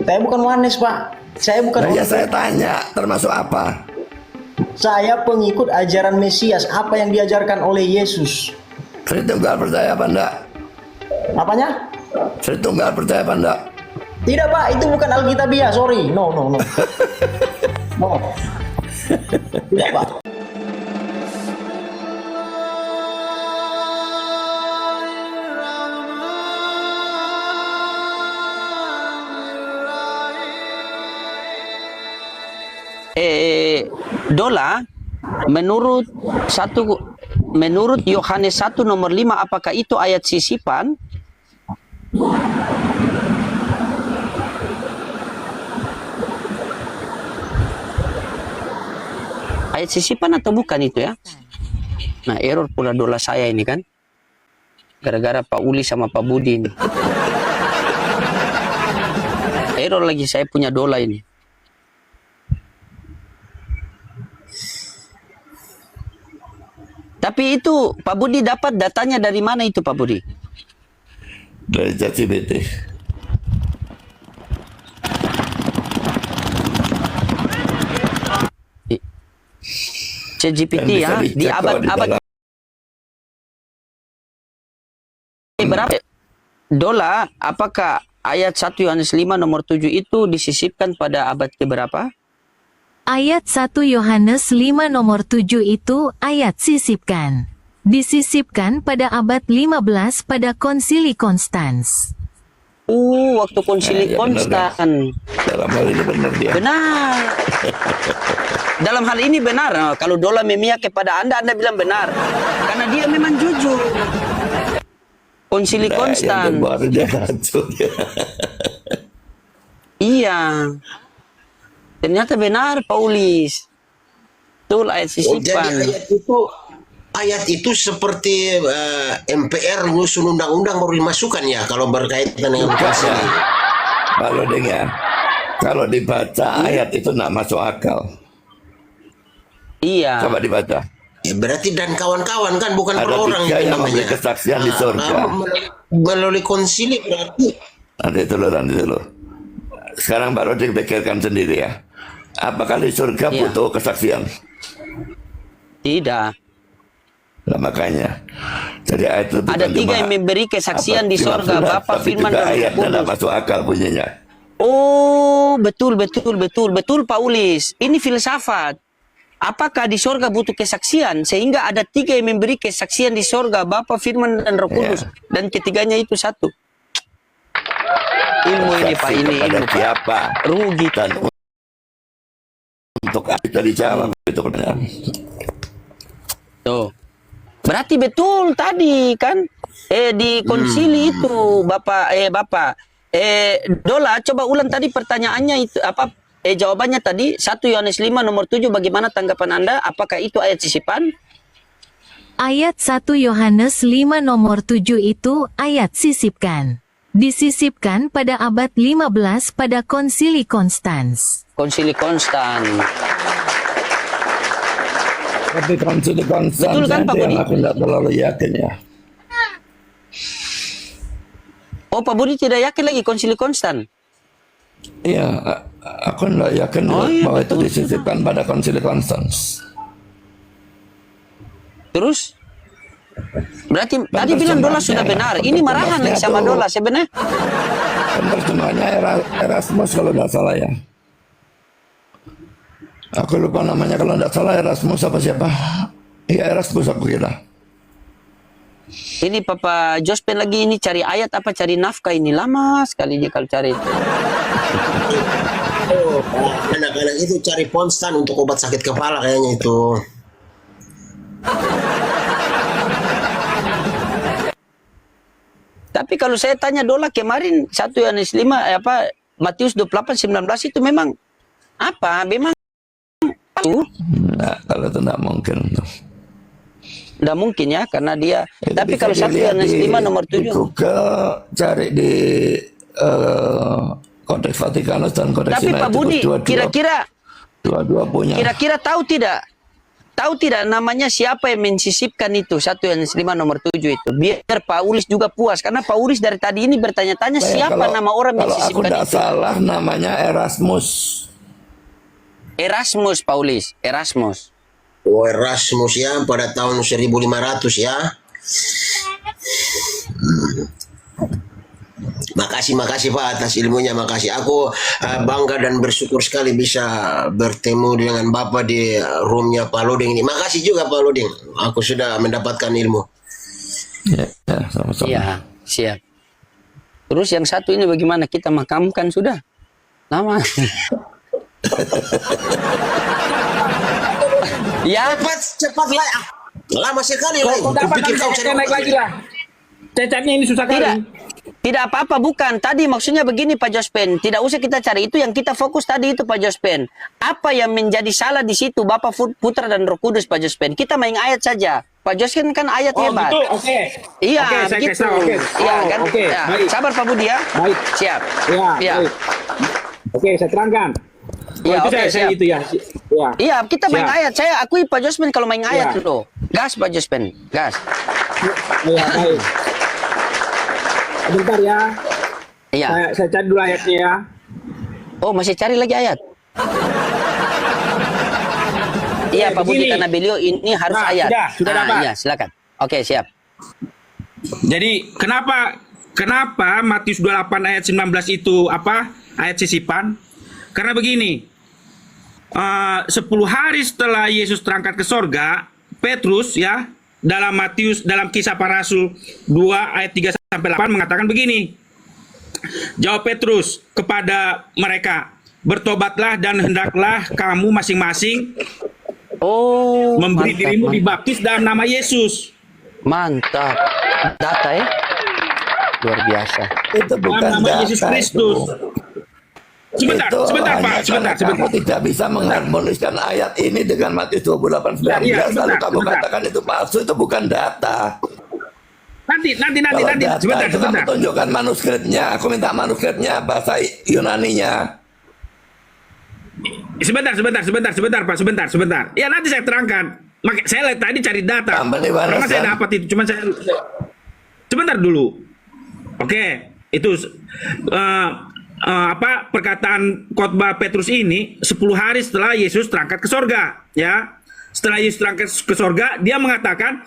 Saya bukan Yohanes, Pak. Saya bukan. Nah, ya saya tanya, termasuk apa? Saya pengikut ajaran Mesias. Apa yang diajarkan oleh Yesus? Tritunggal percaya apa enggak? Apanya? Tritunggal percaya apa enggak? Tidak, Pak. Itu bukan Alkitabiah. Sorry. No. No. Tidak, Pak. Dola menurut Yohanes 1 nomor 5, apakah itu ayat sisipan? Ayat sisipan atau bukan itu ya? Nah, error pula dola saya ini kan. Gara-gara Pak Uli sama Pak Budi ini. Error lagi saya punya dola ini. Tapi itu Pak Budi dapat datanya dari mana itu Pak Budi? Dari ChatGPT. ChatGPT ya, di abad berapa? Dola, apakah ayat 1 Yohanes 5 nomor 7 itu disisipkan pada abad keberapa? Ayat 1 Yohanes 5 nomor 7 itu ayat sisipkan. Disisipkan pada abad 15 pada Konsili Konstans. Waktu Konsili Konstan. Dalam hal ini benar dia. Benar. Dalam hal ini benar. Nah, kalau dola memihak kepada Anda bilang benar. Karena dia memang jujur. Konsili Konstan. Baru dia ngaco. Iya. Ternyata benar, Paulis. Betul ayat sisipan. Jadi ayat itu seperti MPR nyusun undang-undang baru dimasukkan ya kalau berkaitan dengan puasa. Kalau dibaca ayat itu nggak masuk akal. Iya. Coba dibaca. Ya, berarti dan kawan-kawan kan bukan per orang itu namanya. memberi kesaksian di surga. Melalui konsili berarti. Nanti dulu. Sekarang baru dipikirkan sendiri ya. Apakah di surga butuh kesaksian? Tidak. Nah, makanya. Jadi ayat itu ada tiga yang memberi kesaksian di surga, Bapa, Firman, dan Roh Kudus. Tidak masuk akal bunyinya. Oh, betul Paulis. Ini filsafat. Apakah di surga butuh kesaksian? Sehingga ada tiga yang memberi kesaksian di surga, Bapa, Firman, dan Roh Kudus. Dan ketiganya itu satu. Ilmu ini Pak, ini ilmu Pak. Rugi dan untuk kita dijawab itu pertanyaan. Tuh. Berarti betul tadi kan di konsili itu Bapak Dola, coba ulang tadi pertanyaannya itu apa jawabannya tadi 1 Yohanes 5 nomor 7, bagaimana tanggapan Anda? Apakah itu ayat sisipan? Ayat 1 Yohanes 5 nomor 7 itu ayat sisipkan. Disisipkan pada abad 15 pada Konsili Konstans. Konsili Konstan. Tapi Konsili Konstans betul kan Pak Budi? Aku tidak terlalu yakin ya. Oh, Pak Budi tidak yakin lagi Konsili Konstan? Iya, aku tidak yakin bahwa itu disisipkan pada Konsili Konstans. Terus? Berarti tadi bilang Dola sudah benar. Ini marahan nih sama Dola sebenarnya. Terjemahnya Erasmus kalau tidak salah ya. Aku lupa namanya kalau tidak salah, Erasmus apa siapa? Iya, Erasmus aku kira. Ini Papa Jospen lagi ini cari ayat apa cari nafkah, ini lama sekali dia kalau cari. Oh, anak-anak itu cari ponstan untuk obat sakit kepala kayaknya itu. Tapi kalau saya tanya Dola kemarin 1 Yohanes 5 Matius 28:19 itu memang apa? Memang nah, kalau itu tidak mungkin. Tidak mungkin ya karena dia. Tapi kalau 1 Yohanes 5 nomor 7 di Google cari di Kodeks Vatikanus dan Kodeks Tapi Pak Budi kira-kira dua-dua punya. Kira-kira tahu tidak Tahu tidak namanya siapa yang mensisipkan itu 1 Yohanes 5 nomor 7 itu? Biar Paulis juga puas. Karena Paulis dari tadi ini bertanya-tanya siapa nama orang kalau aku mensisipkan tidak itu. salah namanya Erasmus. Erasmus, Paulis. Erasmus. Oh, Erasmus ya, pada tahun 1500 ya. Makasih Pak atas ilmunya, makasih. Aku bangga dan bersyukur sekali bisa bertemu dengan Bapak di roomnya Pak Loding ini. Makasih juga Pak Loding, aku sudah mendapatkan ilmu. Ya, sama-sama. Iya, siap. Terus yang satu ini bagaimana? Kita makamkan sudah? Lama. Ya, Cepat lah. Lama sekali lah. Kau dapat Kupikir kau cari naik lagi lah. Cecatnya ini susah kali. tidak apa-apa, bukan. Tadi maksudnya begini Pak Jospen, tidak usah kita cari itu, yang kita fokus tadi itu Pak Jospen. Apa yang menjadi salah di situ Bapa, Putra dan Roh Kudus Pak Jospen? Kita main ayat saja. Pak Jospen kan ayat hebat. Gitu, oke. Iya, Oke, saya begitu. kasih tahu, oke. Iya, kan? Oke, Ya, baik. sabar Pak Budi ya. Baik. Siap. Ya, Iya. baik. Oke, saya terangkan. Iya, Itu oke, saya siap. itu ya. Ya. Iya, kita main Siap. ayat. Saya akui Pak Jospen kalau main ayat Iya. loh. Gas Pak Jospen, gas. Iya, baik. Bentar ya. Iya. Saya cari dulu ayatnya ya. Oh, masih cari lagi ayat? Iya, Pak Budi, begini. karena beliau ini harus Nah, ayat. sudah dapat. Iya, silakan. Oke, siap. Jadi kenapa Matius 28 ayat 19 itu ayat sisipan? Karena begini, 10 hari setelah Yesus terangkat ke sorga, Petrus ya dalam Kisah Para Rasul 2 ayat 3 sampai 8 mengatakan begini. Jawab Petrus kepada mereka, bertobatlah dan hendaklah kamu masing-masing Oh, memberi mantap, dirimu mantap. dibaptis dalam nama Yesus. Mantap. Data ya. Luar biasa. Itu bukan Dalam nama Yesus data Kristus. itu. Sebentar, Itu sebentar hanya Pak, sebentar. karena kamu tidak bisa mengharmoniskan ayat ini dengan Matius 28:19. Iya, Lalu sebentar, kamu sebentar. katakan itu palsu, itu bukan data. Nanti, Kalau data sebentar, itu kamu sebentar. tunjukkan manuskripnya. Aku minta manuskripnya, bahasa Yunaninya. Sebentar, Pak, sebentar. Ya nanti saya terangkan. Saya tadi cari data. Kembali balas, Karena saya kan? dapat itu, cuman saya sebentar dulu. Oke, itu perkataan khotbah Petrus ini 10 hari setelah Yesus terangkat ke sorga, ya. Setelah Yesus terangkat ke sorga, dia mengatakan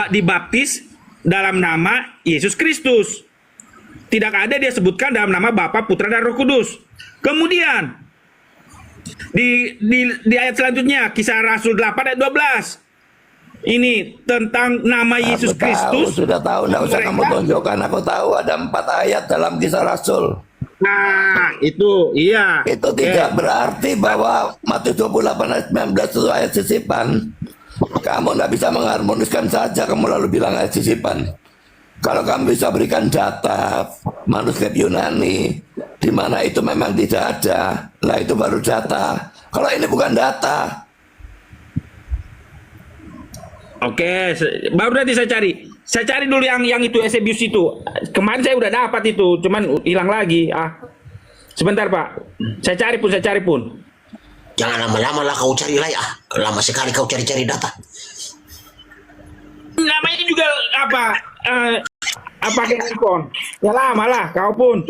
dibaptis dalam nama Yesus Kristus. Tidak ada dia sebutkan dalam nama Bapa, Putra dan Roh Kudus. Kemudian di ayat selanjutnya, Kisah Rasul 8 ayat 12. Ini tentang nama Yesus Aku tahu, Kristus. sudah tahu, tidak usah kamu tunjukkan. Aku tahu ada 4 ayat dalam Kisah Rasul. Nah, itu iya. Itu Oke. tidak berarti bahwa Matius 28 ayat 19 itu ayat sisipan. Kamu tidak bisa mengharmoniskan saja, kamu lalu bilang ayat sisipan. Kalau kamu bisa berikan data manuskrip Yunani di mana itu memang tidak ada, lah itu baru data. Kalau ini bukan data. Oke, baru nanti saya cari. Saya cari dulu yang itu Eusebius itu. Kemarin saya udah dapat itu, cuman hilang lagi. Sebentar Pak. Saya cari pun. Jangan lama-lama lah kau cari lah ya. Lama sekali kau cari-cari data. Namanya juga apa handphone? Ya lama lah, kau pun.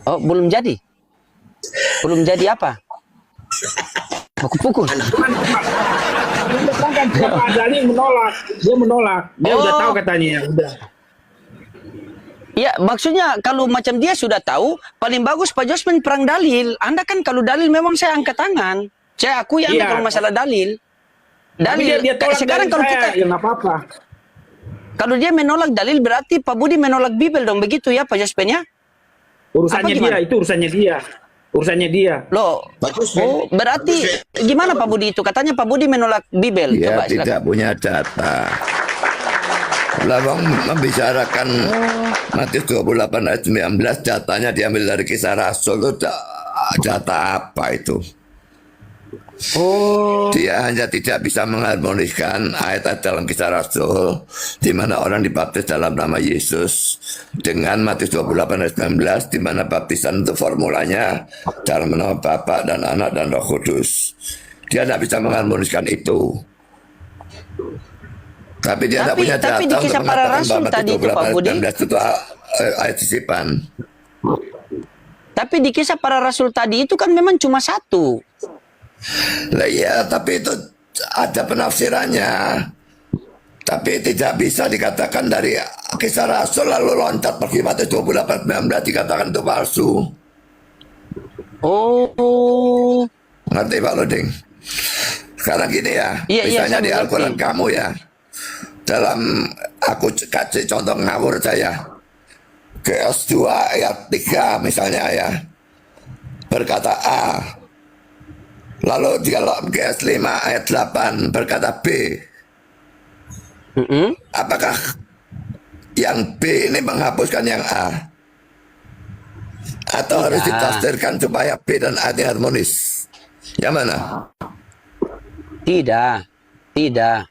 Oh, belum jadi. Belum jadi apa? Aku pukul. Bapak Dali menolak. Dia menolak. Dia udah tahu katanya. Udah. Ya, maksudnya kalau macam dia sudah tahu, paling bagus Pak Jospen perang dalil. Anda kan kalau dalil memang saya angkat tangan. Saya akui Anda Iya. kalau masalah dalil. Tapi Dalil. dia tolak Sekarang dari kalau saya. kita, Ya nggak apa-apa. kalau dia menolak dalil berarti Pak Budi menolak Bibel dong, begitu ya Pak Jospen ya? Urusannya Apa dia, gimana? itu urusannya dia. Urusannya dia. Loh, Bagus, oh berarti gimana Pak Budi itu? Katanya Pak Budi menolak Bibel. Dia Coba silakan. tidak punya data. Lawang membicarakan Matius 28 ayat 19, datanya diambil dari Kisah Rasul. Itu data apa itu? Oh, Dia hanya tidak bisa mengharmoniskan ayat-ayat dalam Kisah Rasul di mana orang dibaptis dalam nama Yesus dengan Matius 28 ayat 19 di mana baptisan itu formulanya dalam nama Bapa dan Anak dan Roh Kudus. Dia tidak bisa mengharmoniskan itu. Tapi dia tidak punya data tapi di untuk Kisah Para mengatakan Rasul bahwa tadi Matius itu, Pak 28 ayat Budi. 19 itu ayat sisipan. tapi di Kisah Para Rasul tadi itu kan memang cuma satu. Lah ya, tapi itu ada penafsirannya. Tapi tidak bisa dikatakan dari Kisah Rasul lalu loncat pergi Matius 28 19 dikatakan itu palsu. Oh, Ngerti Pak Loding? Sekarang gini ya, Iya, iya, misalnya saya di mengerti. Al-Quran kamu ya, dalam aku kasih contoh ngawur saya, Geos 2 ayat 3 misalnya ya, berkata A. Lalu di dalam Geos 5 ayat 8 berkata B. Apakah yang B ini menghapuskan yang A? Atau harus Tidak. ditafsirkan supaya B dan A ini harmonis? Yang mana? tidak.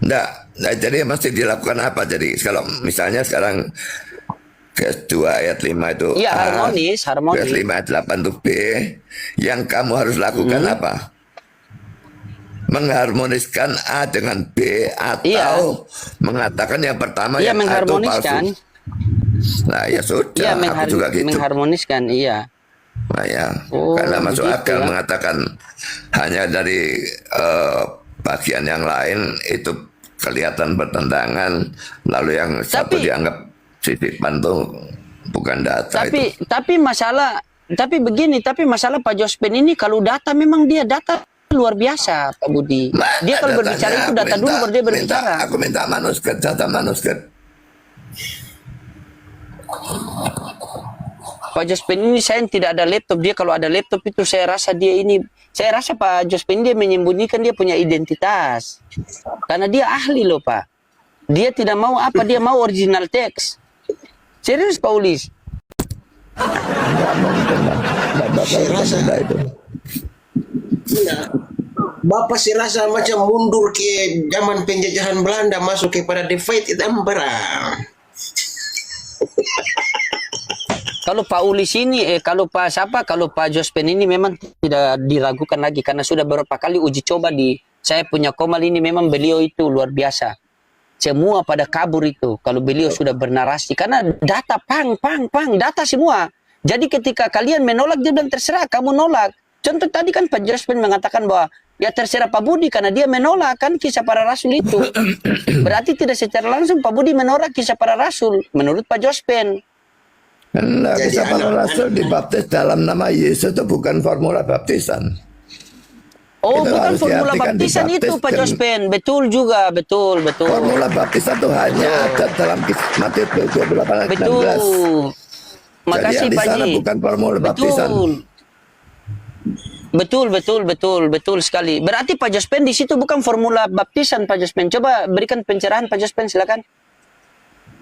Nah, jadi mesti dilakukan apa? Jadi kalau misalnya sekarang Geos 2 ayat 5 itu Iya, A, harmonis. Geos 5 ayat 8 itu B, yang kamu harus lakukan apa? Mengharmoniskan A dengan B atau Iya. mengatakan yang pertama Iya, yang A itu mengharmoniskan. palsu. Nah ya sudah, Iya, aku juga gitu. mengharmoniskan, iya. Nah ya, Oh, karena masuk begitu akal ya. mengatakan hanya dari bagian yang lain itu kelihatan bertentangan, lalu yang satu Tapi- dianggap sisipan tuh bukan data itu. Tapi masalah Pak Jospen ini kalau data memang dia data luar biasa Pak Budi. Nah, Dia kalau datanya berbicara itu aku data dulu baru dia berbicara. Aku minta manuskrip, data manuskrip. Pak Jospen ini saya tidak ada laptop, dia kalau ada laptop itu saya rasa Pak Jospen dia menyembunyikan dia punya identitas. Karena dia ahli loh Pak. Dia tidak mau apa, dia mau original teks. Serius Paulis. Saya rasa itu. Bapak sih rasa macam mundur ke zaman penjajahan Belanda masuk kepada divide itu emperor. Kalau Pak Ulis ini, kalau Pak Jospen ini memang tidak diragukan lagi karena sudah beberapa kali uji coba di saya punya Komal ini memang beliau itu luar biasa. Semua pada kabur itu kalau beliau sudah bernarasi karena data data semua. Jadi ketika kalian menolak dia dan terserah kamu nolak. Contoh tadi kan Pak Jospen mengatakan bahwa ya terserah Pak Budi karena dia menolak kan Kisah Para Rasul itu. Berarti tidak secara langsung Pak Budi menolak Kisah Para Rasul menurut Pak Jospen. Karena Jadi Kisah Para anak- Rasul dibaptis dalam nama Yesus itu bukan formula baptisan. Oh, Itu bukan harus formula diartikan baptisan itu Pak dibaptiskan. Jospen. Betul juga, betul. Formula baptisan itu hanya ada dalam Matius 28 ayat 19. Betul. Makasih Jadi yang di Pak sana Ji. bukan formula baptisan. Betul sekali. Berarti Pak Jospen di situ bukan formula baptisan Pak Jospen. Coba berikan pencerahan Pak Jospen silakan.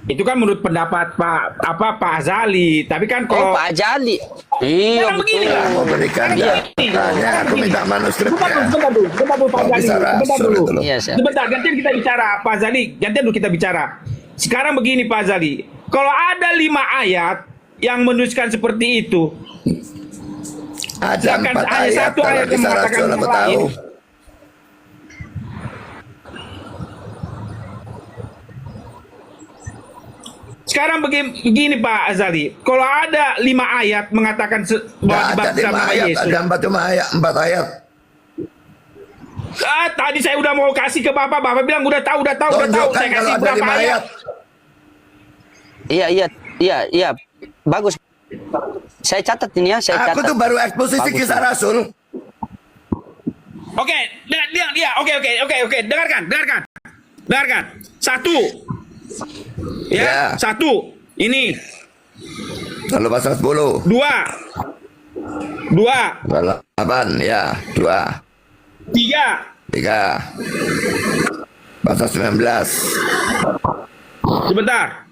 Itu kan menurut pendapat Pak Azali. Tapi kan Oh, kalau Pak Ajali. Iya, Memang begini lah. Mau berikan datanya, aku minta manuskripnya. Sebentar dulu Pak Oh, Azali. Kisah Sebentar Rasul dulu. itu loh. Iya, Sir. Sebentar, gantian kita bicara Pak Azali. Gantian dulu kita bicara. Sekarang begini Pak Azali. Kalau ada 5 ayat yang menuliskan seperti itu, Ada Sedangkan 4 hanya ayat satu kalau ayat yang Kisah mengatakan Rasul yang aku lain. tahu. sekarang begini Pak Azali. Kalau ada 5 ayat mengatakan bahwa Nggak ada dibaptis dalam 5 nama ayat, Yesus. ada 4 ayat. Tadi saya udah mau kasih ke Bapak bilang udah tahu. Tunjukkan Saya kalau kasih ada berapa 5 ayat. Iya. Bagus. Saya catat ini ya, saya Aku catat. tuh baru eksposisi Bagus. Kisah Rasul. Oke, dengarkan. Satu. Ya. Satu. Ini Lalu pasal 10. 2. 2. 8 ya, 2. 3. 3. Pasal 19. Sebentar.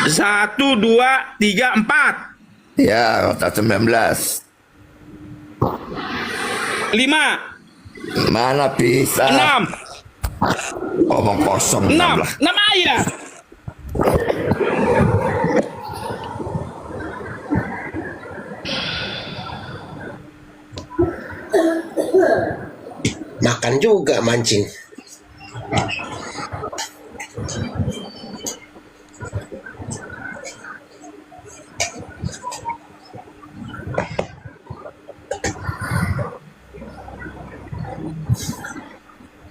1, 2, 3, 4. Ya, pasal 19. 5. Mana bisa? 6. Omong kosong. 6. 16. 6 ayat. Makan juga mancing.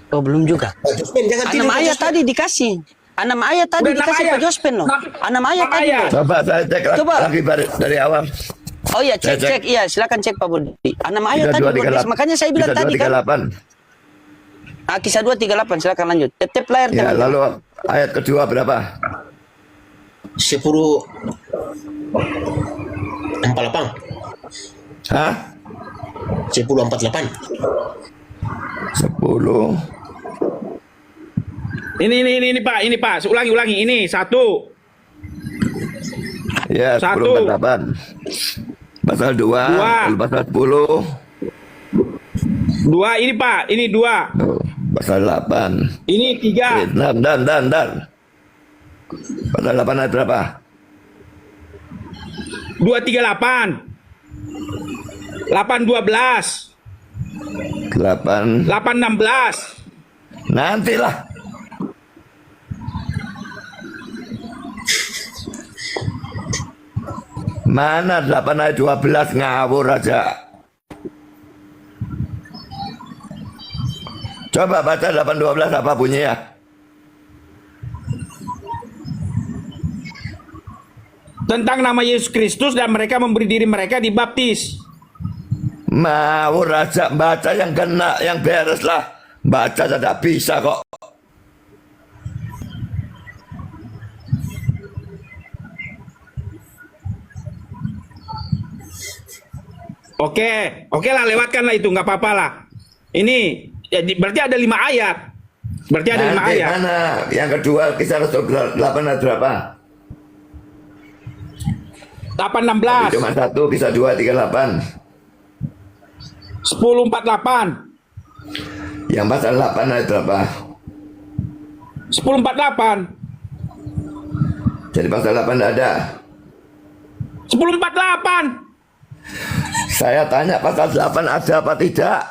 Oh, belum juga. Pak Jospen, jangan tidur. 6 Pak ayat Jospen. tadi dikasih. 6 ayat tadi Udah 6 dikasih ayat. Pak Jospen loh. 6 ayat Enam tadi ayat. loh. Coba saya cek Coba. lagi dari awal. Oh iya, Saya cek. Iya, silakan cek Pak Budi. 6 ayat Kisah tadi 2, luar biasa. 38. Makanya saya bilang Kisah tadi 2, kan. 38. Kisah 2:38, silakan lanjut. Tep layar Ya, teman-teman. lalu ayat kedua berapa? 10:48. Hah? 10:48. 10. Ini Pak, ulangi. Ini 1. Ya, 1. 10:48. Pasal 2, 2. lalu pasal 10. 2 ini Pak, ini 2. Oh, pasal 8. Ini 3. Dan. Pasal 8 ayat berapa? 238. 812. 8. 816. Nantilah. Mana 8 ayat 12 ngawur aja. Coba baca 8:12 apa bunyinya? Tentang nama Yesus Kristus dan mereka memberi diri mereka dibaptis. Ngawur aja, baca yang kena, yang beres lah. Baca tidak bisa kok. Oke lah, lewatkanlah itu, nggak apa-apa lah. Ini berarti ada 5 ayat. Berarti ada 5 Nanti ayat. mana? Yang kedua kisah Rasul 8 ayat berapa? 816. Cuma 1, kisah 2, 38. 1048. Yang pasal 8 ayat berapa? 1048. Jadi pasal 8 tidak ada. 1048. Saya tanya pasal 8 ada apa tidak?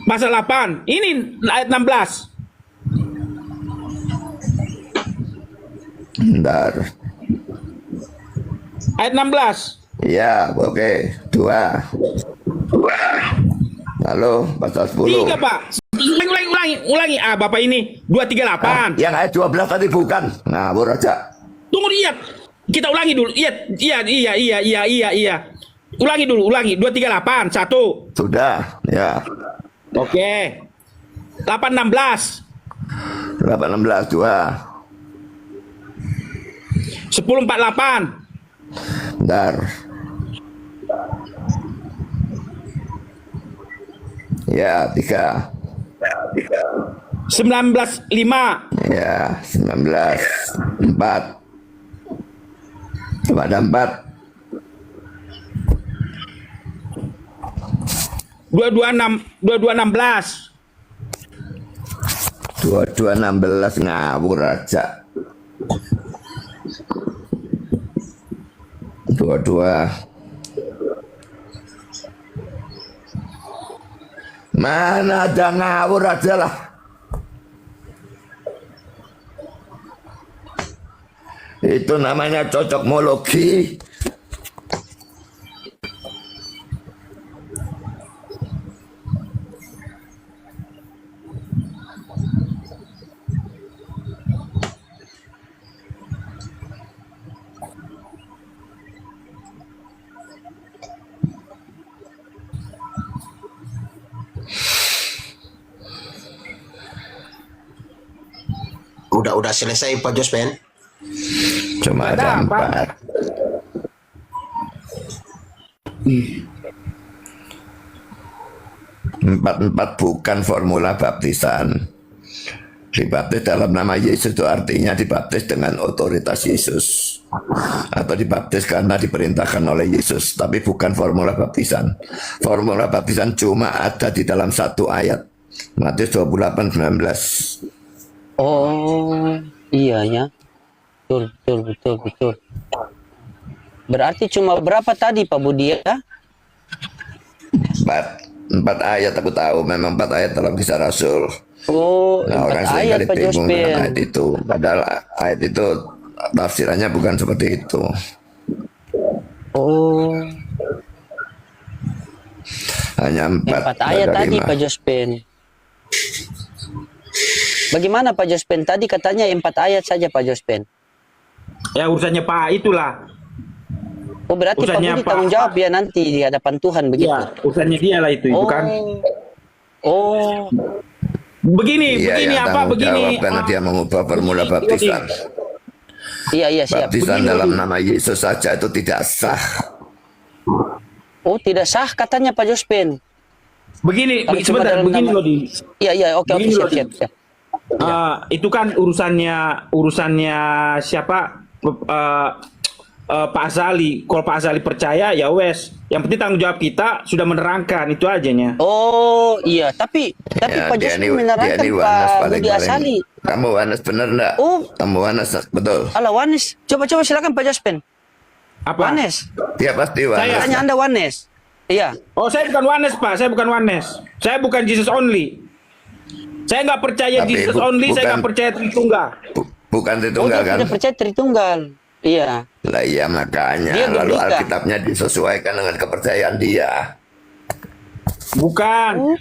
Pasal 8. Ini ayat 16. Bentar. Ayat 16. Ya, oke. 2. Lalu pasal 10. 3, Pak. Ulangi. Bapak ini 238. Yang ayat 12 tadi bukan. Ngawur aja. Tunggu, lihat. Kita ulangi dulu. Iya. Ulangi dulu. 238. 1. Sudah, ya. Oke. 816. 8:16 2. 1048. Bentar. Ya, 3. 19:5. Ya, 19. 4. Coba ada 4. 2216. 22:16 ngawur aja. 22. Mana ada ngawur aja lah. Itu namanya cocokmologi. Udah selesai Pak Jospen. Cuma Ada ada apa? 4. 4 bukan formula baptisan. Dibaptis dalam nama Yesus itu artinya dibaptis dengan otoritas Yesus, atau dibaptis karena diperintahkan oleh Yesus, tapi bukan formula baptisan. Formula baptisan cuma ada di dalam satu ayat, Matius 28:19. Oh, iya ya. Betul. Berarti cuma berapa tadi Pak Budi ya? 4 ayat aku tahu, memang 4 ayat dalam Kisah Rasul. Oh, Nah, orang 4 ayat seringkali Pak bingung dengan Jospen. ayat itu, padahal ayat itu tafsirannya bukan seperti itu. Oh, Hanya 4 4 ayat tadi Pak Jospen. Bagaimana Pak Jospen? Tadi katanya 4 ayat saja Pak Jospen. Ya urusannya Pak itulah. Oh, berarti Pak Urusannya Budi Pak- tanggung jawab ya nanti di hadapan Tuhan begitu. Ya, urusannya dia lah itu kan. Oh, Begini Iya, yang apa tanggung begini? jawab karena dia mengubah formula baptisan. iya siap. Baptisan Begini, dalam Budi. nama Yesus saja itu tidak sah. Oh, tidak sah katanya Pak Jospen. Begini, Kalau cuma sebentar, dalam begini nama- loh di. Iya, oke, Begini loh, siap. Itu kan urusannya siapa? Pak Azali. Kalau Pak Azali percaya ya wes. Yang penting tanggung jawab kita sudah menerangkan itu ajanya. Oh, iya, tapi Ya, Pak dia Jospen ini menerangkan Wanes Pak Budi Asali. Kamu Wanes bener enggak? Oh. Kamu Wanes betul. Alah, Wanes. Coba silakan Pak Jospen. Apa? Wanes. Dia pasti Wanes. Tanya Anda Wanes. Iya. Oh, saya bukan Wanes, Pak. Saya bukan Wanes. Saya bukan Jesus only. Saya nggak percaya Tapi Jesus only. Saya bukan- nggak percaya Tritunggal. Bukan Oh, Tritunggal dia kan? tidak percaya Tritunggal. Iya. Lah iya makanya Dia lalu geblika. Alkitabnya disesuaikan dengan kepercayaan dia. Bukan.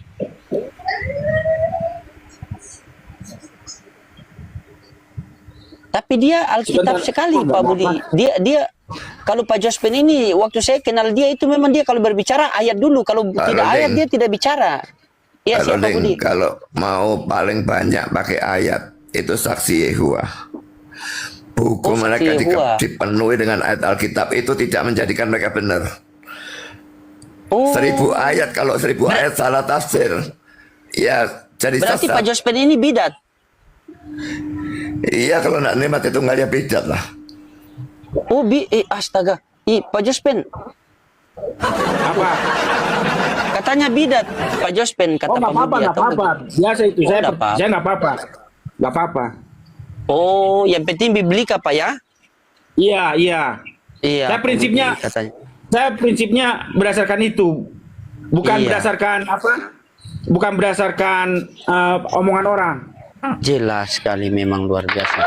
Tapi dia Alkitab Sebentar. sekali Oh, Pak nggak Budi. apa-apa. Dia kalau Pak Jospen ini waktu saya kenal dia itu memang dia kalau berbicara ayat dulu, kalau tidak Ding. ayat dia tidak bicara. Iya Kalau siapa Ding, Budi? kalau mau paling banyak pakai ayat itu saksi Yehova. Buku Oh, saksi mereka Yehova. dipenuhi dengan ayat Alkitab itu tidak menjadikan mereka benar. Oh. 1000 ayat, kalau 1000 ayat salah tafsir, ya jadi Berarti Pak sesat. Jospen ini bidat. Iya, kalau nak nikmat itu nggak dia bidat lah. Oh, astaga. Pak Jospen Apa? katanya bidat. Pak Jospen kata Oh, nggak Pak apa-apa, Budi. nggak atau apa-apa. Biasa itu. Oh, nggak apa-apa. Saya nggak apa-apa. Nggak apa-apa. Oh, yang penting biblika Pak ya? Iya. Iya. Saya Pak prinsipnya- Budi katanya. Saya prinsipnya berdasarkan itu. Bukan Iya. berdasarkan apa? Bukan berdasarkan omongan orang. Jelas sekali, memang luar biasa.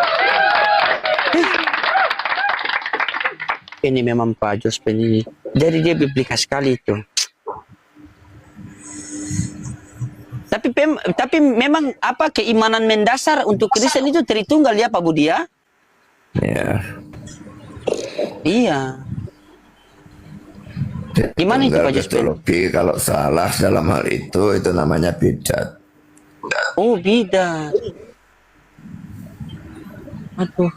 Ini memang Pak Jospen ini. Jadi dia biblika sekali itu. Tapi memang apa keimanan mendasar untuk Kristen itu Tritunggal ya Pak Budi ya? Ya. Iya. Gimana itu, Pak Jospen? Teologi kalau salah dalam hal itu namanya bidat. Oh, bidat. Aduh.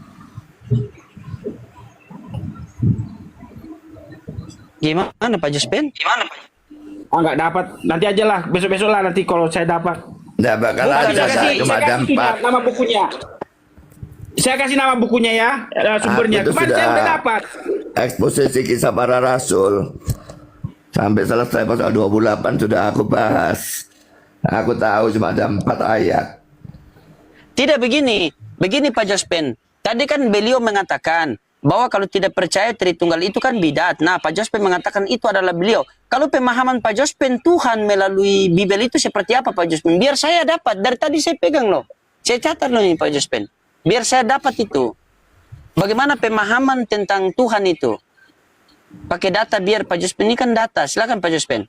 Gimana Pak Jospen? Nggak dapat. Nanti aja lah. Besok-besok lah nanti kalau saya dapat. Nggak bakal Bukan, ada, saya cuma ada kasih 4. nama bukunya. Saya kasih nama bukunya ya, sumbernya. Aku itu Kemarin saya udah dapat. Eksposisi kisah para rasul sampai selesai pasal 28 sudah aku bahas. Aku tahu cuma ada 4 ayat. Tidak begini Pak Jospen. Tadi kan beliau mengatakan bahwa kalau tidak percaya Tritunggal itu kan bidat. Nah, Pak Jospen mengatakan itu adalah beliau. Kalau pemahaman Pak Jospen Tuhan melalui Bibel itu seperti apa Pak Jospen? Biar saya dapat. Dari tadi saya pegang loh. Saya catat loh ini Pak Jospen. Biar saya dapat itu. Bagaimana pemahaman tentang Tuhan itu? Pakai data biar Pak Jospen ini kan data. Silakan Pak Jospen.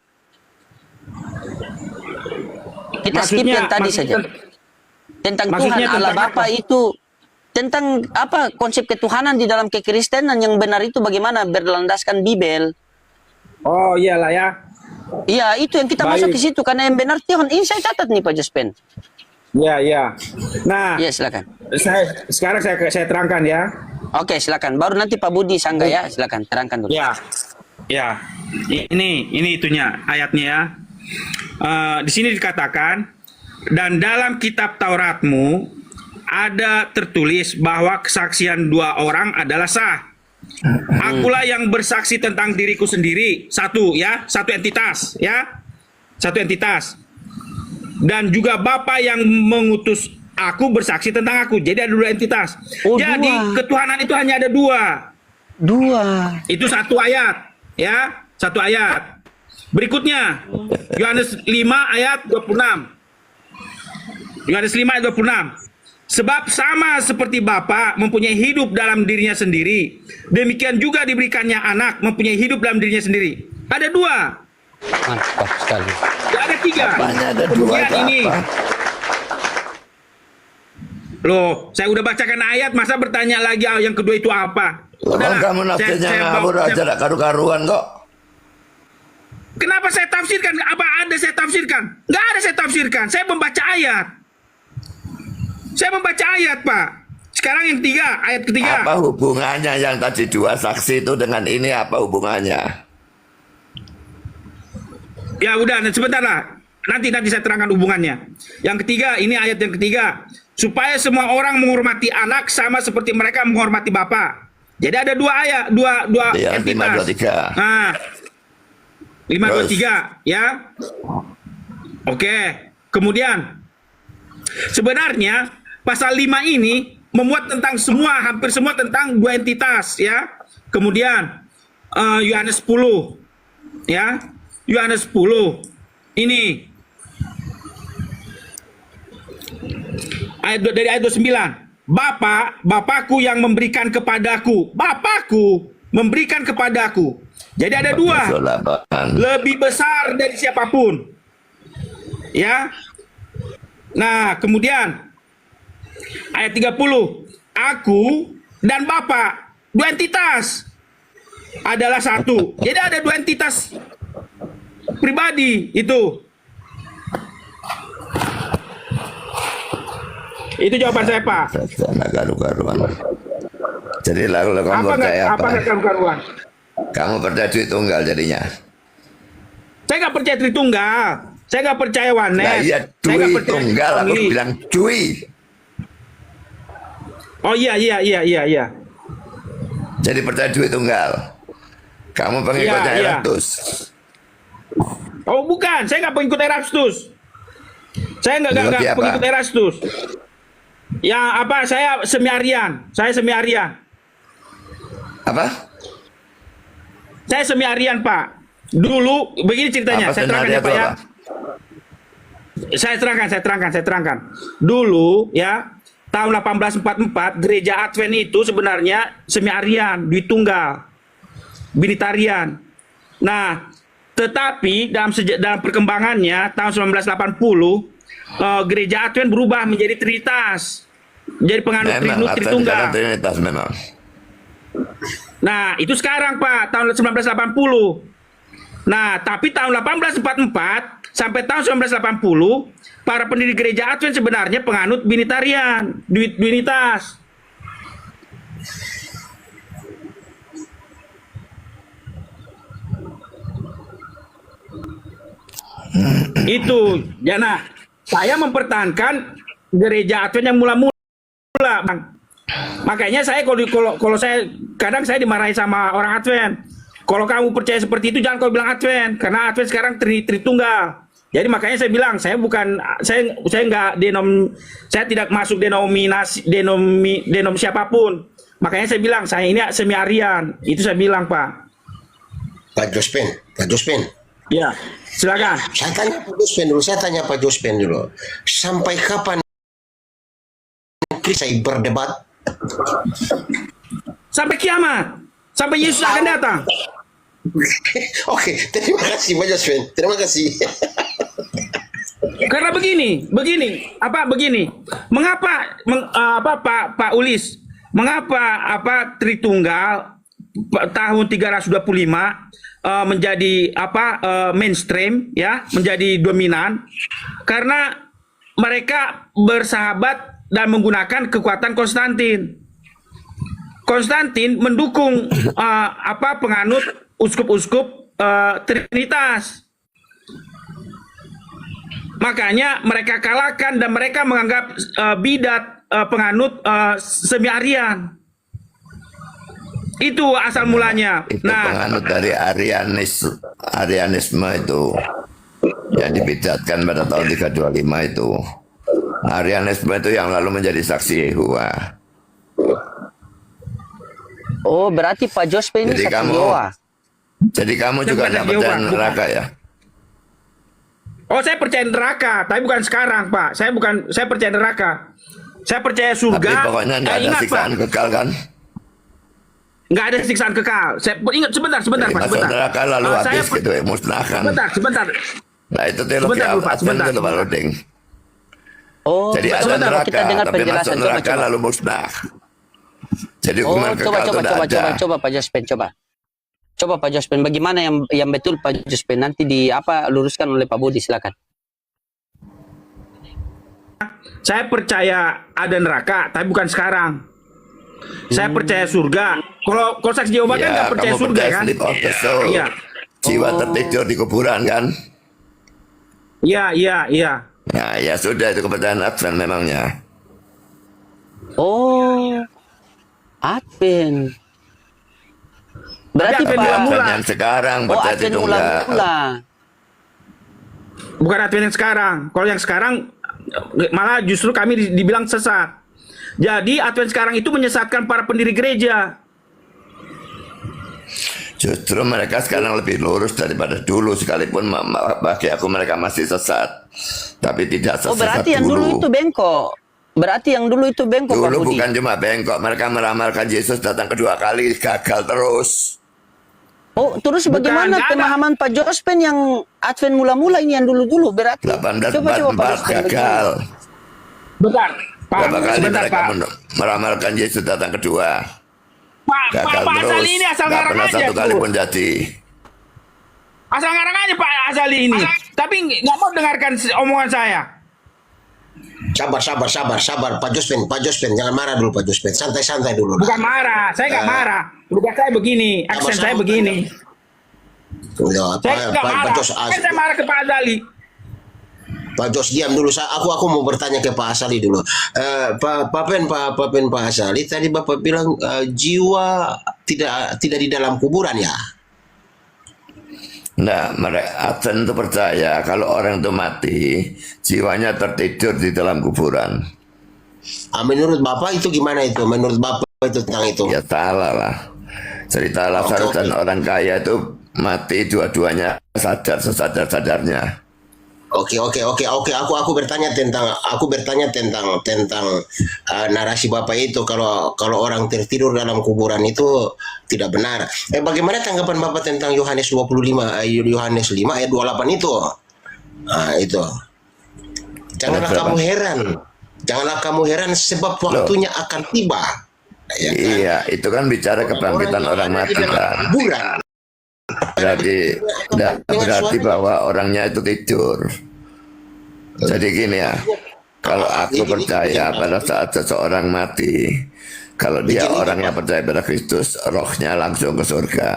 Kita skip yang tadi saja. Tentang Tuhan maksudnya Allah tentang Bapa apa? itu, tentang apa konsep ketuhanan di dalam kekristenan yang benar itu bagaimana berlandaskan Bibel. Oh iyalah ya. Iya, itu yang kita Baik. masuk ke situ karena yang benar Tuhan. Ini saya catat nih Pak Jospen. Iya. Nah, Iya, silakan. sekarang saya terangkan ya. Oke, silakan. Baru nanti Pak Budi Sangga ya, silakan terangkan dulu. Ya, ya. Ini itunya ayatnya ya. Di sini dikatakan, dan dalam kitab Tauratmu ada tertulis bahwa kesaksian 2 orang adalah sah. Akulah yang bersaksi tentang diriku sendiri, satu entitas ya, satu entitas. Dan juga Bapa yang mengutus aku bersaksi tentang aku. Jadi ada 2 entitas. Oh, Jadi 2. ketuhanan itu hanya ada 2. 2. Itu satu ayat, ya, satu ayat. Berikutnya, Yohanes 5 ayat 26. Yohanes 5 ayat 26. Sebab sama seperti Bapa mempunyai hidup dalam dirinya sendiri, demikian juga diberikannya anak mempunyai hidup dalam dirinya sendiri. Ada 2. Mantap sekali. Tidak ada 3. Apanya ada 2 Kemudian itu ini. apa? Loh, saya udah bacakan ayat, masa bertanya lagi yang kedua itu apa? Kalau kamu nafsirnya ngawur aja, gak karu-karuan kok. Kenapa saya tafsirkan? Apa ada saya tafsirkan? Nggak ada saya tafsirkan. Saya membaca ayat. Saya membaca ayat, Pak. Sekarang yang ketiga, ayat ketiga. Apa hubungannya yang tadi 2 saksi itu dengan ini, apa hubungannya? Ya udah, sebentar lah. Nanti saya terangkan hubungannya. Yang ketiga, ini ayat yang ketiga. Supaya semua orang menghormati anak sama seperti mereka menghormati Bapa. Jadi ada 2 ayat, 2 Iya, entitas. 523. Nah, 523 ya. Oke. Kemudian sebenarnya pasal 5 ini memuat tentang hampir semua tentang 2 entitas ya. Kemudian Yohanes 10 ya. Yohanes 10 ini dari ayat 29. Bapakku yang memberikan kepadaku. Bapakku memberikan kepadaku. Jadi ada 2. Lebih besar dari siapapun. Ya. Nah, kemudian ayat 30. Aku dan Bapa, 2 entitas adalah satu. Jadi ada 2 entitas pribadi itu. Itu jawaban saya, Pak. Karu-karuan. Jadi lalu kamu percaya apa? Apa karu-karuan? Kamu percaya duit tunggal jadinya? Saya nggak percaya Tritunggal. Saya nggak percaya Wanes. Nah iya, Saya nggak duit percaya tunggal, aku Only. bilang cuy. Oh iya. Jadi percaya duit tunggal. Kamu pengikutnya Iya. Erastus. Oh bukan, saya nggak pengikut Erastus. Saya nggak Berarti apa? pengikut Erastus. Ya apa? Saya semi Arian. Apa? Saya semi Arian, Pak. Dulu begini ceritanya. Apa Saya terangkan skenario ya, Pak itu ya. apa? Saya terangkan. Dulu ya, tahun 1844 gereja Advent itu sebenarnya semi Arian, duit tunggal, binitarian. Nah, tetapi dalam perkembangannya tahun 1980 gereja Advent berubah menjadi Trinitas, menjadi penganut Tritunggal. Trinitas memang. Nah, itu sekarang, Pak, tahun 1980. Nah, tapi tahun 1844 sampai tahun 1980 para pendiri gereja Advent sebenarnya penganut binitarian, duinitas. Itu, Jana. Saya mempertahankan gereja Advent yang mula-mula, Bang. Makanya saya kalau saya kadang saya dimarahi sama orang Advent. Kalau kamu percaya seperti itu jangan kau bilang Advent, karena Advent sekarang Tritunggal. Jadi makanya saya bilang saya tidak masuk denom siapapun. Makanya saya bilang saya ini semi Arian. Itu saya bilang, Pak. Pak Jospen. Ya, silakan. Saya tanya Pak Jospen dulu. Sampai kapan saya berdebat? Sampai kiamat. Sampai Yesus akan datang. Oke, terima kasih Pak Jospen. Terima kasih. Karena begini. Mengapa Pak Ulis? Mengapa Tritunggal tahun 325 menjadi mainstream ya, menjadi dominan? Karena mereka bersahabat dan menggunakan kekuatan Konstantin. Konstantin mendukung penganut uskup-uskup Trinitas. Makanya mereka kalahkan dan mereka menganggap bidat penganut semi-Arian. Itu asal mulanya. Itu penganut dari Arianisme itu yang dibidatkan pada tahun 325 itu. Arianisme itu yang lalu menjadi saksi Yehova. Oh, berarti Pak Jospe ini Jadi saksi kamu- Yehova. Jadi kamu juga Bukan nggak percaya Yehova, neraka ya? Oh, saya percaya neraka, tapi bukan sekarang, Pak. Saya percaya neraka. Saya percaya surga. Tapi pokoknya nggak ada Ingat, siksaan Pak. kekal kan? Nggak ada siksaan kekal. Saya ingat sebentar, Jadi Pak, masuk sebentar. neraka lalu Saya habis gitu ya, musnahkan. Sebentar. Nah itu teologi Sebentar, Pak, Advent sebentar. itu Pak Loding. Oh, Jadi ada sebentar, neraka, kita dengar tapi masuk penjelasan. neraka lalu musnah. Jadi Oh, hukuman kekal itu tidak ada. coba Pak Jospen, coba. Coba Pak Jospen, bagaimana yang betul Pak Jospen? Nanti luruskan oleh Pak Budi, silakan. Saya percaya ada neraka, tapi bukan sekarang. Saya percaya surga. Kalau saksi Yehova kan nggak percaya kamu surga percaya kan? sleep of the soul. Iya. Jiwa tertidur di kuburan kan? Iya. Nah ya sudah itu kepercayaan Advent memangnya. Oh, Advent. Berarti Tapi Advent Pak, mula-mula. Advent yang sekarang oh percaya Advent itu enggak. mula-mula. Bukan Advent yang sekarang. Kalau yang sekarang malah justru kami dibilang sesat. Jadi Advent sekarang itu menyesatkan para pendiri gereja. Justru mereka sekarang lebih lurus daripada dulu, sekalipun bagi aku mereka masih sesat. Tapi tidak sesat Oh, berarti yang dulu itu bengkok. Berarti yang dulu itu bengkok, Pak Dulu Budi. bukan cuma bengkok, mereka meramalkan Yesus datang kedua kali, gagal terus. Oh, terus Bukan, bagaimana nggak ada. pemahaman Pak Jospen yang Advent mula-mula ini yang dulu-dulu berarti? Coba Pak 1844 Jospen, gagal. Bentar, Pak. Berapa kali Sebentar, mereka Pak. meramalkan Yesus datang kedua, Pak gagal Pak terus. Azali ini asal Nggak ngarang pernah aja satu kali tuh. pun jadi. Asal ngarang aja Pak Azali ini. Tapi nggak mau dengarkan omongan saya. Sabar Pak Jospen, jangan marah dulu Pak Jospen, santai dulu. Bukan marah, saya nggak marah. Tugas saya begini, aksen Sama-sama. saya begini. Ya, Saya nggak marah. Kan saya marah ke Pak Azali. Pak Jos diam dulu. Aku mau bertanya ke Pak Asali dulu. Pak Asali tadi Bapak bilang jiwa tidak di dalam kuburan ya. Nah, mereka Advent itu percaya kalau orang itu mati, jiwanya tertidur di dalam kuburan. Menurut Bapak itu gimana itu? Menurut Bapak itu tentang itu? Ya salah lah. Cerita Lazarus Oke. dan orang kaya itu mati dua-duanya sesadar-sadarnya. Oke. Aku bertanya tentang narasi Bapak itu kalau orang tertidur dalam kuburan itu tidak benar. Bagaimana tanggapan Bapak tentang Yohanes 25 Yohanes 5 ayat 28 itu? Itu. Janganlah Berapa? kamu heran sebab waktunya akan tiba. Ya kan? Iya, itu kan bicara kebangkitan orang mati kan. Kuburan. Berarti bahwa orangnya itu tidur. Jadi gini ya, kalau aku percaya pada saat seseorang mati, kalau dia orang yang percaya pada Kristus, rohnya langsung ke surga.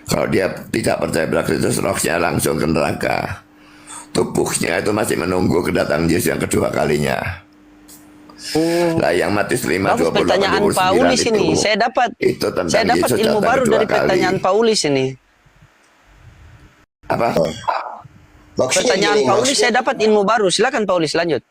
Kalau dia tidak percaya pada Kristus, rohnya langsung ke neraka. Tubuhnya itu masih menunggu kedatangan Yesus yang kedua kalinya. Lah yang Matius 5, Bagus 28, pertanyaan 29 Paulis itu, ini. Saya dapat Yesus ilmu datang baru kedua dari kali. pertanyaan Paulis ini. Apa? Maksudnya Pertanyaan gini, Paulis saya dapat ilmu baru. Silakan Paulis lanjut.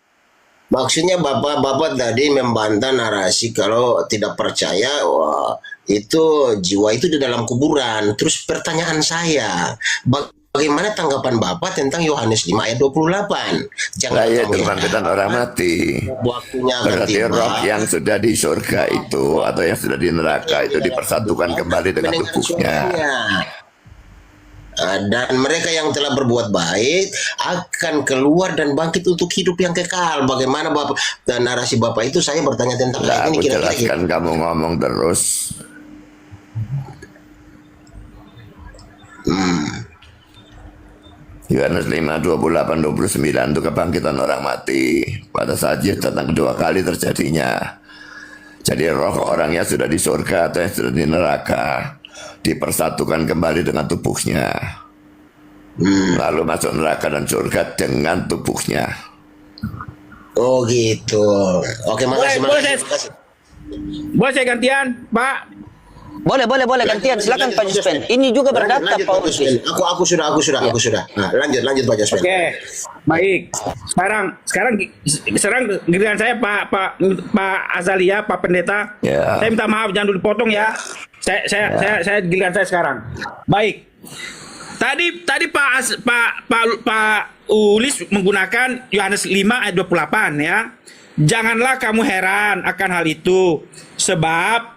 maksudnya Bapak tadi membantah narasi kalau tidak percaya wah, itu jiwa itu di dalam kuburan. Terus pertanyaan saya, bagaimana tanggapan Bapak tentang Yohanes 5 ayat 28? Jangan Lah ya kamu kebangkitan orang mati. waktunya akan Berarti tiba. roh yang sudah di surga itu atau yang sudah di neraka itu dipersatukan kembali dengan Mendengar tubuhnya. suaranya. Dan mereka yang telah berbuat baik akan keluar dan bangkit untuk hidup yang kekal. Bagaimana Bapak dan narasi Bapak itu saya bertanya tentang Nah, ini aku kira-kira. jelaskan kamu ngomong terus. Yohanes 5, 28, 29 itu kebangkitan orang mati. Pada saat Yesus datang kedua kali terjadinya. Jadi roh orangnya sudah di surga atau yang sudah di neraka dipersatukan kembali dengan tubuhnya. Lalu masuk neraka dan surga dengan tubuhnya. Oh gitu. Oke, makasih. Boleh saya gantian, Pak? Boleh gantian. Silakan Pak Juspen. Ini juga berdata Lanjut, Pak Pak Ulis. Juspen. Aku sudah. Nah, lanjut Pak Juspen. Oke, baik. Sekarang giliran saya Pak Azalia, Pak Pendeta. Ya. Saya minta maaf jangan dulu dipotong ya. Saya giliran saya sekarang. Baik. Tadi Pak Ulis menggunakan Yohanes 5 ayat 28 ya. Janganlah kamu heran akan hal itu, sebab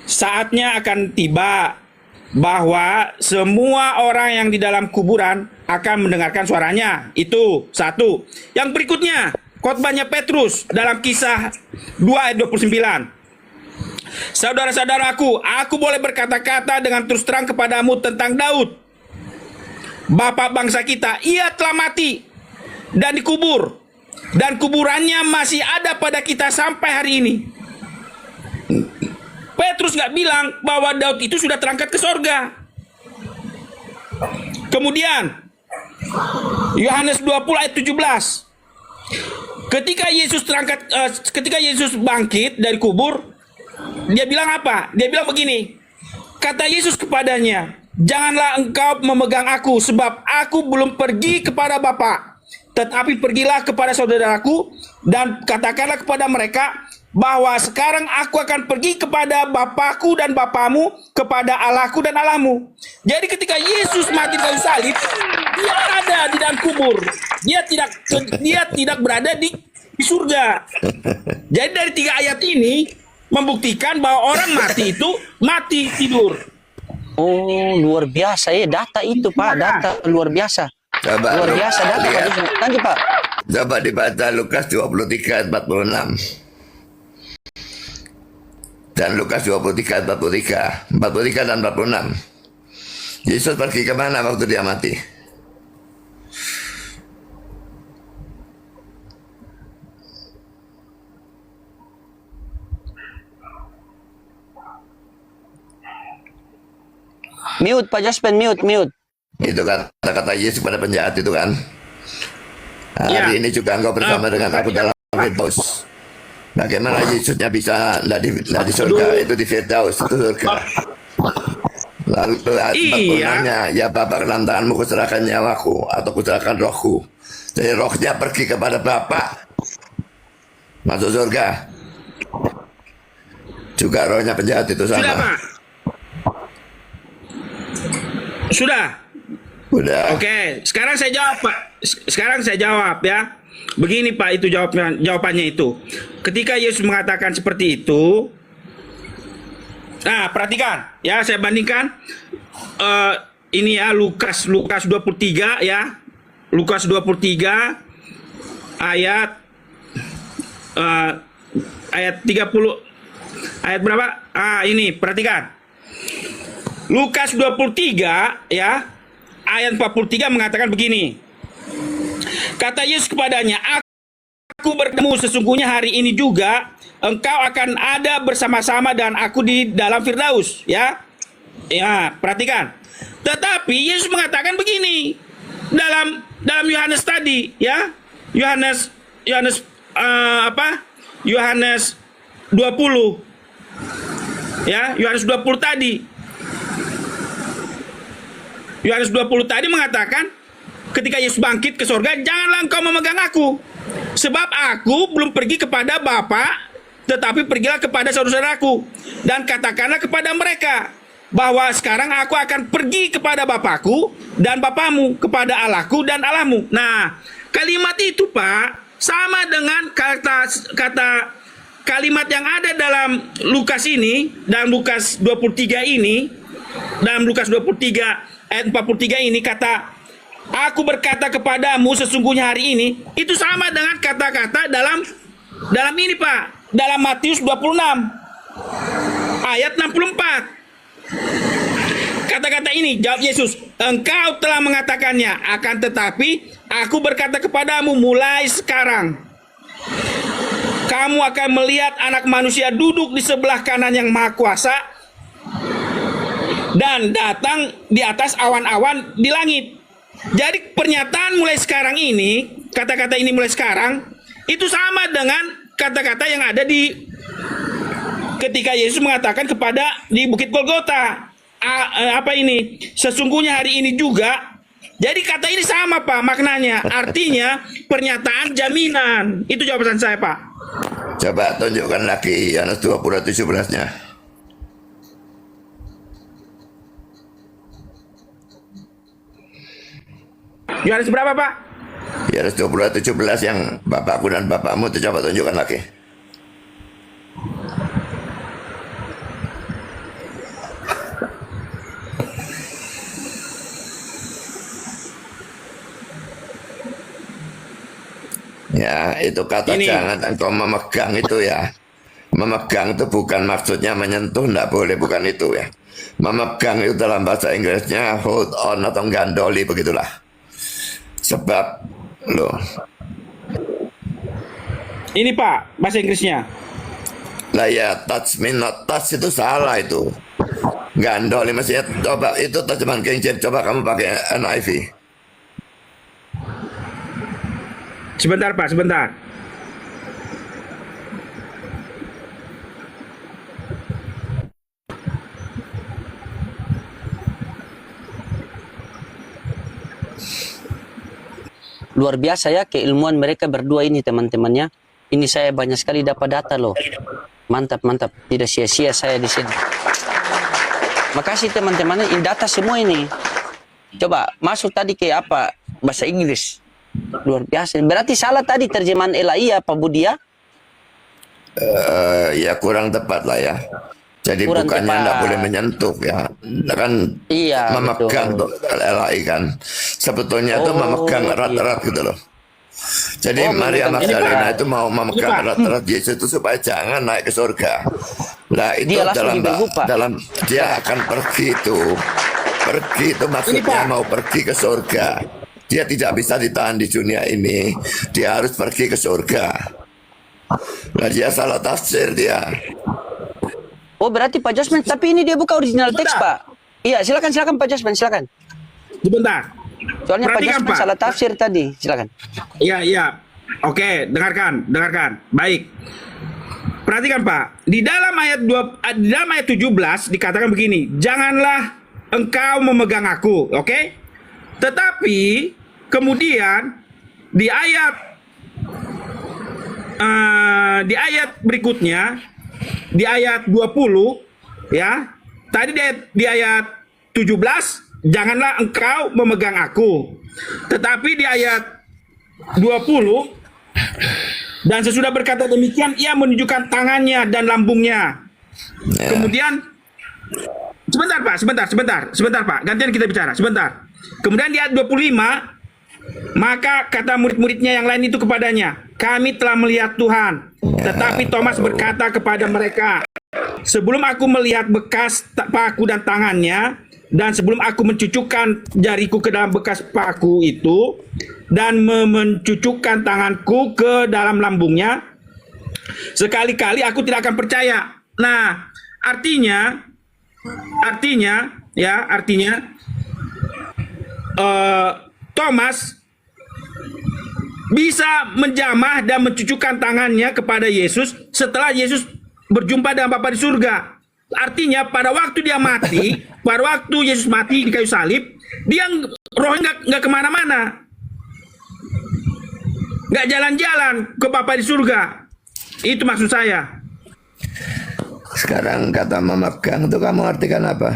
saatnya akan tiba bahwa semua orang yang di dalam kuburan akan mendengarkan suaranya. Itu satu. Yang berikutnya, khotbahnya Petrus dalam Kisah 2 ayat 29. Saudara-saudaraku, aku boleh berkata-kata dengan terus terang kepadamu tentang Daud, bapak bangsa kita. Ia telah mati dan dikubur, dan kuburannya masih ada pada kita sampai hari ini. Petrus nggak bilang bahwa Daud itu sudah terangkat ke sorga. Kemudian Yohanes 20 ayat 17. Ketika Yesus bangkit dari kubur, dia bilang apa? Dia bilang begini. Kata Yesus kepadanya, janganlah engkau memegang aku, sebab aku belum pergi kepada Bapa, tetapi pergilah kepada saudaraku dan katakanlah kepada mereka bahwa sekarang aku akan pergi kepada Bapakku dan Bapamu, kepada Allahku dan Allahmu. Jadi ketika Yesus mati di kayu salib, dia ada di dalam kubur. Dia tidak berada di surga. Jadi dari 3 ayat ini membuktikan bahwa orang mati itu mati tidur. Oh, luar biasa ya data itu Pak, data luar biasa. Luar biasa data Pak Juspen. Lanjut Pak. Coba dibaca Lukas 23 ayat 46. Dan Lukas 23 ayat 43 dan 46. Yesus pergi kemana waktu dia mati? Mute Pak Juspen, mute. Itu kan kata-kata Yesus pada penjahat itu kan. Nah, Ya. hari ini juga engkau bersama dengan aku dalam Firdaus. Bagaimana Yesusnya bisa tidak di surga? Itu di Firdaus, itu surga. Lalu Iya. ya Bapa, dalam tanganmu kuserahkan nyawaku atau kuserahkan rohku. Jadi rohnya pergi kepada Bapa, masuk surga. Juga rohnya penjahat itu Sudah sama. Pak? Sudah. Udah. Oke, sekarang saya jawab Pak. Sekarang saya jawab ya. Begini Pak, itu jawabannya itu. Ketika Yesus mengatakan seperti itu, nah perhatikan ya, saya bandingkan ini ya Lukas 23 ya. Lukas 23 ayat 30, ayat berapa? Ini perhatikan. Lukas 23 ya, ayat 43 mengatakan begini. Kata Yesus kepadanya, aku bertemu sesungguhnya hari ini juga engkau akan ada bersama-sama dengan aku di dalam Firdaus, ya. Ya, perhatikan. Tetapi Yesus mengatakan begini dalam Yohanes tadi, ya. Yohanes 20. Ya, Yohanes 20 tadi. Yohanes 20 tadi mengatakan ketika Yesus bangkit ke sorga, janganlah engkau memegang aku, sebab aku belum pergi kepada Bapa, tetapi pergilah kepada saudara-saudaraku dan katakanlah kepada mereka bahwa sekarang aku akan pergi kepada Bapakku dan Bapamu, kepada Allahku dan Allahmu. Nah, kalimat itu Pak sama dengan kata kalimat yang ada dalam Lukas ini, dalam Lukas 23 ini, dalam Lukas 23 ayat 43 ini, kata aku berkata kepadamu sesungguhnya hari ini, itu sama dengan kata-kata dalam ini Pak, dalam Matius 26 ayat 64. Kata-kata ini, jawab Yesus, engkau telah mengatakannya, akan tetapi aku berkata kepadamu mulai sekarang kamu akan melihat anak manusia duduk di sebelah kanan yang maha kuasa dan datang di atas awan-awan di langit. Jadi pernyataan mulai sekarang ini, kata-kata ini mulai sekarang, itu sama dengan kata-kata yang ada di ketika Yesus mengatakan kepada di Bukit Golgota. Apa ini? Sesungguhnya hari ini juga. Jadi kata ini sama Pak maknanya. Artinya pernyataan jaminan. Itu jawaban saya Pak. Coba tunjukkan lagi Yohanes 20:17-nya. Yohanes berapa Pak? Yohanes 20:17 yang bapakku dan bapakmu itu coba tunjukkan lagi. Ya, itu kata Ini. jangan engkau memegang itu ya. Memegang itu bukan maksudnya menyentuh, enggak boleh, bukan itu ya. Memegang itu dalam bahasa Inggrisnya hold on atau gandoli begitulah. Sebab loh, Ini Pak bahasa Inggrisnya. lah ya touch me not touch itu salah itu. Gandoli maksudnya, coba itu terjemahan King James, coba kamu pakai NIV. Sebentar Pak, sebentar. Luar biasa ya keilmuan mereka berdua ini teman-temannya. Ini saya banyak sekali dapat data loh. Mantap, mantap. Tidak sia-sia saya di sini. Makasih teman-teman, ini data semua ini. Coba masuk tadi ke apa? Bahasa Inggris. Luar biasa. Berarti salah tadi terjemahan Elaia Pak Budi ya? Ya kurang tepat lah ya. Jadi Kurang bukannya tepat. enggak boleh menyentuh ya. Kan Iya, memegang betul. tuh LAI kan. Sebetulnya itu Oh, memegang iya. erat-erat gitu loh. Jadi Oh, Maria memegang Magdalena erat. itu mau memegang Pak. erat-erat Yesus itu supaya jangan naik ke surga. Nah itu Dia langsung dibelenggu, Pak. dalam dia akan pergi itu. Pergi itu maksudnya Pak. mau pergi ke surga. Dia tidak bisa ditahan di dunia ini. Dia harus pergi ke surga. Nah dia salah tafsir dia. Oh berarti Pak Josman, tapi ini dia buka original teks Pak. Iya silakan Pak Josman, silakan. Sebentar. Soalnya Pak Perhatikan, Josman Pak. salah tafsir tadi, silakan. Iya, iya. Oke, dengarkan. Baik. Perhatikan, Pak. Di dalam ayat 17 dikatakan begini, "Janganlah engkau memegang aku." Oke? Tetapi kemudian di ayat berikutnya, di ayat 20 ya. Tadi di ayat 17, "Janganlah engkau memegang aku." Tetapi di ayat 20, "Dan sesudah berkata demikian, ia menunjukkan tangannya dan lambungnya." Ya. Kemudian, sebentar Pak, gantian kita bicara, sebentar. Kemudian di ayat 25, maka kata murid-muridnya yang lain itu kepadanya, "Kami telah melihat Tuhan." Tetapi Thomas berkata kepada mereka, "Sebelum aku melihat bekas paku dan tangannya, dan sebelum aku mencucukkan jariku ke dalam bekas paku itu, dan mencucukkan tanganku ke dalam lambungnya, sekali-kali aku tidak akan percaya." Nah, artinya Thomas bisa menjamah dan mencucukkan tangannya kepada Yesus setelah Yesus berjumpa dengan Bapa di surga. Artinya pada waktu dia mati, pada waktu Yesus mati di kayu salib, dia rohnya nggak kemana-mana, nggak jalan-jalan ke Bapa di surga. Itu maksud saya. Sekarang kata memegang itu kamu artikan apa?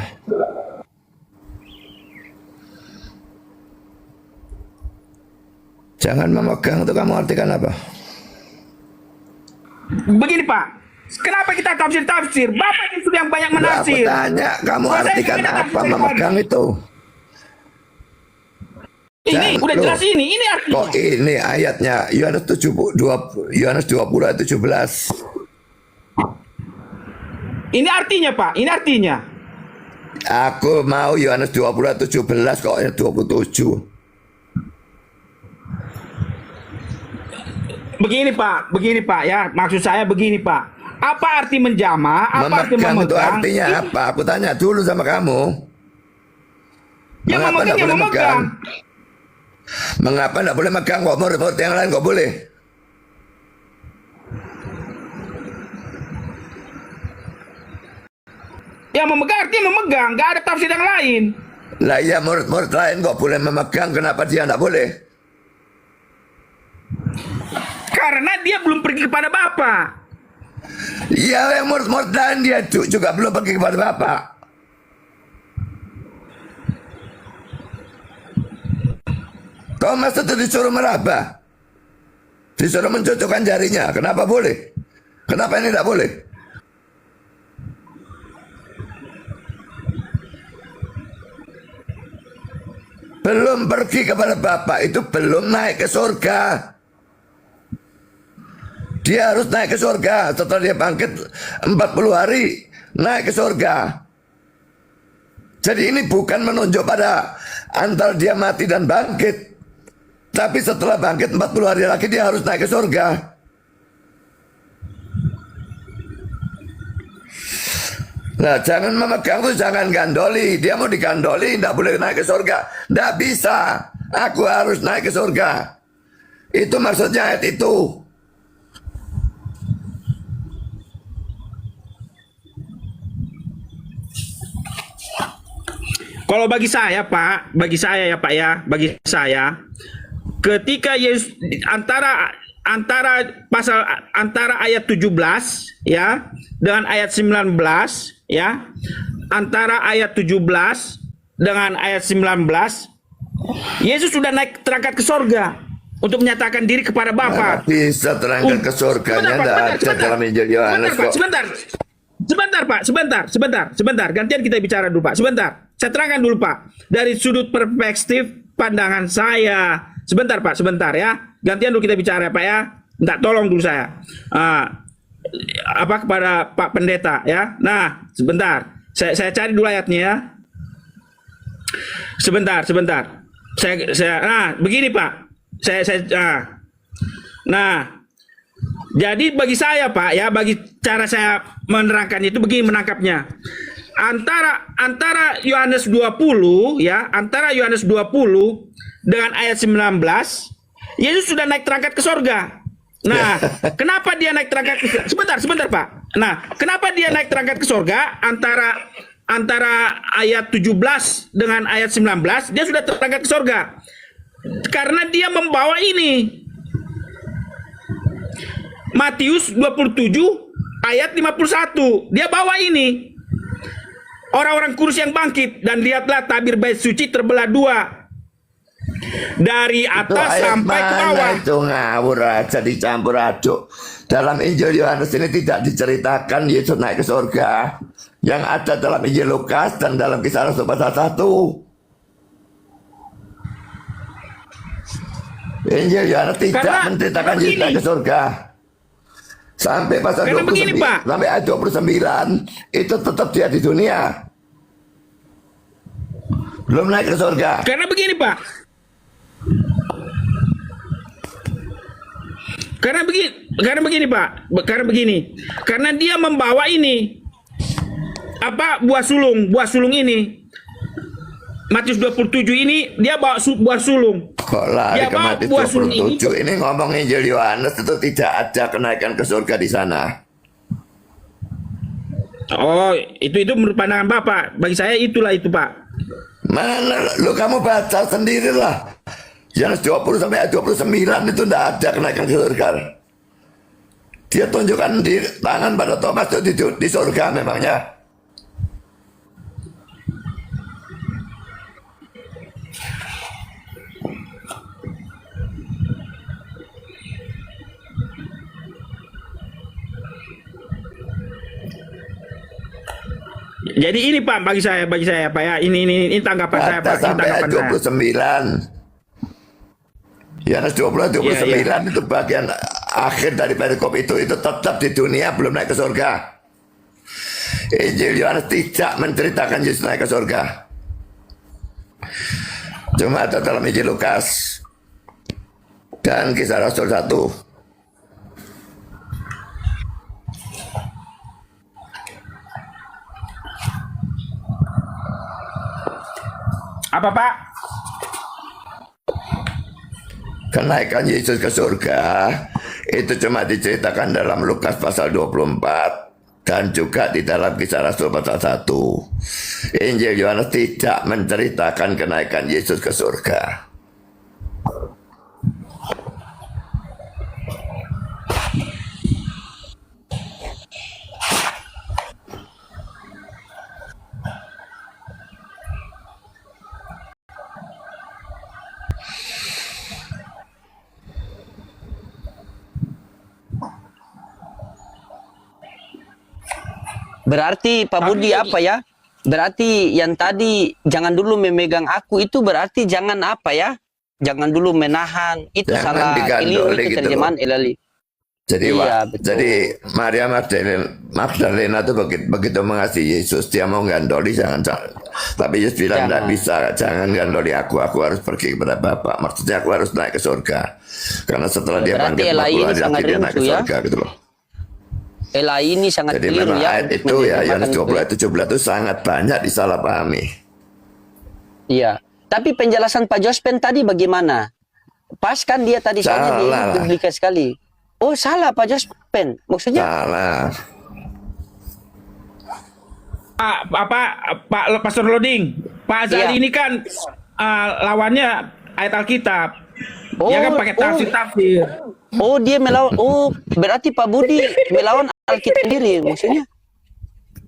Jangan memegang itu kamu artikan apa? Begini Pak, kenapa kita tafsir? Bapak itu yang banyak Aku menafsir. tanya kamu Saya artikan tidak apa tafsir. memegang itu? Ini udah Loh. jelas ini artinya. Kok ini ayatnya Yohanes 20 ayat 17. Ini artinya Pak, ini artinya. Aku mau Yohanes 20 ayat 17 kok ayat 27. begini Pak ya. Maksud saya begini Pak. Apa arti menjamah? Apa arti Memegang itu memegang? artinya apa? Aku tanya dulu sama kamu. Ya Mengapa memegang, nggak ya boleh memegang. megang? Mengapa nggak boleh megang kok? Murid-murid yang lain kok boleh? Ya memegang artinya memegang, nggak ada tafsir yang lain. Lah iya murid-murid lain kok boleh memegang, kenapa dia nggak boleh? Karena dia belum pergi kepada Bapak. Iya, yang murid-murid lain dia juga belum pergi kepada Bapak. Thomas itu disuruh meraba, disuruh mencocokkan jarinya. Kenapa boleh? Kenapa ini tidak boleh? Belum pergi kepada Bapak itu belum naik ke surga. Dia harus naik ke surga setelah dia bangkit 40 hari naik ke surga. Jadi ini bukan menunjuk pada antara dia mati dan bangkit. Tapi setelah bangkit 40 hari lagi dia harus naik ke surga. Nah, jangan memegang tuh, jangan gandoli. Dia mau digandoli, tidak boleh naik ke surga. Tidak bisa. Aku harus naik ke surga. Itu maksudnya ayat itu. Kalau bagi saya Pak, bagi saya ya Pak ya, bagi saya, ketika Yesus antara ayat 17 ya dengan ayat 19 ya, antara ayat 17 dengan ayat 19, Yesus sudah naik terangkat ke sorga untuk menyatakan diri kepada Bapa. Bisa terangkat ke surganya, tidak ada dalam Injil Yohanes kok. Sebentar. Gantian kita bicara dulu Pak. Sebentar. Saya terangkan dulu Pak. Dari sudut perspektif pandangan saya. Sebentar Pak, sebentar ya. Gantian dulu kita bicara Pak ya. Minta tolong dulu saya. Kepada Pak Pendeta ya. Nah, sebentar. Saya cari dulu ayatnya ya. Sebentar. Nah, begini Pak. Jadi bagi saya Pak ya, bagi cara saya menerangkan itu begini menangkapnya. Antara Yohanes 20 ya, antara Yohanes 20 dengan ayat 19, Yesus sudah naik terangkat ke sorga. Nah, kenapa dia naik terangkat ke sebentar Pak. Nah, kenapa dia naik terangkat ke sorga antara ayat 17 dengan ayat 19, dia sudah terangkat ke sorga. Karena dia membawa ini. Matius 27 ayat 51. Dia bawa ini. Orang-orang kurus yang bangkit, dan lihatlah tabir bait suci terbelah dua. Dari atas sampai ke bawah. Itu ngawur aja, dicampur aduk. Dalam Injil Yohanes ini tidak diceritakan Yesus naik ke surga. Yang ada dalam Injil Lukas dan dalam Kisah Rasul pasal 1. Injil Yohanes tidak menceritakan Yesus naik ke surga. Sampai pasal 29, sampai ayat 29 itu tetap dia di dunia. Belum naik ke surga. Karena begini Pak. Karena begini Pak. Karena dia membawa ini. Buah sulung ini. Matius 27 ini dia bawa buah sulung. Kok lari ke Matius 27 ini ngomong Injil Yohanes itu tidak ada kenaikan ke surga di sana. Oh, itu menurut pandangan Bapak. Bagi saya itulah itu Pak. Mana lu kamu baca sendirilah. Yohanes 20 sampai ayat 29 itu tidak ada kenaikan ke surga. Dia tunjukkan di tangan pada Thomas itu di surga memangnya. Jadi ini Pak bagi saya Pak ya, ini tanggapan saya Pak. Sampai ayat 29. Yohanes 20 29 itu bagian akhir dari perikop itu tetap di dunia, belum naik ke surga. Injil Yohanes tidak menceritakan Yesus naik ke surga. Cuma ada dalam Injil Lukas dan Kisah Rasul 1. Apa Pak? Kenaikan Yesus ke surga itu cuma diceritakan dalam Lukas pasal 24 dan juga di dalam Kisah Rasul pasal 1. Injil Yohanes tidak menceritakan kenaikan Yesus ke surga. Berarti Pak Budi apa ya? Berarti yang tadi jangan dulu memegang aku itu berarti jangan apa ya? Jangan dulu menahan. Itu Jangan salah keliru digandoli itu gitu terjemahan Elali. Jadi, Iya, betul. jadi Maria Magdalena itu begitu mengasihi Yesus, dia mau gandoli jangan. Tapi Yesus bilang tidak bisa, jangan gandoli aku harus pergi kepada Bapa. Maksudnya aku harus naik ke surga. Karena setelah dia Berarti bangkit 40 Elai ini hari sangat lagi dia naik ke rindu ya. surga gitu loh. Elai ini sangat Jadi keliru memang ya. ayat untuk itu ya Yohanes menerjemahkan 20 ayat 17 itu sangat banyak disalahpahami. Iya. Tapi penjelasan Pak Jospen tadi bagaimana? Pas kan dia tadi soalnya dia Salah lah. duplikat sekali. Oh salah Pak Jospen. Maksudnya Salah. Pak Pastor Loding, Pak Azali Iya. ini kan lawannya ayat Alkitab. Oh, Dia kan pakai tafsir-tafsir. oh dia melawan. Oh berarti Pak Budi melawan Alkitab sendiri maksudnya.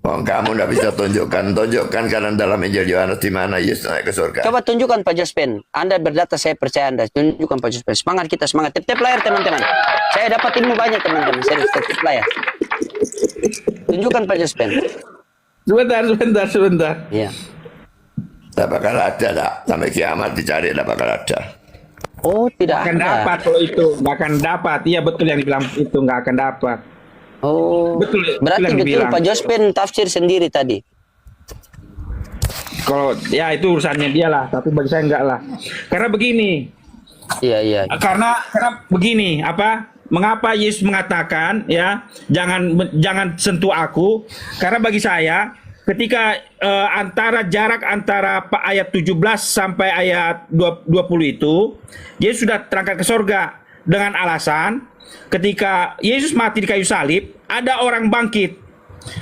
Oh, kamu tidak bisa tunjukkan karena dalam Injil Yohanes di mana Yesus naik ke surga. Coba tunjukkan Pak Jospen. Anda berdata, saya percaya Anda. Tunjukkan Pak Jospen. Semangat kita, semangat. Tip-tip layar teman-teman. Saya dapat ilmu banyak teman-teman. Serius, tip-tip layar. Tunjukkan Pak Jospen. Sebentar. Iya. Tidak bakal ada, tak. Sampai kiamat dicari tidak bakal ada. Oh tidak Akan ada. dapat kalau itu, nggak akan dapat. Iya betul yang dibilang itu nggak akan dapat. Oh. Betul, Berarti yang betul dibilang. Pak Jospen tafsir sendiri tadi. Kalau ya itu urusannya dia lah, tapi bagi saya enggak lah. Karena begini, Iya. karena begini, apa? Mengapa Yesus mengatakan ya jangan sentuh aku? Karena bagi saya ketika jarak antara ayat 17 sampai ayat 20 itu Yesus sudah terangkat ke sorga dengan alasan ketika Yesus mati di kayu salib ada orang bangkit.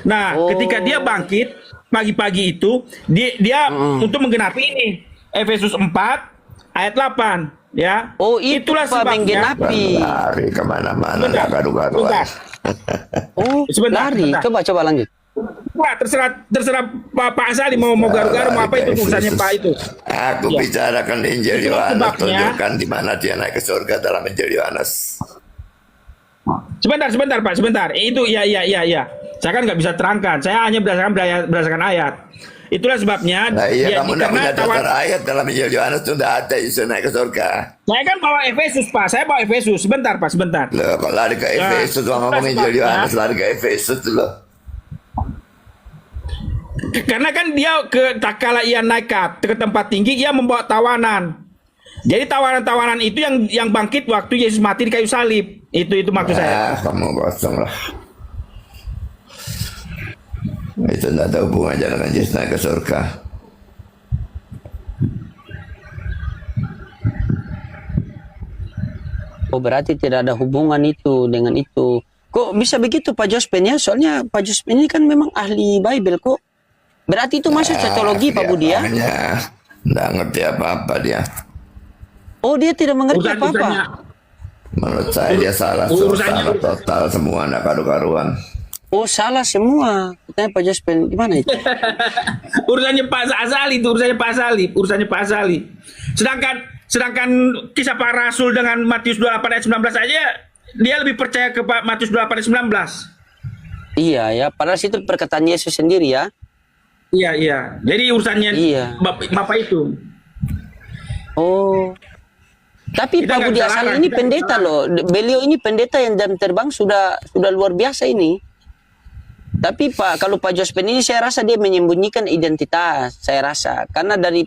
Nah, ketika dia bangkit pagi-pagi itu dia untuk menggenapi ini Efesus 4 ayat 8 ya. Oh itulah itulah sebabnya. menggenapi. Lari kemana-mana, Bentar, nggak gaduh-gaduhan. bentar. Oh Sebentar, lari. sebentar. Coba lanjut. Wah, terserah Pak Azali mau garu-garu mau apa itu urusannya Pak itu. Aku Ya. bicarakan Injil Itulah Yohanes, sebabnya. tunjukkan di mana dia naik ke surga dalam Injil Yohanes. Sebentar Pak, sebentar. Itu ya. Saya kan nggak bisa terangkan. Saya hanya berdasarkan ayat. Itulah sebabnya. Nah iya, kamu tidak karena punya dasar ayat dalam Injil Yohanes itu tidak ada Yesus naik ke surga. Saya kan bawa Efesus Pak. Saya bawa Efesus. Sebentar Pak, sebentar. Loh, kok lari ke Efesus, ngomong Injil Yohanes lari ke Efesus loh. Karena kan dia kala ia naik ke tempat tinggi, ia membawa tawanan. Jadi tawanan-tawanan itu yang bangkit waktu Yesus mati di kayu salib. Itu maksud saya. Kamu kosong lah. Itu tidak ada hubungannya dengan Yesus naik ke surga. Oh berarti tidak ada hubungan itu dengan itu. Kok bisa begitu Pak Jospen ya? Soalnya Pak Jospen ini kan memang ahli Bible kok. Berarti itu masuk cetologi Pak Budi ya? Tidak ngerti apa-apa dia. Oh dia tidak mengerti apa-apa. Urusannya Menurut saya dia salah total semua, anak karu-karuan. Oh salah semua. Katanya Pak Jospen gimana itu? urusannya Pak Azali itu urusannya Pak Azali. Sedangkan kisah para rasul dengan Matius 28 ayat 19 aja dia lebih percaya ke Matius 28 ayat 19. Iya ya, padahal itu perkataan Yesus sendiri ya. Iya. Jadi urusannya Iya. Bapak itu. Oh. Tapi Kita Pak nggak Budi bisa Asali larang, ini kita pendeta nggak loh. Beliau ini pendeta yang jam terbang sudah luar biasa ini. Tapi kalau Pak Jospen ini saya rasa dia menyembunyikan identitas, saya rasa. Karena dari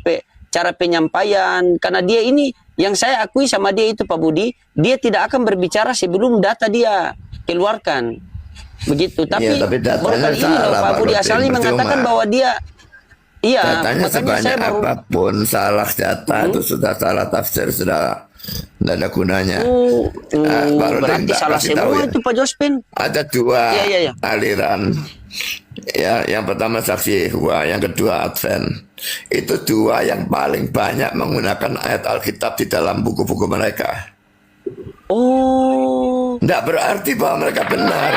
cara penyampaian, karena dia ini yang saya akui sama dia itu Pak Budi, dia tidak akan berbicara sebelum data dia keluarkan. Begitu. Tapi, Iya, tapi datanya baru kali ini loh salah, Pak Pak Budi Loding, Asali percuma. mengatakan bahwa dia Iya, Datanya makanya saya sebanyak baru. apapun, salah data itu sudah salah tafsir, sudah tidak ada gunanya. Baru Berarti tak salah kasih tahu semua ya. itu Pak Jospin. Ada dua Iya, iya, iya. aliran. Ya, yang pertama saksi Yehova, yang kedua Advent. Itu dua yang paling banyak menggunakan ayat Alkitab di dalam buku-buku mereka. Oh, Tidak berarti bahwa mereka benar.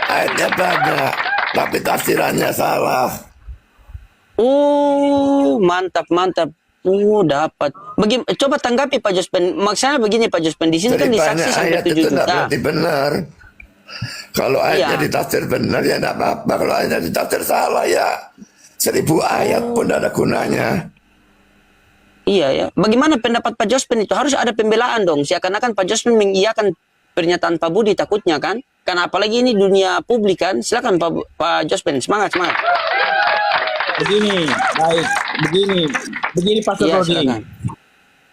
Ayatnya banyak, tapi tafsirannya salah. oh, mantap, mantap. Oh, dapat. Coba tanggapi Pak Jospin. Maksudnya begini Pak Jospin, di sini kan Jadi disaksi banyak sampai ayat 7 itu tidak juta. berarti benar. Kalau ayatnya Iya. ditafsir benar ya tidak apa-apa. Kalau ayatnya ditafsir salah ya 1000 ayat pun tidak ada gunanya. Iya ya. Bagaimana pendapat Pak Jospin itu? Harus ada pembelaan dong. Seakan-akan Pak Jospin mengiyakan pernyataan Pak Budi takutnya kan? Karena apalagi ini dunia publik kan. Silakan Pak Jospin, semangat semangat. Begini, baik, begini Pastor Iya, Rodi. silakan.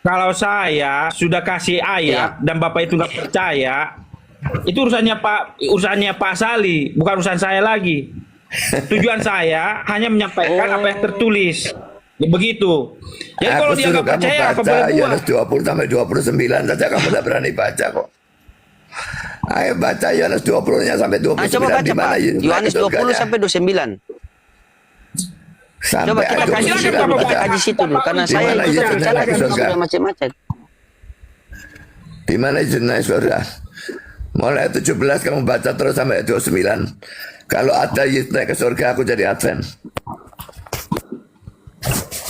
Kalau saya sudah kasih ayat dan Bapak itu nggak percaya, itu urusannya Pak Sali, bukan urusan saya lagi. Tujuan saya hanya menyampaikan apa yang tertulis. Ya, begitu. Jadi kalau dia nggak percaya, apa boleh buat? Yohanes 20 sampai 29 saja kamu tidak berani baca kok. Ayo baca Yohanes 20-nya sampai 29 Nah, coba baca di mana Pak. Yesus Yohanes naik ke 20 surganya. sampai 29. Sampai Coba kita ayat kaji 29 situ dulu, baca. kaji situ dulu. Karena Di saya mana itu Yesus naik ke kan surga? sudah macet-macet. Di mana Yesus naik surga? Mulai ayat 17 kamu baca terus sampai ayat 29. Kalau ada Yesus naik ke surga, aku jadi Advent.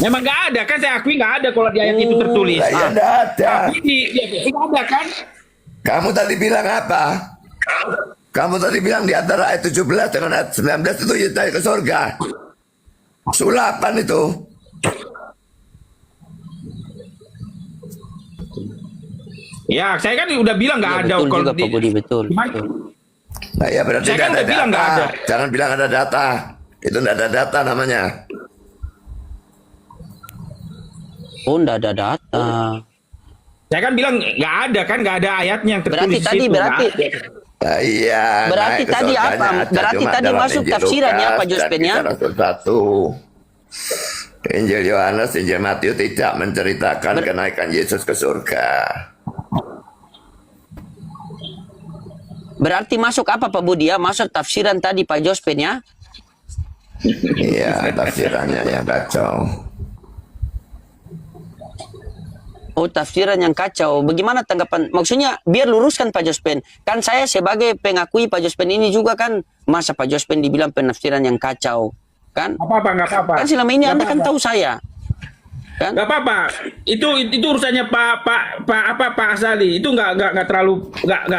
Memang nggak ada kan, saya akui nggak ada kalau di ayat itu tertulis. Lah, ya nggak ada. Tapi nggak ada kan? Kamu tadi bilang apa? Kamu tadi bilang di antara ayat 17 dengan ayat 19 itu Yesus naik ke surga. Sulapan itu. Ya, saya kan udah bilang nggak Iya, ada betul kalau juga Pak Budi, betul. Nah, ya berarti Saya kan nggak ada udah bilang data. nggak ada. Jangan bilang ada data. Itu nggak ada data namanya. Oh, enggak ada data. Saya kan bilang nggak ada kan, nggak ada ayatnya yang tertulis Berarti di tadi situ, berarti nggak ada. Nah, iya. Berarti naik ke tadi surganya apa? ada Berarti cuma tadi dalam masuk Injil tafsirannya, Lukas Pak Jospin, dan ya? Kisah Rasul 1. Injil Yohanes, Injil Matius tidak menceritakan kenaikan Yesus ke surga. Berarti masuk apa Pak Budi ya? Masuk tafsiran tadi Pak Jospin ya? Iya, tafsirannya yang kacau. Oh, tafsiran yang kacau. Bagaimana tanggapan? Maksudnya biar luruskan Pak Jospin. Kan saya sebagai pengakui Pak Jospin ini juga kan, masa Pak Jospin dibilang penafsiran yang kacau, kan? Nggak apa-apa. Kan selama ini Nggak Anda kan apa-apa. tahu saya, kan? Nggak apa-apa. Itu urusannya Pak Asali. Itu nggak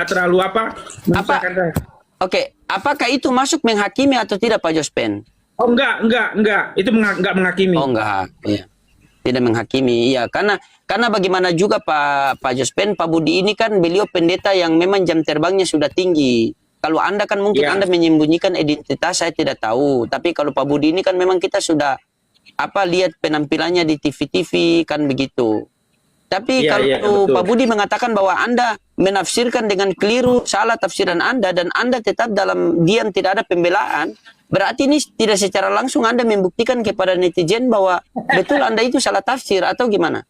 terlalu apa? menyusahkan saya. Oke, apakah itu masuk menghakimi atau tidak Pak Jospin? Oh enggak. Itu nggak menghakimi. Oh enggak, iya. Tidak menghakimi, iya. Karena bagaimana juga Pak Jospin, Pak Budi ini kan beliau pendeta yang memang jam terbangnya sudah tinggi. Kalau Anda kan mungkin Iya. Anda menyembunyikan identitas, saya tidak tahu. Tapi kalau Pak Budi ini kan memang kita sudah lihat penampilannya di TV-TV kan begitu. Tapi Iya, kalau iya, betul. Pak Budi mengatakan bahwa Anda menafsirkan dengan keliru, salah tafsiran Anda, dan Anda tetap dalam diam, tidak ada pembelaan, berarti ini tidak secara langsung Anda membuktikan kepada netizen bahwa betul Anda itu salah tafsir atau gimana?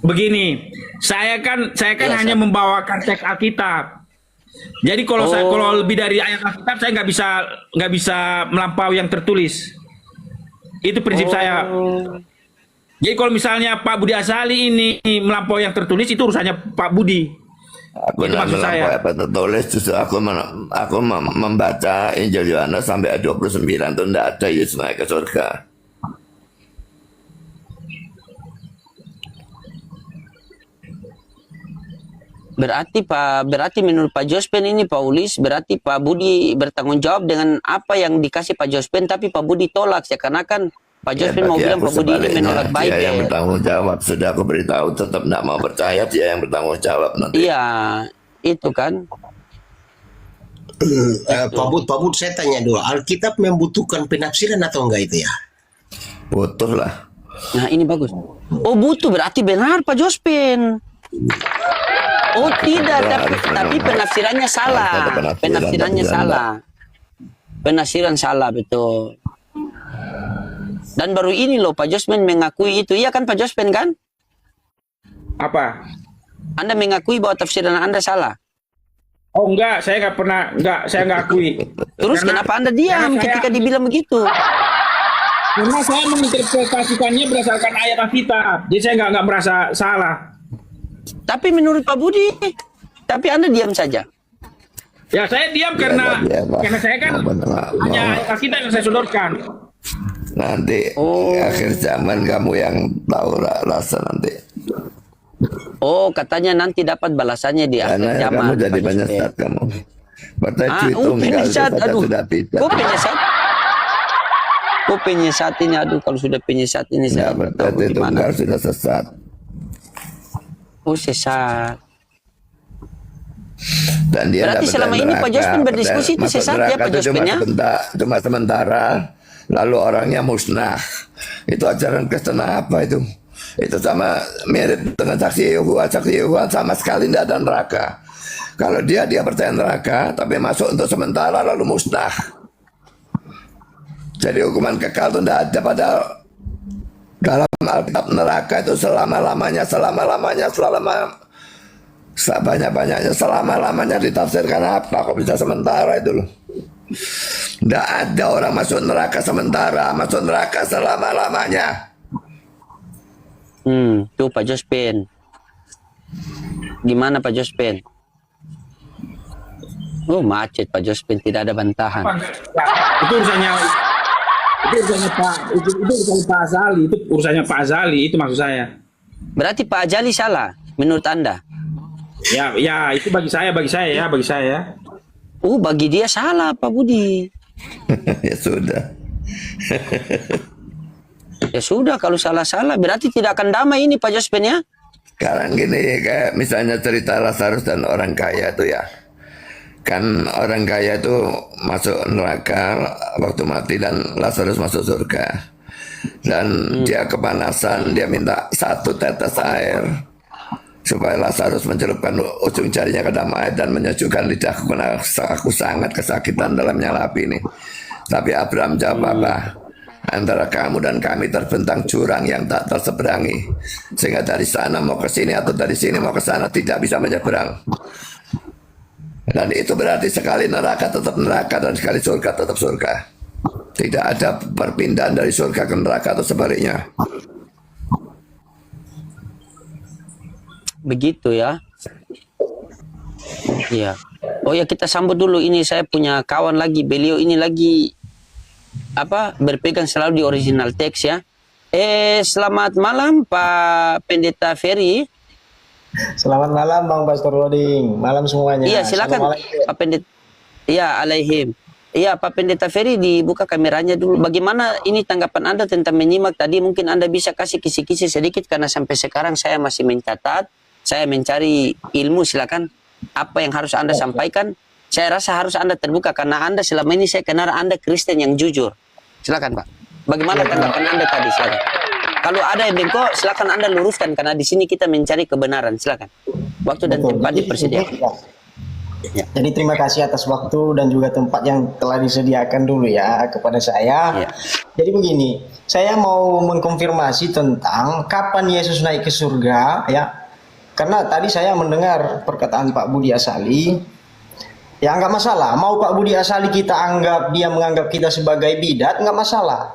Begini, saya kan Iya, hanya membawakan teks Alkitab. Jadi kalau lebih dari ayat Alkitab saya nggak bisa melampaui yang tertulis. Itu prinsip saya. Jadi kalau misalnya Pak Budi Asali ini melampaui yang tertulis, itu urusannya Pak Budi. Aku Itu tidak maksud saya. melampaui apa tertulis, justru aku membaca Injil Yohanes sampai ayat 29 itu tidak ada Yesus naik ke surga. Berarti menurut Pak Jospin ini Paulis, berarti Pak Budi bertanggung jawab dengan apa yang dikasih Pak Jospin, tapi Pak Budi tolak seakan-akan Pak Jospin mau bagi bilang aku Pak Budi ini sebaliknya, menolak dia Bible. yang bertanggung jawab. Sudah aku beritahu, tetap tidak mau percaya, dia yang bertanggung jawab nanti. Iya, itu kan. Pak Bud, saya tanya dulu, Alkitab membutuhkan penafsiran atau enggak itu ya? Butuh lah. Nah ini bagus. Oh butuh, berarti benar Pak Jospin. Oh tidak, tapi penafsirannya salah. Ada penafsiran, Penafsirannya tapi salah. Penafsiran salah, betul. Dan baru ini loh Pak Jospen mengakui itu. Iya kan Pak Jospen kan? Apa? Anda mengakui bahwa tafsiran Anda salah. Oh enggak, saya nggak pernah, saya nggak akui. Terus kenapa Anda diam karena ketika dibilang begitu? Karena saya menginterpretasikannya berdasarkan ayat Alkitab. Jadi saya nggak merasa salah. Tapi menurut Pak Budi, tapi Anda diam saja. Ya saya diam karena saya kan hanya ayat Alkitab yang saya sodorkan. Nanti akhir zaman kamu yang tahu rasa nanti. Oh, katanya nanti dapat balasannya di akhir Karena zaman. kamu jadi Pak penyesat Jospen. kamu. Partai Cuitung kalau Penyesat, sudah aduh. sudah pindah. Kok penyesat? Kok penyesat ini? Aduh, kalau sudah penyesat ini Ya, saya Partai tahu Tunggal gimana. sudah sesat. Oh, sesat. Dan dia Berarti dapat selama ini neraka. Pak Jospen berdiskusi itu Masuk sesat ya neraka Pak itu Jospen ya? Cuma sementara, lalu orangnya musnah. Itu ajaran Kristen apa itu? Itu sama mirip dengan saksi Yehova sama sekali tidak ada neraka. Kalau dia percaya neraka, tapi masuk untuk sementara lalu musnah. Jadi hukuman kekal itu tidak ada, padahal dalam Alkitab neraka itu selama-lamanya, selama-lamanya ditafsirkan apa? Kok bisa sementara itu loh? Tidak ada orang masuk neraka sementara, masuk neraka selama-lamanya. Tuh Pak Jospen. Gimana Pak Jospen? Oh, macet Pak Jospen, tidak ada bantahan. Itu urusannya Pak Azali, itu urusannya Pak Azali, itu maksud saya. Berarti Pak Ajali salah menurut Anda? Ya, itu bagi saya. Bagi dia salah Pak Budi. Ya sudah. Ya sudah, kalau salah-salah berarti tidak akan damai ini Pak Jospen ya? Sekarang gini, kayak misalnya cerita Lazarus dan orang kaya itu ya. Kan orang kaya itu masuk neraka waktu mati dan Lazarus masuk surga. Dan dia kepanasan, dia minta 1 tetes air supaya Lazarus mencelupkan ujung jarinya ke dalam air dan menyejukkan lidahku karena aku sangat kesakitan dalam nyala api ini. Tapi Abraham jawab apa? Antara kamu dan kami terbentang jurang yang tak terseberangi, sehingga dari sana mau ke sini atau dari sini mau ke sana tidak bisa menyeberang. Dan itu berarti sekali neraka tetap neraka dan sekali surga tetap surga. Tidak ada perpindahan dari surga ke neraka atau sebaliknya. Begitu ya. Iya. Oh ya, kita sambut dulu, ini saya punya kawan lagi, beliau ini lagi berpegang selalu di original teks ya. Selamat malam Pak Pendeta Ferry. Selamat malam Bang Pastor Loding. Malam semuanya. Iya, silakan Pak Pendeta. Iya, alaihim. Iya, Pak Pendeta Ferry, dibuka kameranya dulu. Bagaimana ini tanggapan Anda tentang menyimak tadi? Mungkin Anda bisa kasih kisi-kisi sedikit karena sampai sekarang saya masih mencatat, saya mencari ilmu. Silakan. Apa yang harus Anda sampaikan? Saya rasa harus Anda terbuka karena Anda selama ini saya kenal Anda Kristen yang jujur. Silakan Pak. Bagaimana tanggapan Anda tadi? Silakan. Kalau ada yang bengkok, silakan Anda luruskan karena di sini kita mencari kebenaran. Silakan. Waktu dan tempat dipersediakan. Ya. Jadi terima kasih atas waktu dan juga tempat yang telah disediakan dulu ya kepada saya. Ya. Jadi begini, saya mau mengkonfirmasi tentang kapan Yesus naik ke surga ya. Karena tadi saya mendengar perkataan Pak Budi Asali. Ya nggak masalah, mau Pak Budi Asali kita anggap dia menganggap kita sebagai bidat, nggak masalah.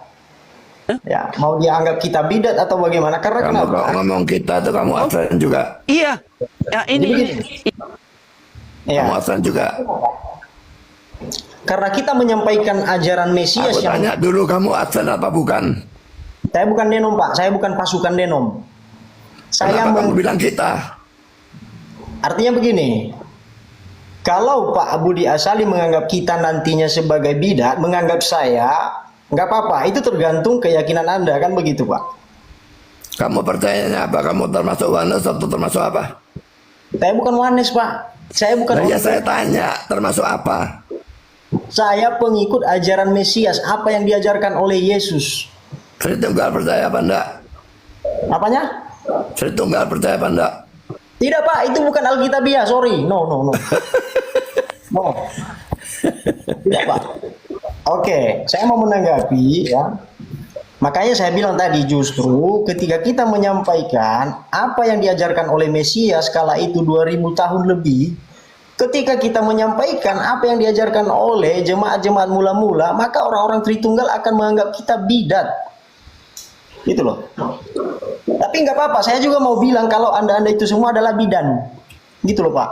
Ya, mau dia anggap kita bidat atau bagaimana? Karena Kamu kenapa? kalau ngomong kita tuh kamu asal juga. Iya. Ya, ini. Ya. Kamu asal juga. Karena kita menyampaikan ajaran Mesias Aku tanya dulu, kamu asal apa bukan? Saya bukan denom Pak, saya bukan pasukan denom. Saya Kenapa kamu bilang kita? Artinya begini, kalau Pak Budi Asali menganggap kita nantinya sebagai bidat, menganggap saya, nggak apa-apa. Itu tergantung keyakinan Anda, kan begitu Pak? Kamu percayanya apa? Kamu termasuk Wanes atau termasuk apa? Saya bukan Wanes Pak. Saya bukan. Ya saya tanya, termasuk apa? Saya pengikut ajaran Mesias, apa yang diajarkan oleh Yesus. Sri Tunggal percaya apa enggak? Apanya? Sri Tunggal percaya apa enggak? Tidak Pak, itu bukan Alkitabiah, sorry. No. No. Tidak Pak. Oke, saya mau menanggapi ya. Makanya saya bilang tadi, justru ketika kita menyampaikan apa yang diajarkan oleh Mesias kala itu 2000 tahun lebih, ketika kita menyampaikan apa yang diajarkan oleh jemaat-jemaat mula-mula, maka orang-orang Tritunggal akan menganggap kita bidat. Gitu loh. Tapi nggak apa-apa, saya juga mau bilang kalau Anda-Anda itu semua adalah bidan. Gitu loh Pak.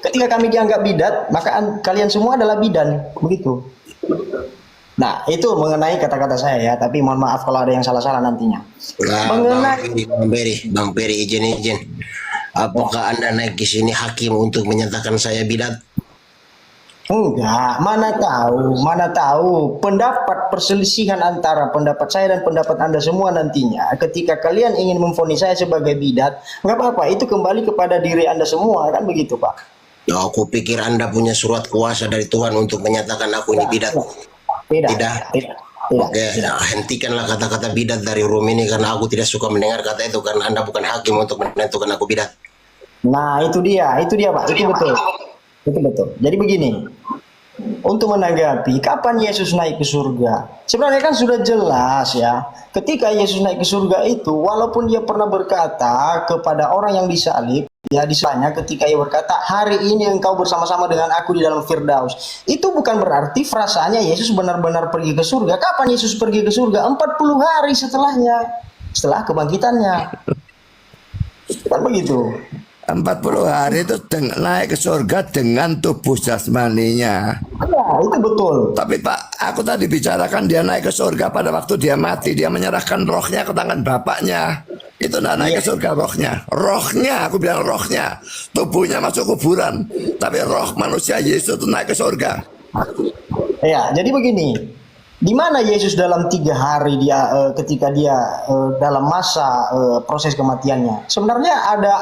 Ketika kami dianggap bidat, maka kalian semua adalah bidan. Begitu. Nah, itu mengenai kata-kata saya ya, tapi mohon maaf kalau ada yang salah-salah nantinya. Nah, Mengenai Bang Peri, izin. Apakah Anda naik ke sini hakim untuk menyatakan saya bidat? enggak, mana tahu pendapat perselisihan antara pendapat saya dan pendapat Anda semua nantinya ketika kalian ingin memvonis saya sebagai bidat, nggak apa-apa, itu kembali kepada diri Anda semua, kan begitu, Pak. Nah, aku pikir Anda punya surat kuasa dari Tuhan untuk menyatakan aku ini bidat. Tidak. Oke, nah, hentikanlah kata-kata bidat dari room ini karena aku tidak suka mendengar kata itu karena Anda bukan hakim untuk menentukan aku bidat. Nah, itu dia Pak, itu betul. Itu betul. Jadi begini, untuk menanggapi kapan Yesus naik ke surga, sebenarnya kan sudah jelas ya, ketika Yesus naik ke surga itu, walaupun dia pernah berkata kepada orang yang disalib, ya disanya ketika ia berkata, hari ini engkau bersama-sama dengan aku di dalam Firdaus, itu bukan berarti frasanya Yesus benar-benar pergi ke surga. Kapan Yesus pergi ke surga? 40 hari setelahnya, setelah kebangkitannya, kan begitu. 40 hari itu naik ke surga dengan tubuh jasmaninya. Ya, itu betul. Tapi Pak, aku tadi bicarakan dia naik ke surga pada waktu dia mati. Dia menyerahkan rohnya ke tangan bapaknya. Itu tidak naik ke surga rohnya. Rohnya, aku bilang rohnya. Tubuhnya masuk kuburan. Tapi roh manusia Yesus itu naik ke surga. Ya, jadi begini. Di mana Yesus dalam 3 hari dia ketika dia dalam masa proses kematiannya? Sebenarnya ada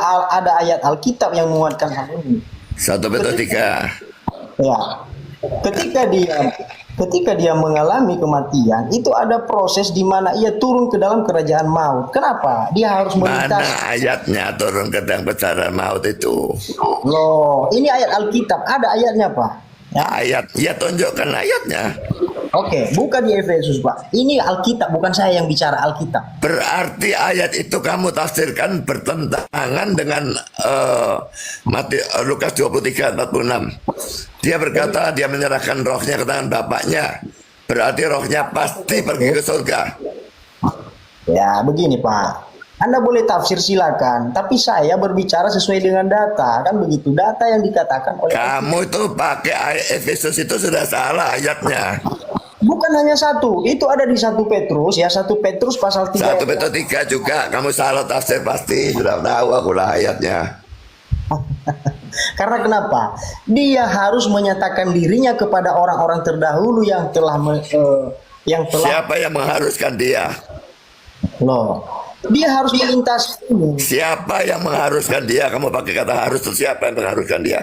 ayat Alkitab yang menguatkan hal ini. 1 Petrus 3. Ya, ketika dia mengalami kematian, itu ada proses di mana ia turun ke dalam kerajaan maut. Kenapa? Dia harus Mana melintas. ayatnya turun ke dalam kerajaan maut itu? Loh, ini ayat Alkitab, ada ayatnya, Pak. Ya. Ayat, ya tunjukkan ayatnya. Oke, bukan di Efesus, Pak. Ini Alkitab, bukan saya yang bicara Alkitab. Berarti ayat itu kamu tafsirkan bertentangan dengan Lukas 23:46. Dia berkata dia menyerahkan rohnya ke tangan bapaknya. Berarti rohnya pasti pergi ke surga. Ya, begini Pak. Anda boleh tafsir silakan, tapi saya berbicara sesuai dengan data, kan begitu. Data yang dikatakan oleh Kamu itu pakai ayat Efesus itu sudah salah ayatnya. bukan hanya satu, itu ada di 1 Petrus ya, 1 Petrus pasal 3. 1 Petrus 3 juga kamu salah tafsir pasti. Sudah tahu aku lah ayatnya. Karena kenapa? Dia harus menyatakan dirinya kepada orang-orang terdahulu yang telah Siapa yang mengharuskan dia? Loh, dia harus melintas ini. Siapa yang mengharuskan dia? Kamu pakai kata harus itu siapa yang mengharuskan dia?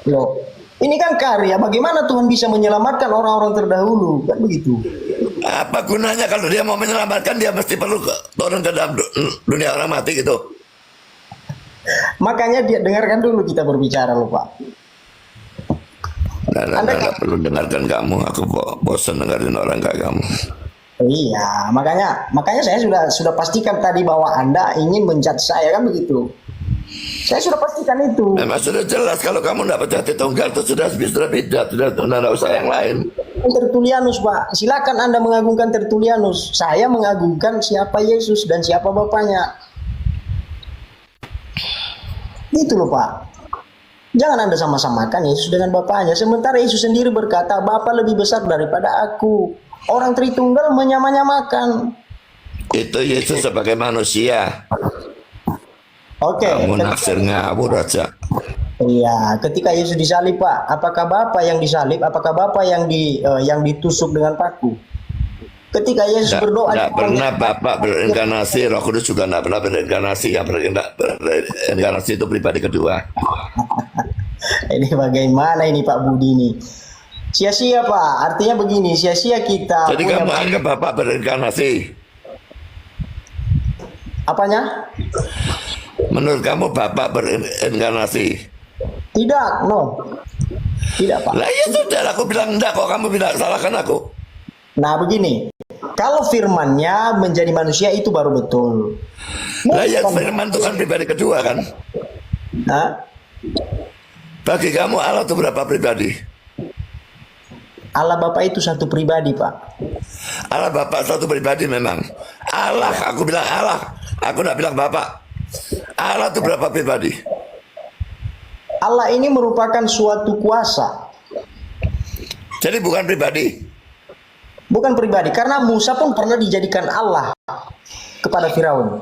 Loh, ini kan karya. Bagaimana Tuhan bisa menyelamatkan orang-orang terdahulu? Kan begitu. Apa gunanya kalau dia mau menyelamatkan dia mesti perlu turun ke dalam dunia orang mati gitu. Makanya dia dengarkan dulu kita berbicara loh Pak. Anda nggak perlu dengarkan kamu. Aku bosan dengerin orang kayak kamu. Iya, makanya saya sudah pastikan tadi bahwa Anda ingin menjudge saya, kan begitu. Saya sudah pastikan itu. Memang sudah jelas kalau kamu tidak percaya Tritunggal itu sudah beda, sudah tidak usah yang lain. Tertulianus Pak, silakan Anda mengagungkan Tertulianus. Saya mengagungkan siapa Yesus dan siapa Bapaknya. Itu loh Pak. Jangan Anda sama-samakan Yesus dengan Bapaknya. Sementara Yesus sendiri berkata, Bapa lebih besar daripada aku. Orang Tritunggal menyamakan. Itu Yesus sebagai manusia. Oke. Kamu naksir ngawur aja. Iya, ketika Yesus disalib Pak, apakah Bapa yang disalib? Apakah Bapa yang ditusuk dengan paku? Ketika Yesus berdoa, tidak pernah Bapak berinkarnasi, Roh Kudus juga tidak pernah berinkarnasi. Yang berinkarnasi itu pribadi kedua. Ini bagaimana ini Pak Budi ini? Sia-sia Pak, artinya begini, sia-sia kita. Jadi kamu anggap Bapak berinkarnasi? Apanya? Menurut kamu Bapak berinkarnasi? Tidak, no. Tidak Pak. Lah ya sudah, aku bilang enggak kok, kamu bilang salahkan aku. Nah begini, Kalau firmannya menjadi manusia itu baru betul. Lah ya firman itu kan pribadi kedua kan. Hah? Bagi kamu Allah itu berapa pribadi? Allah Bapa itu satu pribadi, Pak. Allah Bapa satu pribadi memang. Allah, aku bilang Allah. Aku tidak bilang Bapak. Allah itu berapa pribadi? Allah ini merupakan suatu kuasa, Jadi bukan pribadi. bukan pribadi. Karena Musa pun pernah dijadikan Allah kepada Firaun.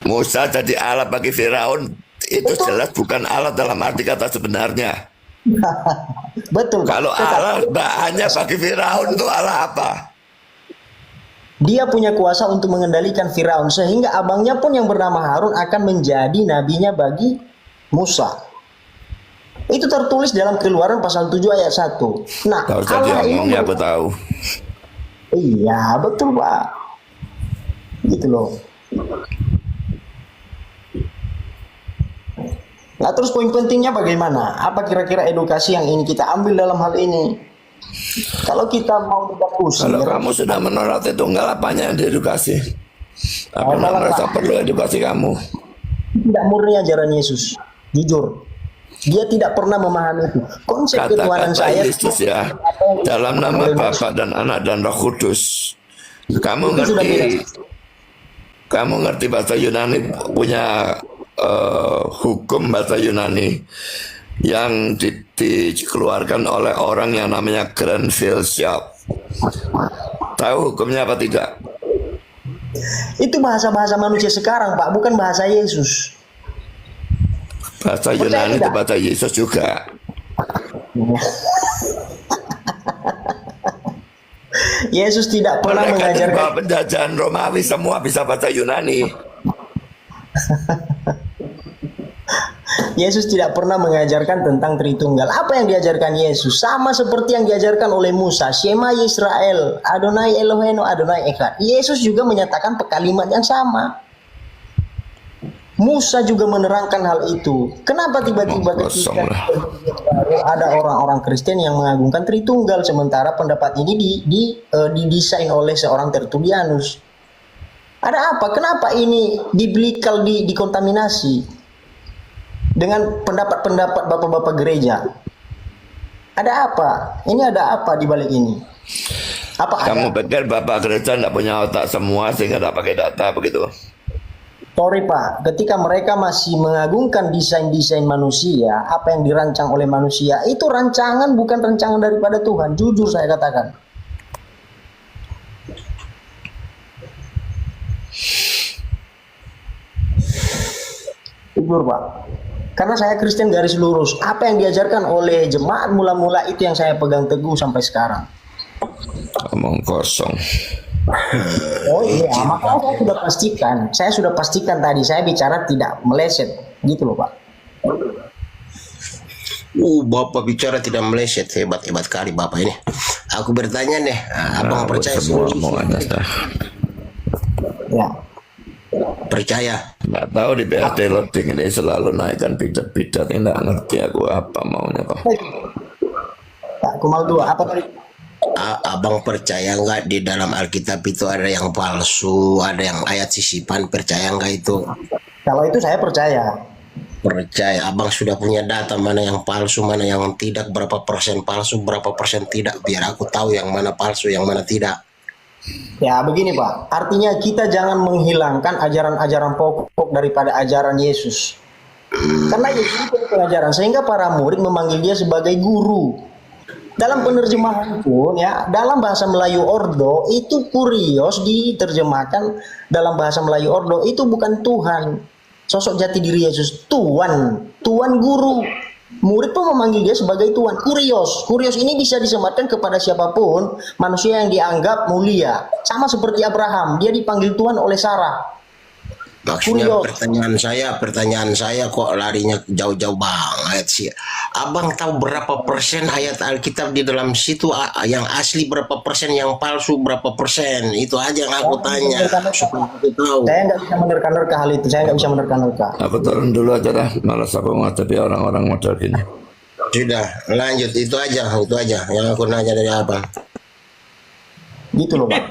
Musa jadi Allah bagi Firaun. Itu Betul. jelas bukan Allah dalam arti kata sebenarnya. Betul, Pak. Kalau Allah hanya bagi Firaun itu Allah apa? Dia punya kuasa untuk mengendalikan Firaun, sehingga abangnya pun yang bernama Harun akan menjadi nabinya bagi Musa. Itu tertulis dalam Keluaran pasal 7 ayat 1. Nah, Tahu saja Allah ini ngomongnya aku tahu. Iya, betul, Pak. Gitu loh. Nah, terus poin pentingnya bagaimana? Apa kira-kira edukasi yang ini kita ambil dalam hal ini? Kalau kita mau tidak kusir, Kalau kamu sudah menolak Tritunggal, apanya yang diedukasi? Apa merasa perlu edukasi kamu? tidak murni ajaran Yesus, jujur. Dia tidak pernah memahami itu. Konsep ketuhanan Kata-kata saya Yesus ya, dalam nama Bapa dan Anak dan Roh Kudus. Kamu Itu sudah ngerti? Kamu ngerti bahasa Yunani punya hukum bahasa Yunani yang dikeluarkan oleh orang yang namanya Granville Sharp. Tahu hukumnya apa tidak? itu bahasa-bahasa manusia sekarang, Pak, bukan bahasa Yesus. Bahasa Yunani itu bahasa Yesus juga. Yesus tidak pernah Mereka di mengajarkan. bawah penjajahan Romawi semua bisa bahasa Yunani. Yesus tidak pernah mengajarkan tentang Tritunggal. Apa yang diajarkan Yesus? Sama seperti yang diajarkan oleh Musa. Shema Yisrael, Adonai Eloheinu, Adonai Echad. Yesus juga menyatakan kalimat yang sama. Musa juga menerangkan hal itu. Kenapa tiba-tiba Kosong ketika lah. ada orang-orang Kristen yang mengagungkan Tritunggal, sementara pendapat ini didesain oleh seorang Tertullianus? Ada apa? Kenapa ini biblikal dikontaminasi dengan pendapat-pendapat bapak-bapak gereja? Ada apa? Ini ada apa di balik ini? Apa Kamu ada? pikir Bapak gereja tidak punya otak semua sehingga tidak pakai data begitu? Sorry, Pak, ketika mereka masih mengagungkan desain-desain manusia, apa yang dirancang oleh manusia, itu rancangan bukan rancangan daripada Tuhan. Jujur saya katakan. Jujur, Pak. Karena saya Kristen garis lurus. Apa yang diajarkan oleh jemaat mula-mula itu yang saya pegang teguh sampai sekarang. Omong kosong. Oh iya, makanya saya sudah pastikan. Saya sudah pastikan tadi, saya bicara tidak meleset. Gitu loh, Pak. Bapak bicara tidak meleset, hebat-hebat kali Bapak ini. Aku bertanya nih, abang Rambut percaya semua omongannya dah. Ya. percaya? Nggak tahu di BRT loading ini selalu naikkan bidat-bidat. Ini nggak ngerti aku apa maunya kok. Pak Kumal 2, apa tadi? Abang percaya nggak di dalam Alkitab itu ada yang palsu, ada yang ayat sisipan, percaya nggak itu? Kalau itu saya percaya. Percaya. Abang sudah punya data mana yang palsu, mana yang tidak, berapa persen palsu, berapa persen tidak, biar aku tahu yang mana palsu, yang mana tidak. Ya begini, Pak, artinya kita jangan menghilangkan ajaran-ajaran pokok daripada ajaran Yesus. Karena Yesus itu pengajaran, sehingga para murid memanggil dia sebagai guru. Dalam penerjemahan pun ya, dalam bahasa Melayu Ordo itu kurios diterjemahkan dalam bahasa Melayu Ordo itu bukan Tuhan. Sosok jati diri Yesus, Tuan guru. Murid pun memanggil dia sebagai Tuhan. Kurios ini bisa disematkan kepada siapapun, manusia yang dianggap mulia. Sama seperti Abraham, dia dipanggil Tuhan oleh Sarah. Maksudnya Kurios. pertanyaan saya kok larinya jauh-jauh banget sih. Abang tahu berapa persen ayat Alkitab di dalam situ yang asli, berapa persen yang palsu, berapa persen? Itu aja yang aku tanya supaya aku tahu. Saya nggak bisa menerka-nerka hal itu, saya nggak bisa menerka-nerka. Aku turun dulu aja dah, malas aku menghadapi orang-orang model gini. Sudah, lanjut, itu aja yang aku nanya dari abang. Gitu loh Pak.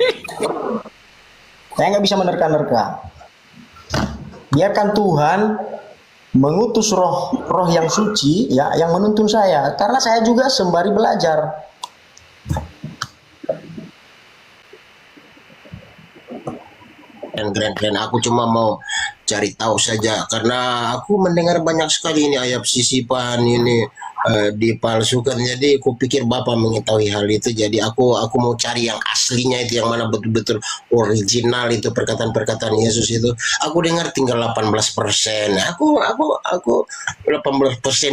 Saya nggak bisa menerka-nerka. Biarkan Tuhan mengutus roh yang suci ya, yang menuntun saya, karena saya juga sembari belajar. Keren. Aku cuma mau cari tahu saja karena aku mendengar banyak sekali ini ayat sisipan ini dipalsukan. Jadi aku pikir Bapak mengetahui hal itu. Jadi aku mau cari yang aslinya itu, yang mana betul-betul original itu perkataan-perkataan Yesus itu. Aku dengar tinggal 18%. Aku 18%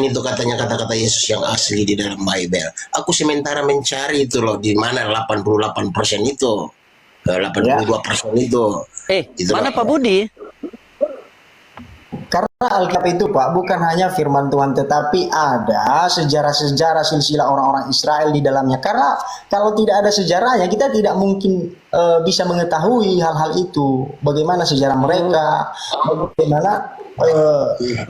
itu katanya kata-kata Yesus yang asli di dalam Bible. Aku sementara mencari itu loh, di mana 88% itu. 82% itu. Itu mana Pak. Pak Budi? Karena Alkitab itu Pak bukan hanya firman Tuhan, tetapi ada sejarah-sejarah silsilah orang-orang Israel di dalamnya. Karena kalau tidak ada sejarahnya, kita tidak mungkin bisa mengetahui hal-hal itu. Bagaimana sejarah mereka, bagaimana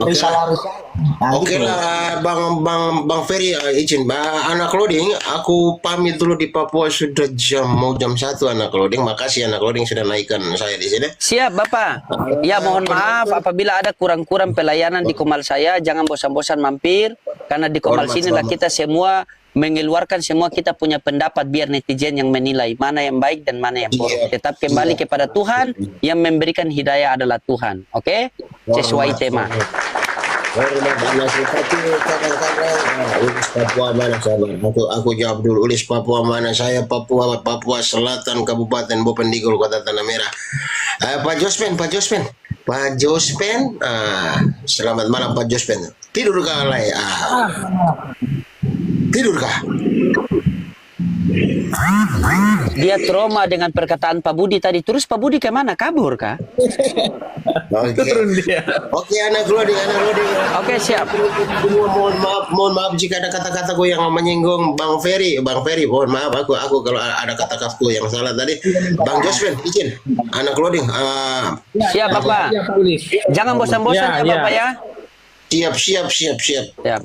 risalah-risalah. Nah, Oke gitu. lah, Bang Ferry, izin, anak loading, aku pamit dulu di Papua, sudah mau jam 1 anak loading. Makasih anak loading sudah naikkan saya di sini. Siap Bapak. Ya mohon maaf apabila ada kurang-kurang pelayanan di Komal saya, jangan bosan-bosan mampir, karena di Komal Hormat, sinilah hormat. kita semua mengeluarkan semua kita punya pendapat, biar netizen yang menilai mana yang baik dan mana yang buruk. Tetap kembali kepada Tuhan, yang memberikan hidayah adalah Tuhan. Oke? Sesuai tema. Hormat anak seperti kadang-kadang Ulis Papua mana sabar. Aku jawab dulu. Ulis Papua mana? Saya Papua Selatan, Kabupaten Bopendigul, Kota Tanah Merah. Pak Jospen, selamat malam Pak Jospen. Tidur kah Alay? Tidur kah? Dia trauma dengan perkataan Pak Budi tadi. Terus Pak Budi kemana? Kabur kah? Oke, anak loading. Oke, siap. Semua mohon maaf jika ada kata-kataku yang menyinggung Bang Ferry. Mohon maaf aku kalau ada kata-kataku yang salah tadi. Bang Jospen, izin. Anak loading. Siap Bapak. Jangan bosan-bosan ya Bapak ya. Siap. Siap.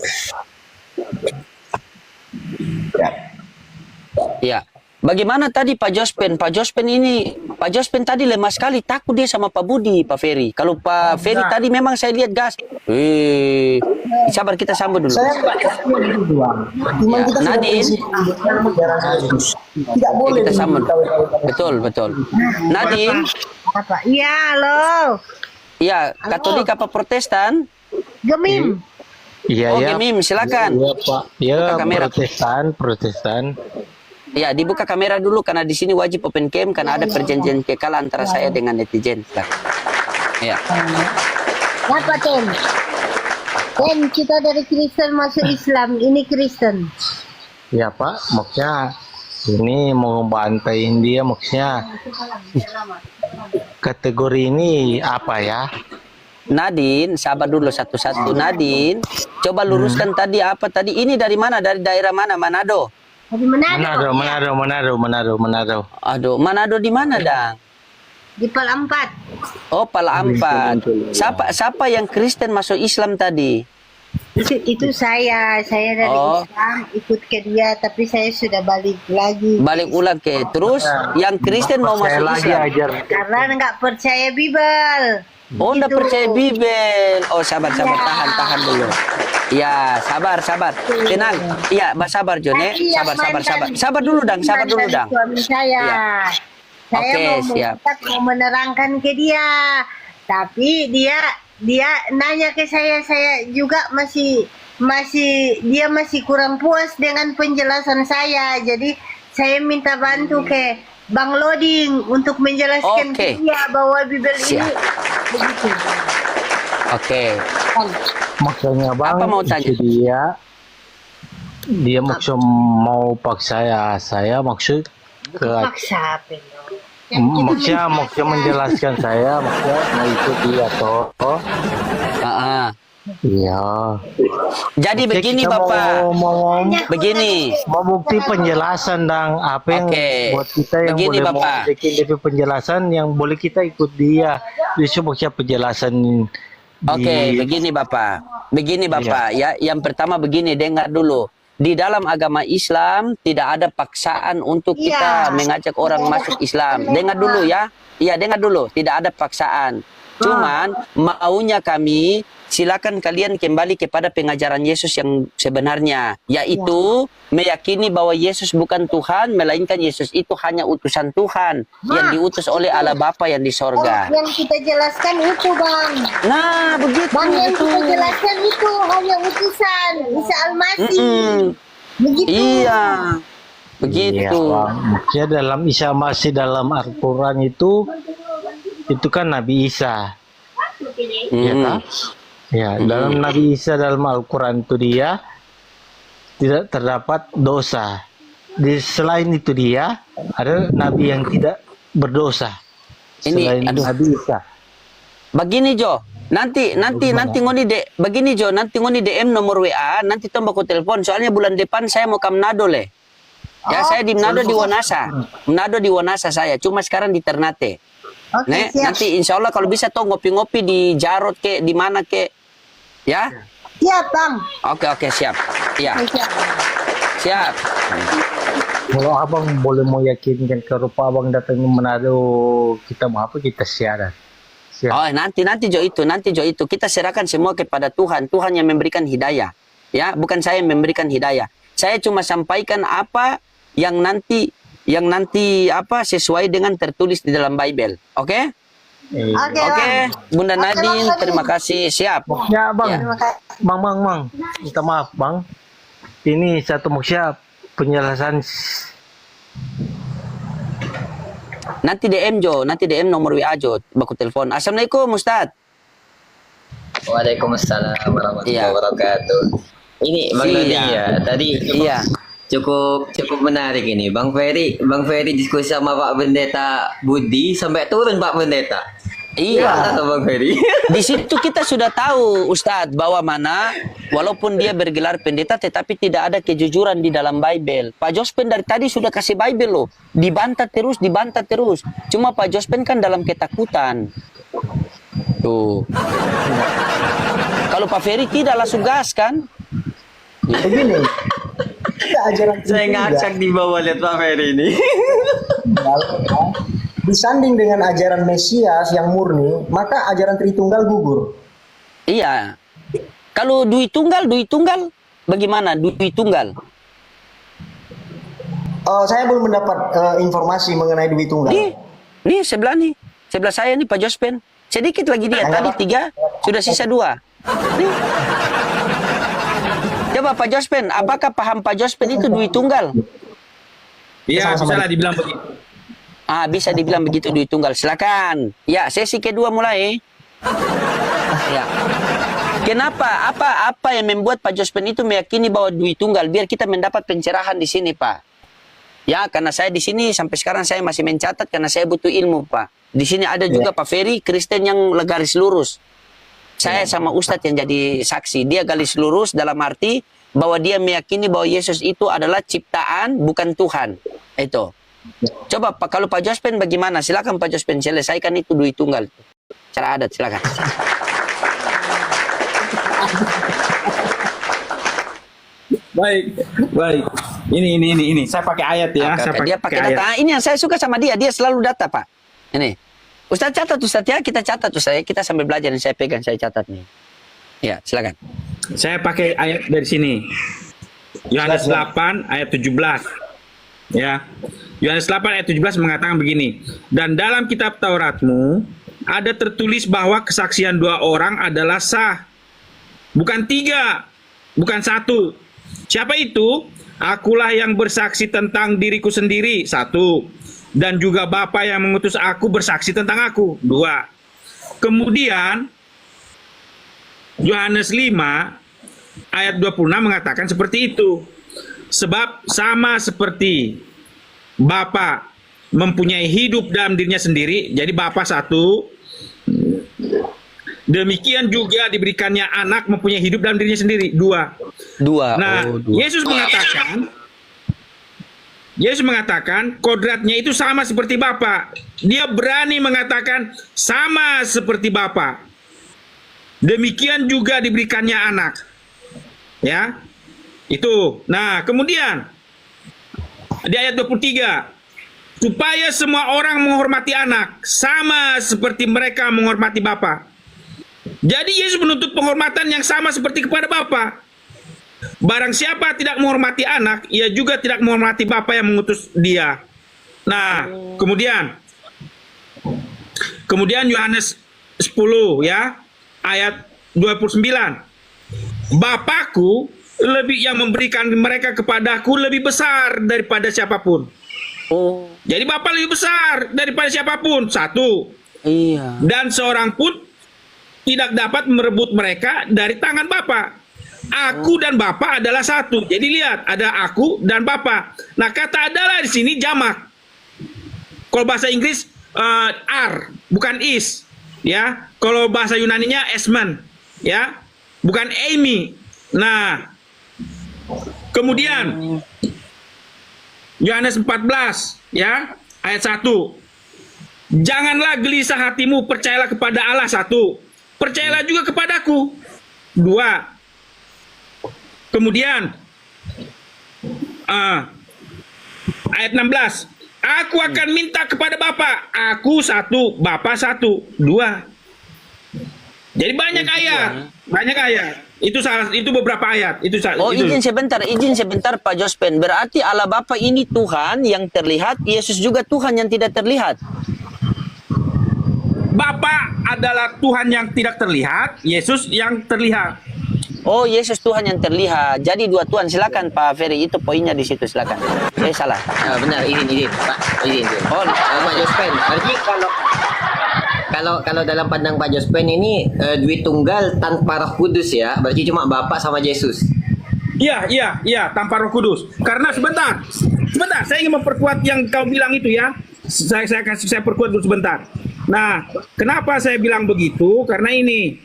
Ya. Bagaimana tadi Pak Jospen? Pak Jospen tadi lemah sekali, takut dia sama Pak Budi, Pak Ferry. Kalau Pak Ferry tadi memang saya lihat gas. Sabar, kita sambut dulu. Saya Iman kita sudah Nadine. prinsip tidak boleh Kita sambut. diminta- Betul. Nadine, Apa? Iya, halo. ya Katolik apa Protestan? Gemim. Iya, Oke, ya. Mim, silakan. Iya, Pak. Ya, Buka kamera. Protestan. Ya, dibuka kamera dulu karena di sini wajib open cam karena ada perjanjian kekal antara saya dengan netizen. Silakan. Ya. Apa, Tem? Tem, kita dari Kristen masuk Islam. Ini Kristen. Ya, Pak. Maksudnya ini mau bantain dia, maksudnya kategori ini apa ya? Nadine, sabar dulu satu-satu. Nadine, coba luruskan tadi apa tadi? Ini dari mana? Dari daerah mana? Manado. Dari Manado. Manado. Aduh, Manado di mana, Dang? Di Palampat. Oh, Pala Ampat. Siapa yang Kristen masuk Islam tadi? Itu saya dari Oh. Islam ikut ke dia, tapi saya sudah balik lagi. Balik ulang ke. Terus yang Kristen mau Saya masuk lagi Islam. ajar. Karena nggak percaya Bible. Oh, enggak Gitu. percaya Bibel. Oh, sabar, tahan dulu. Ya, sabar. Tenang. Iya, sabar, Jon, ya. Iya, Sabar. Sabar dulu, Dang. Suami saya. Iya. Saya Oke, siap. mau menerangkan ke dia, tapi dia nanya ke saya juga masih dia masih kurang puas dengan penjelasan saya. Jadi saya minta bantu ke Bang Loding untuk menjelaskan Oke. ke dia bahwa Bible ini Siap. begitu. Oke. Maksudnya Bang, Apa mau tanya? itu dia maksud mau paksa saya maksud ke Paksa apa ini? maksudnya menjelaskan saya maksudnya mau ikut dia toh. Iya. Jadi Oke, begini, kita Bapak. mau Begini. bukti penjelasan dan apa yang Oke. buat kita yang Begini, boleh Bapak. mau bikin DP penjelasan yang boleh kita ikut dia. Dia maksudnya penjelasan Oke, begini Bapak. Begini Bapak, ya. Yang pertama begini, dengar dulu. di dalam agama Islam tidak ada paksaan untuk Iya. kita mengajak orang masuk Islam. Dengar dulu ya. Iya, dengar dulu. Tidak ada paksaan. Cuman maunya kami, silakan kalian kembali kepada pengajaran Yesus yang sebenarnya, yaitu meyakini bahwa Yesus bukan Tuhan, melainkan Yesus itu hanya utusan Tuhan yang diutus oleh Allah Bapa yang di sorga. Yang kita jelaskan itu, Bang. Nah, begitu. Bang, yang betul. kita jelaskan itu hanya utusan Isa Al-Masih. Begitu. Iya. Iya, Begitu. Bang. Maksudnya dalam Isa masih dalam Al-Quran itu kan Nabi Isa. Ya Mm. kan? Ya, dalam Nabi Isa dalam Al-Quran itu dia tidak terdapat dosa. Selain itu dia ada nabi yang tidak berdosa. Ini, Selain aduh. Nabi Isa. Begini Jo, nanti ngoni begini Jo, nanti ngoni DM nomor WA, nanti tolong aku telepon. Soalnya bulan depan saya mau ke Manado le. Ya, saya di Manado di Wanasa. Manado di Wanasa saya, cuma sekarang di Ternate. Oke, Nek, siap. nanti insya Allah kalau bisa toh ngopi-ngopi di Jarot ke, di mana ke, ya? Siap, Bang. Oke, siap. Iya, Siap. siap. Kalau abang boleh mau yakinkan ke rupa abang datang ke Manado, kita mau apa, kita siaran. Siap. Oh, nanti Jo itu kita serahkan semua kepada Tuhan. Tuhan yang memberikan hidayah. Ya, bukan saya yang memberikan hidayah. Saya cuma sampaikan apa yang nanti apa sesuai dengan tertulis di dalam Bible. Oke? Oke, Oke, Bang. Bunda Oke, Nadine, Bang. terima kasih. Siap. Ya bang, Ya. Terima kasih. bang, minta maaf bang. Ini satu maksudnya penjelasan. Nanti DM Jo, nanti DM nomor WA Jo, baku telepon. Assalamualaikum Ustaz. Waalaikumsalam warahmatullahi Iya. wabarakatuh. Ini Bang Iya. Nadine ya. Tadi Iya. cukup menarik ini. Bang Ferry diskusi sama Pak Pendeta Budi sampai turun Pak Pendeta. Iya. Atau Bang Ferry. Di situ kita sudah tahu Ustadz bahwa mana walaupun dia bergelar pendeta tetapi tidak ada kejujuran di dalam Bible. Pak Jospen dari tadi sudah kasih Bible loh. Dibantah terus. Cuma Pak Jospen kan dalam ketakutan. Tuh. Kalau Pak Ferry tidak langsung gas kan? Begini, kita ajaran Saya ngacak di bawah lihat Pak Ferry ini. disanding dengan ajaran Mesias yang murni, maka ajaran Tritunggal gugur. Iya. Kalau Dwi Tunggal, bagaimana Dwi Tunggal? Saya belum mendapat informasi mengenai Dwi Tunggal. Nih sebelah saya nih Pak Jospen. Sedikit lagi dia, tadi 3, sudah sisa 2. Nih. Coba Pak Jospen, apakah paham Pak Jospen itu Dwi Tunggal? Iya, bisa lah dibilang begitu. Bisa dibilang begitu Dwi Tunggal. Silakan. Ya, sesi kedua mulai. Ya. Kenapa? Apa yang membuat Pak Jospen itu meyakini bahwa Dwi Tunggal? Biar kita mendapat pencerahan di sini, Pak. Ya, karena saya di sini sampai sekarang saya masih mencatat karena saya butuh ilmu, Pak. Di sini ada juga Pak Ferry, Kristen yang garis lurus. Saya sama Ustadz yang jadi saksi. Dia garis lurus dalam arti bahwa dia meyakini bahwa Yesus itu adalah ciptaan, bukan Tuhan. Itu. Coba Pak, kalau Pak Jospen bagaimana? Silakan Pak Jospen selesaikan itu Dwi Tunggal. Cara adat, silakan. Baik. Ini. Saya pakai ayat ya. Oke, Saya dia pakai data. Ini yang saya suka sama dia. Dia selalu data, Pak. Ini. Ustaz catat, Ustaz ya. Kita catat, Ustaz. Kita sambil belajar yang saya pegang, saya catat nih. Ya, silakan. Saya pakai ayat dari sini. Yohanes 8 ayat 17. Ya. Yohanes 8 ayat 17 mengatakan begini. Dan dalam kitab Tauratmu ada tertulis bahwa kesaksian 2 orang adalah sah. Bukan 3, bukan 1. Siapa itu? Akulah yang bersaksi tentang diriku sendiri, 1. Dan juga Bapa yang mengutus aku bersaksi tentang aku, 2. Kemudian Yohanes 5 ayat 26 mengatakan seperti itu. Sebab sama seperti Bapa mempunyai hidup dalam dirinya sendiri, jadi Bapa 1, demikian juga diberikannya anak mempunyai hidup dalam dirinya sendiri, 2. Nah, Yesus mengatakan kodratnya itu sama seperti Bapa. Dia berani mengatakan sama seperti Bapa. Demikian juga diberikannya anak. Ya. Itu. Nah, kemudian di ayat 23, supaya semua orang menghormati anak sama seperti mereka menghormati Bapa. Jadi Yesus menuntut penghormatan yang sama seperti kepada Bapa. Barang siapa tidak menghormati anak, ia juga tidak menghormati Bapa yang mengutus dia. Nah, kemudian Yohanes 10 ya, ayat 29. Bapakku lebih yang memberikan mereka kepadaku lebih besar daripada siapapun. Oh, Jadi Bapa lebih besar daripada siapapun. Satu. iya. Dan seorang pun tidak dapat merebut mereka dari tangan Bapa. Aku dan Bapa adalah satu. Jadi lihat, ada aku dan Bapa. Nah, kata adalah di sini jamak. Kalau bahasa Inggris are, bukan is. Ya, kalau bahasa Yunaninya esmen. Ya, bukan Amy. Nah, kemudian Yohanes 14 ya, ayat 1. Janganlah gelisah hatimu, percayalah kepada Allah. 1. Percayalah juga kepadaku. 2. Kemudian ayat 16. Aku akan minta kepada Bapa. Aku 1, Bapa 1, 2. Jadi banyak ayat. Itu beberapa ayat. Oh, itu. izin sebentar Pak Jospen. Berarti Allah Bapa ini Tuhan yang terlihat, Yesus juga Tuhan yang tidak terlihat. Bapa adalah Tuhan yang tidak terlihat, Yesus yang terlihat. Oh, Yesus Tuhan yang terlihat. Jadi dua Tuhan. Silakan Pak Ferry, itu poinnya di situ, silakan. Saya salah. Benar, izin Pak, izin. Oh, Pak Jospen, berarti kalau dalam pandang Pak Jospen ini Dwi Tunggal tanpa Roh Kudus ya, berarti cuma Bapak sama Yesus. Iya, tanpa Roh Kudus. Karena sebentar, saya ingin memperkuat yang kau bilang itu ya. Saya perkuat dulu sebentar. Nah, kenapa saya bilang begitu? Karena ini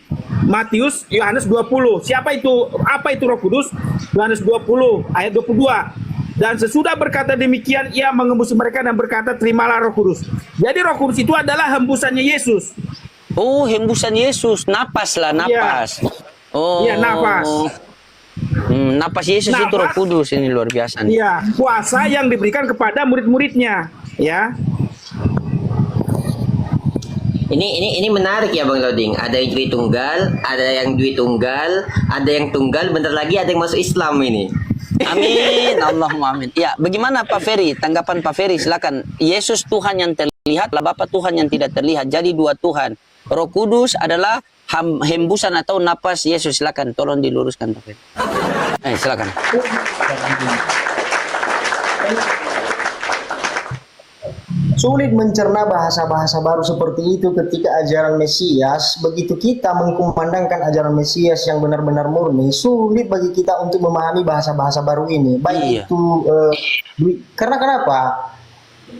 Matius, Yohanes 20. Apa itu Roh Kudus? Yohanes 20 ayat 22. Dan sesudah berkata demikian, ia mengembus mereka dan berkata, terimalah Roh Kudus. Jadi Roh Kudus itu adalah hembusannya Yesus. oh, hembusan Yesus, napas lah, napas. Oh. Iya, napas. Napas Yesus itu Roh Kudus, ini luar biasa nih. Iya, kuasa yang diberikan kepada murid-muridnya, ya. Ini menarik ya Bang Loding. Ada yang Dwi Tunggal, ada yang Dwi Tunggal, ada yang tunggal, bentar lagi ada yang masuk Islam ini. Amin, Allahumma amin. Ya, bagaimana Pak Ferry? Tanggapan Pak Ferry, silakan. Yesus Tuhan yang terlihat, lah Bapa Tuhan yang tidak terlihat. Jadi dua Tuhan. Roh Kudus adalah hembusan atau napas Yesus. Silakan, tolong diluruskan Pak Ferry. Silakan. Sulit mencerna bahasa-bahasa baru seperti itu ketika ajaran Mesias, begitu kita mengkumandangkan ajaran Mesias yang benar-benar murni, sulit bagi kita untuk memahami bahasa-bahasa baru ini. Baik itu, karena kenapa?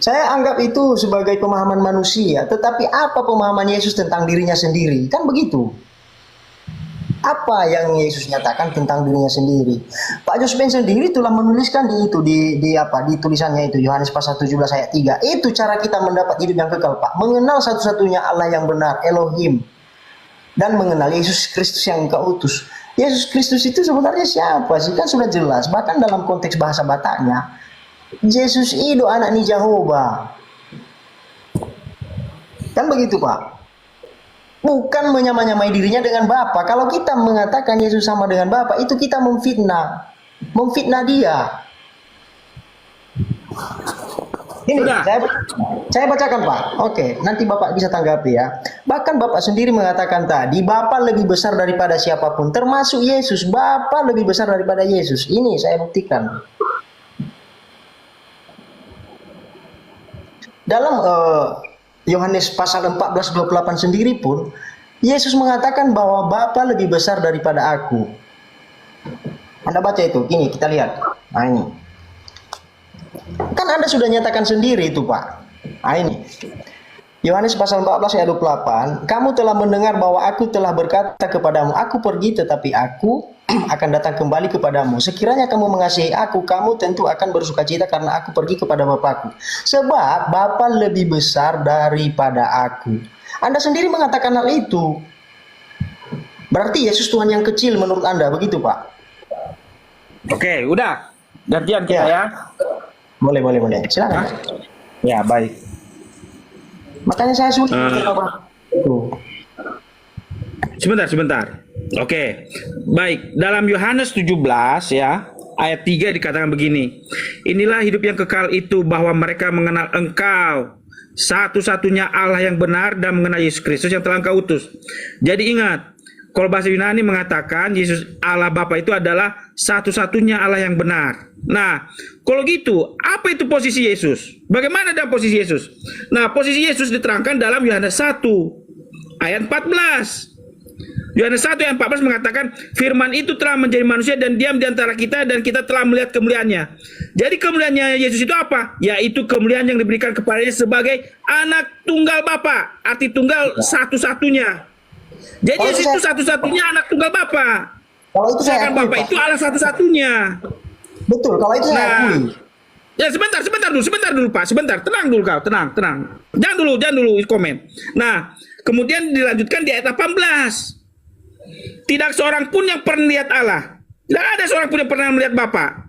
Saya anggap itu sebagai pemahaman manusia, tetapi apa pemahaman Yesus tentang dirinya sendiri? Kan begitu. Apa yang Yesus nyatakan tentang dirinya sendiri? Pak Jospen sendiri telah menuliskan di tulisannya itu, Yohanes pasal 17 ayat 3. Itu cara kita mendapat hidup yang kekal, Pak. Mengenal satu-satunya Allah yang benar, Elohim, dan mengenal Yesus Kristus yang Engkau utus. Yesus Kristus itu sebenarnya siapa sih? Kan sudah jelas, bahkan dalam konteks bahasa Bataknya, Yesus itu anak ni Jehovah. Kan begitu, Pak. Bukan menyamai dirinya dengan Bapa. Kalau kita mengatakan Yesus sama dengan Bapa, itu kita memfitnah dia. Ini saya bacakan, Pak. Oke, nanti Bapak bisa tanggapi ya. Bahkan Bapak sendiri mengatakan tadi, Bapa lebih besar daripada siapapun, termasuk Yesus. Bapa lebih besar daripada Yesus. Ini saya buktikan. Dalam Yohanes pasal 14:28 sendiri pun, Yesus mengatakan bahwa Bapa lebih besar daripada aku. Anda baca itu, ini kita lihat. Nah ini. Kan Anda sudah nyatakan sendiri itu, Pak. Nah ini. Yohanes pasal 14 ayat 28, kamu telah mendengar bahwa aku telah berkata kepadamu, aku pergi tetapi aku akan datang kembali kepadamu. Sekiranya kamu mengasihi aku, kamu tentu akan bersukacita karena aku pergi kepada Bapakku. Sebab Bapa lebih besar daripada aku. Anda sendiri mengatakan hal itu. Berarti Yesus Tuhan yang kecil menurut Anda, begitu Pak? Oke, udah. Gantian kita ya. Boleh. Silakan. Ya, baik. Makanya saya sulit itu. Sebentar. Oke. Baik, dalam Yohanes 17 ya, ayat 3 dikatakan begini. Inilah hidup yang kekal itu, bahwa mereka mengenal Engkau, satu-satunya Allah yang benar, dan mengenal Yesus Kristus yang telah Engkau utus. Jadi ingat, kalau bahasa Yunani mengatakan Yesus Allah Bapa itu adalah satu-satunya Allah yang benar. Nah, kalau gitu, apa itu posisi Yesus? Bagaimana dalam posisi Yesus? Nah, posisi Yesus diterangkan dalam Yohanes 1 ayat 14. Yohanes 1 ayat 14 mengatakan, firman itu telah menjadi manusia dan diam di antara kita, dan kita telah melihat kemuliaannya. Jadi kemuliaannya Yesus itu apa? Yaitu kemuliaan yang diberikan kepadanya sebagai anak tunggal Bapa, arti tunggal satu-satunya. Jadi Yesus itu satu-satunya anak tunggal Bapa. Kalau itu saya Sedangkan akui, Bapa Pak. itu Allah satu-satunya. Betul, kalau itu saya akui. Ya sebentar dulu Pak, sebentar, tenang dulu kau, tenang. Jangan dulu komen. Nah, kemudian dilanjutkan di ayat 18. Tidak seorang pun yang pernah melihat Allah. Tidak ada seorang pun yang pernah melihat Bapa.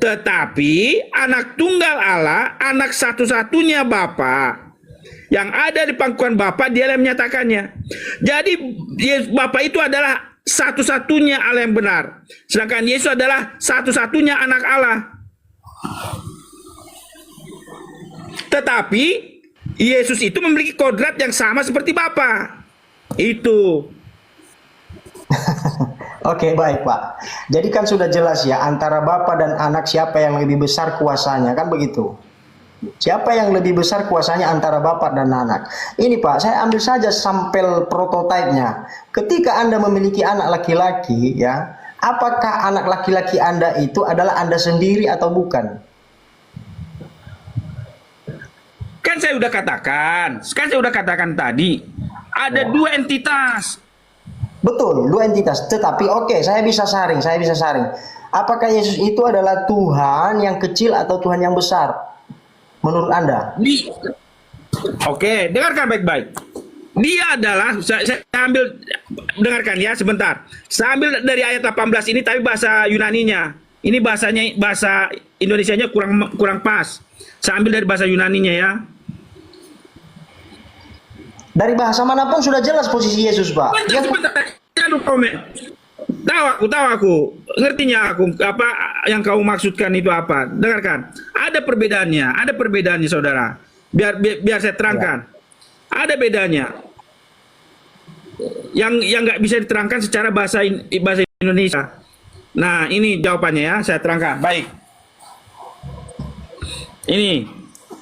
Tetapi anak tunggal Allah, anak satu-satunya Bapa, yang ada di pangkuan Bapa, dia yang menyatakannya. Jadi Bapa itu adalah satu-satunya Allah yang benar. Sedangkan Yesus adalah satu-satunya anak Allah. Tetapi Yesus itu memiliki kodrat yang sama seperti Bapa. Itu. Oke, baik Pak. Jadi kan sudah jelas ya, antara Bapa dan Anak siapa yang lebih besar kuasanya, kan begitu? Siapa yang lebih besar kuasanya antara Bapa dan Anak? Ini Pak, saya ambil saja sampel prototipenya. Ketika Anda memiliki anak laki-laki, ya, apakah anak laki-laki Anda itu adalah Anda sendiri atau bukan? Kan saya udah katakan tadi, ada dua entitas. Betul, dua entitas. Tetapi oke, saya bisa saring. Apakah Yesus itu adalah Tuhan yang kecil atau Tuhan yang besar? Menurut Anda? Oke, dengarkan baik-baik. Dia adalah, saya ambil, dengarkan ya sebentar. Saya ambil dari ayat 18 ini, tapi bahasa Yunaninya. Ini bahasa Indonesianya kurang pas. Saya ambil dari bahasa Yunaninya ya. Dari bahasa manapun sudah jelas posisi Yesus, Pak. Sebentar, jangan lupa komen. Tahu aku. Ngertinya aku apa yang kau maksudkan itu apa. Dengarkan. Ada perbedaannya, saudara. Biar saya terangkan. Ada bedanya. Yang nggak bisa diterangkan secara bahasa Indonesia. Nah, ini jawabannya ya, saya terangkan. Baik. Ini.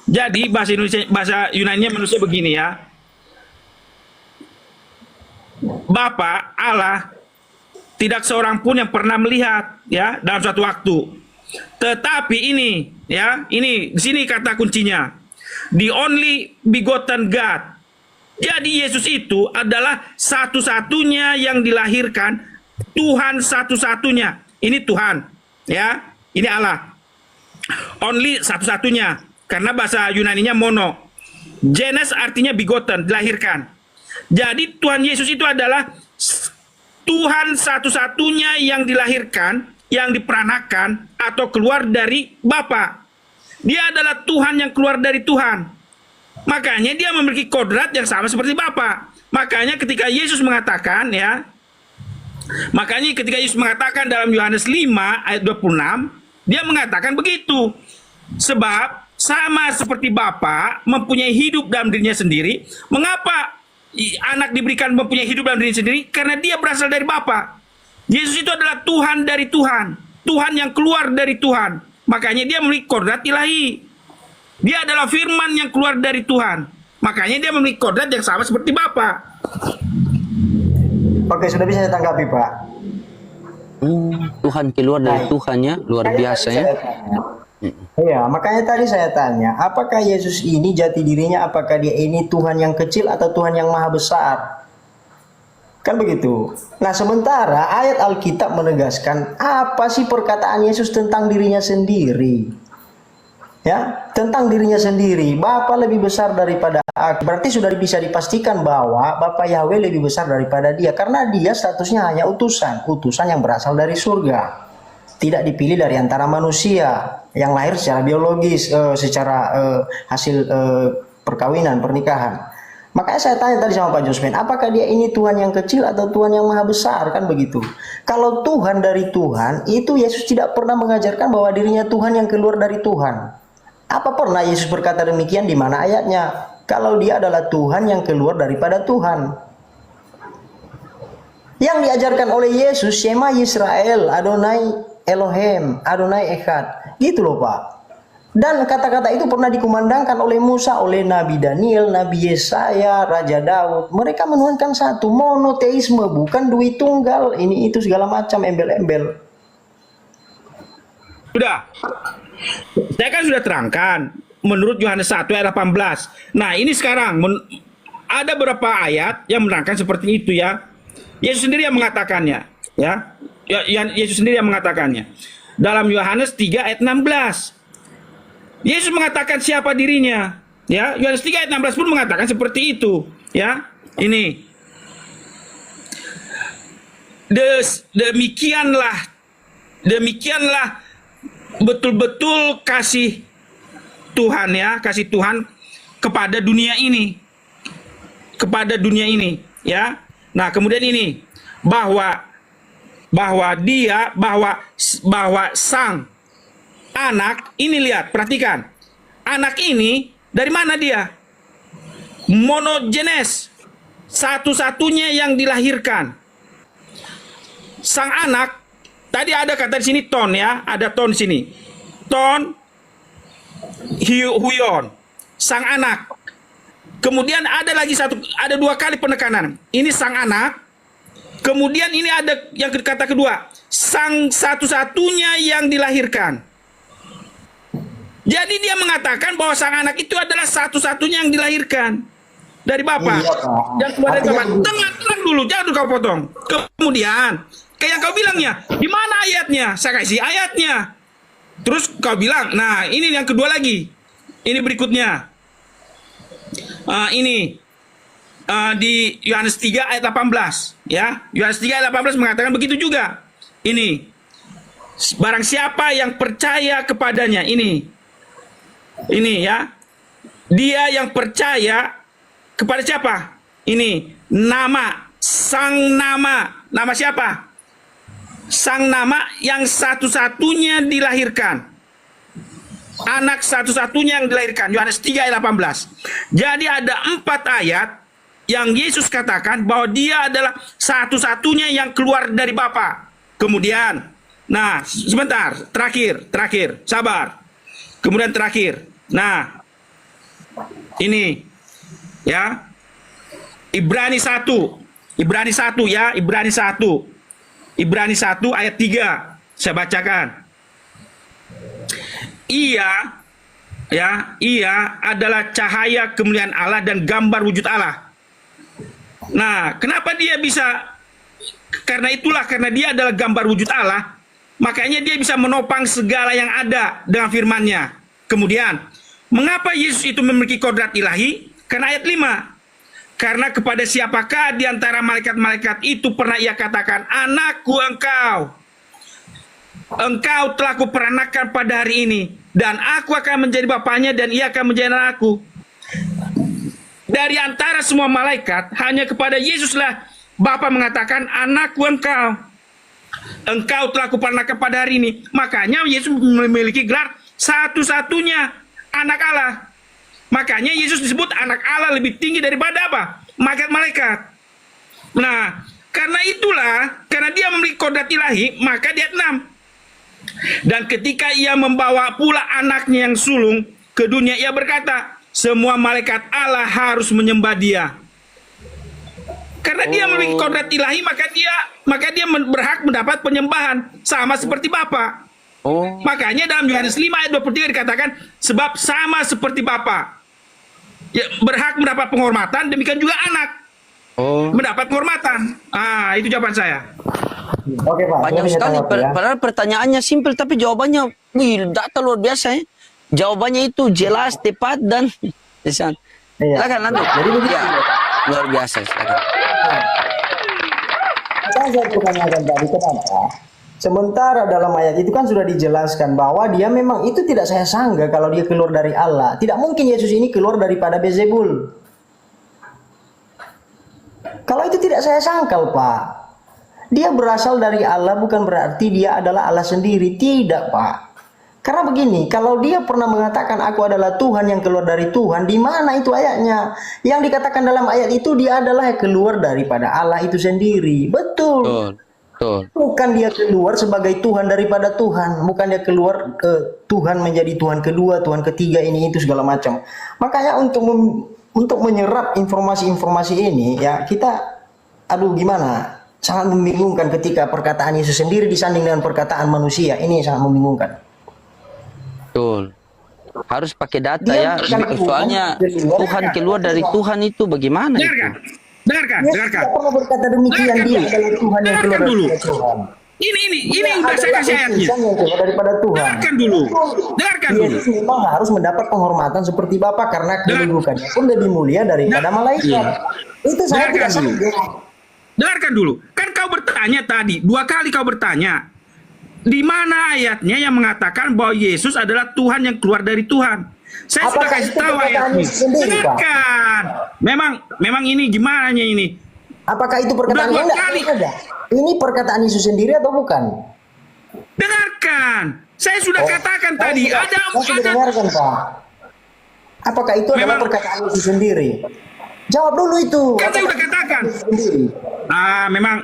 Jadi bahasa Yunani manusia begini ya. Bapa Allah tidak seorang pun yang pernah melihat ya dalam suatu waktu. Tetapi ini di sini kata kuncinya. The only begotten God. Jadi Yesus itu adalah satu-satunya yang dilahirkan, Tuhan satu-satunya. Ini Tuhan, ya. Ini Allah. Only satu-satunya. Karena bahasa Yunaninya mono. Genes artinya begotten, dilahirkan. Jadi Tuhan Yesus itu adalah Tuhan satu-satunya yang dilahirkan, yang diperanakan atau keluar dari Bapa. Dia adalah Tuhan yang keluar dari Tuhan. Makanya dia memiliki kodrat yang sama seperti Bapa. Makanya ketika Yesus mengatakan dalam Yohanes 5 ayat 26, dia mengatakan begitu. Sebab sama seperti Bapa mempunyai hidup dalam dirinya sendiri, mengapa Anak diberikan mempunyai hidup dalam dirinya sendiri? Karena dia berasal dari Bapa. Yesus itu adalah Tuhan dari Tuhan, Tuhan yang keluar dari Tuhan. Makanya dia memiliki kodrat ilahi. Dia adalah firman yang keluar dari Tuhan. Makanya dia memiliki kodrat yang sama seperti Bapa. Oke, sudah bisa saya tanggapi, Pak. Tuhan keluar dari Tuhannya, luar biasa ya. Iya, makanya tadi saya tanya, apakah Yesus ini jati dirinya, apakah dia ini Tuhan yang kecil atau Tuhan yang maha besar? Kan begitu. Nah, sementara ayat Alkitab menegaskan apa sih perkataan Yesus tentang dirinya sendiri? Ya, tentang dirinya sendiri. Bapa lebih besar daripada aku. Berarti sudah bisa dipastikan bahwa Bapa Yahweh lebih besar daripada dia. Karena dia statusnya hanya utusan yang berasal dari surga. tidak dipilih dari antara manusia yang lahir secara biologis, secara hasil perkawinan, pernikahan. Makanya saya tanya tadi sama Pak Josmen, apakah dia ini Tuhan yang kecil atau Tuhan yang maha besar, kan begitu. Kalau Tuhan dari Tuhan, itu Yesus tidak pernah mengajarkan bahwa dirinya Tuhan yang keluar dari Tuhan. Apa pernah Yesus berkata demikian? Di mana ayatnya? Kalau dia adalah Tuhan yang keluar daripada Tuhan. Yang diajarkan oleh Yesus, Shema Yisrael, Adonai Elohim, Adonai Echad. Gitu loh Pak. Dan kata-kata itu pernah dikumandangkan oleh Musa, oleh Nabi Daniel, Nabi Yesaya, Raja Daud. Mereka menuhankan satu, monoteisme, bukan duit tunggal. Ini itu segala macam embel-embel. Sudah. Saya kan sudah terangkan menurut Yohanes 1 ayat 18. Nah, ini sekarang ada beberapa ayat yang menerangkan seperti itu ya. Yesus sendiri yang mengatakannya, ya. Yesus sendiri yang mengatakannya. Dalam Yohanes 3 ayat 16. Yesus mengatakan siapa dirinya, ya. Yohanes 3 ayat 16 pun mengatakan seperti itu, ya. Ini. Demikianlah betul-betul kasih Tuhan, ya, kasih Tuhan kepada dunia ini. Kepada dunia ini, ya. Nah, kemudian ini bahwa sang anak ini, lihat, perhatikan. Anak ini dari mana dia? Monogenes, satu-satunya yang dilahirkan. Sang anak, tadi ada kata di sini ton, ya, ada ton di sini. Ton huion, sang anak. Kemudian ada lagi ada dua kali penekanan. Ini sang anak. Kemudian ini ada yang kata kedua, sang satu-satunya yang dilahirkan. Jadi dia mengatakan bahwa sang anak itu adalah satu-satunya yang dilahirkan dari Bapa. Iya, Pak. Yang keluar dari Bapa. Tenang dulu, jangan kau potong. Kemudian, kayak yang kau bilangnya, di mana ayatnya? Saya kasih ayatnya. Terus kau bilang, nah ini yang kedua lagi. Ini berikutnya. Di Yohanes 3 ayat 18, ya. Yohanes 3 ayat 18 mengatakan begitu juga. Ini. Barang siapa yang percaya kepadanya, ini ya. Dia yang percaya kepada siapa? Ini nama, sang nama. Nama siapa? Sang nama yang satu-satunya dilahirkan. Anak satu-satunya yang dilahirkan. Yohanes 3 ayat 18. Jadi ada 4 ayat yang Yesus katakan bahwa dia adalah satu-satunya yang keluar dari Bapa. Kemudian, nah sebentar, terakhir, sabar. Kemudian terakhir, nah ini ya, Ibrani 1 ya, Ibrani 1 ayat 3 saya bacakan. Ia adalah cahaya kemuliaan Allah dan gambar wujud Allah. Nah, kenapa dia bisa? Karena dia adalah gambar wujud Allah, makanya dia bisa menopang segala yang ada dengan firman-Nya. Kemudian, mengapa Yesus itu memiliki kodrat ilahi? Karena ayat 5. Karena kepada siapakah di antara malaikat-malaikat itu pernah ia katakan, anakku engkau telah kuperanakan pada hari ini, dan aku akan menjadi bapaknya dan ia akan menjadi anakku. Dari antara semua malaikat, hanya kepada Yesuslah Bapa mengatakan, anakku engkau telah kuperanakan pada hari ini. Makanya Yesus memiliki gelar satu-satunya anak Allah. Makanya Yesus disebut anak Allah lebih tinggi daripada apa? Malaikat-malaikat. Nah, karena dia memiliki kodrat ilahi, maka dia 6. Dan ketika ia membawa pula anaknya yang sulung ke dunia, ia berkata, semua malaikat Allah harus menyembah dia. Karena dia memiliki kodrat ilahi, maka dia berhak mendapat penyembahan sama seperti Bapa. Makanya dalam Yohanes 5 ayat 23 dikatakan, sebab sama seperti Bapa, ya, berhak mendapat penghormatan, demikian juga anak mendapat penghormatan. Itu jawaban saya. Oke Pak. Banyak saya sekali. tanggapi, ya. Padahal pertanyaannya simpel, tapi jawabannya, data luar biasa ya. Jawabannya itu jelas, tepat, dan Iya. silakan nanti. Jadi begitu. Ya, luar biasa. Silakan. Saya pertanyakan tadi, kenapa Sementara dalam ayat itu kan sudah dijelaskan bahwa dia memang itu tidak saya sangka kalau dia keluar dari Allah. Tidak mungkin Yesus ini keluar daripada Beelzebul. Kalau itu tidak saya sangkal, Pak. Dia berasal dari Allah bukan berarti dia adalah Allah sendiri. Tidak, Pak. Karena begini, kalau dia pernah mengatakan aku adalah Tuhan yang keluar dari Tuhan, di mana itu ayatnya? Yang dikatakan dalam ayat itu dia adalah yang keluar daripada Allah itu sendiri. Betul. Betul. Bukan dia keluar sebagai Tuhan daripada Tuhan. Bukan dia keluar ke Tuhan menjadi Tuhan kedua, Tuhan ketiga, ini itu segala macam. Makanya untuk menyerap informasi-informasi ini, ya kita, gimana? Sangat membingungkan ketika perkataan Yesus sendiri disanding dengan perkataan manusia. Ini sangat membingungkan. Betul. Harus pakai data Dia ya. bukan Soalnya Tuhan keluar dari Tuhan itu bagaimana itu? Dengarkan. Yesus tidak pernah berkata demikian. Dia adalah Tuhan yang keluar daripada Tuhan. Ini udah saya kasih ayatnya. Yang keluar daripada Tuhan. Dengarkan dulu. Yesus memang harus mendapat penghormatan seperti Bapa karena kedudukannya pun lebih mulia daripada malaikat. Itu saya tidak sanggup. Dengarkan dulu. Kan kau bertanya tadi, 2 kali kau bertanya. Di mana ayatnya yang mengatakan bahwa Yesus adalah Tuhan yang keluar dari Tuhan? Saya sudah Apakah kasih itu tahu perkataan ayatnya. Yesus sendiri, Pak? Dengarkan. Memang ini gimana ini? Apakah itu perkataan Udah 2 enggak? kali. Ada. Ini perkataan Yesus sendiri atau bukan? Dengarkan. Saya sudah katakan tadi. Saya sudah dengarkan, Pak. Apakah itu adalah perkataan Yesus sendiri? Jawab dulu itu. Kan saya sudah katakan. Memang.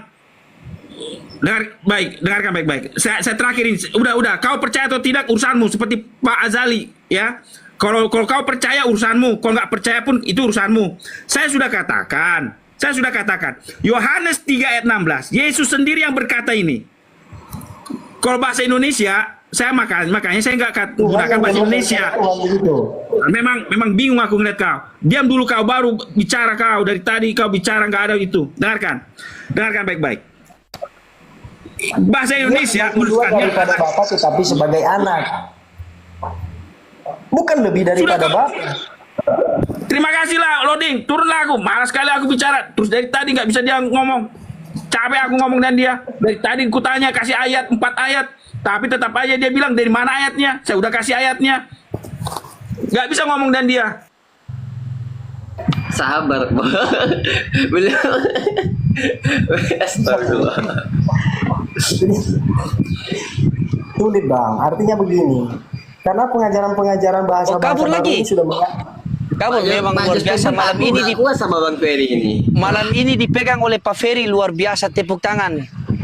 Dengarkan baik-baik. Saya terakhirin. Udah. Kau percaya atau tidak urusanmu, seperti Pak Azali, ya. Kalau kau percaya urusanmu, kalau nggak percaya pun itu urusanmu. Saya sudah katakan. Yohanes 3 ayat 16. Yesus sendiri yang berkata ini. Kalau bahasa Indonesia, makanya saya nggak gunakan bahasa Indonesia. Memang bingung aku ngeliat kau. Diam dulu kau, baru bicara kau. Dari tadi kau bicara nggak ada itu. Dengarkan baik-baik. Bahasa Indonesia menuliskannya daripada Bapak tetapi sebagai anak. Bukan lebih daripada Bapak. Terima kasih lah loading, turunlah aku. Malas sekali aku bicara. Terus dari tadi nggak bisa dia ngomong. Capek aku ngomong dan dia. Dari tadi ku tanya kasih ayat 4 ayat, tapi tetap aja dia bilang dari mana ayatnya. Saya udah kasih ayatnya. Nggak bisa ngomong dan dia. Sabar. Beliau. Astagfirullah. Sulit, Bang. Artinya begini. Karena pengajaran bahasa kabur lagi. ini sudah Kabur memang luar biasa malam ini sama Bang Ferry ini. Malam ini dipegang oleh Pak Ferry, luar biasa, tepuk tangan.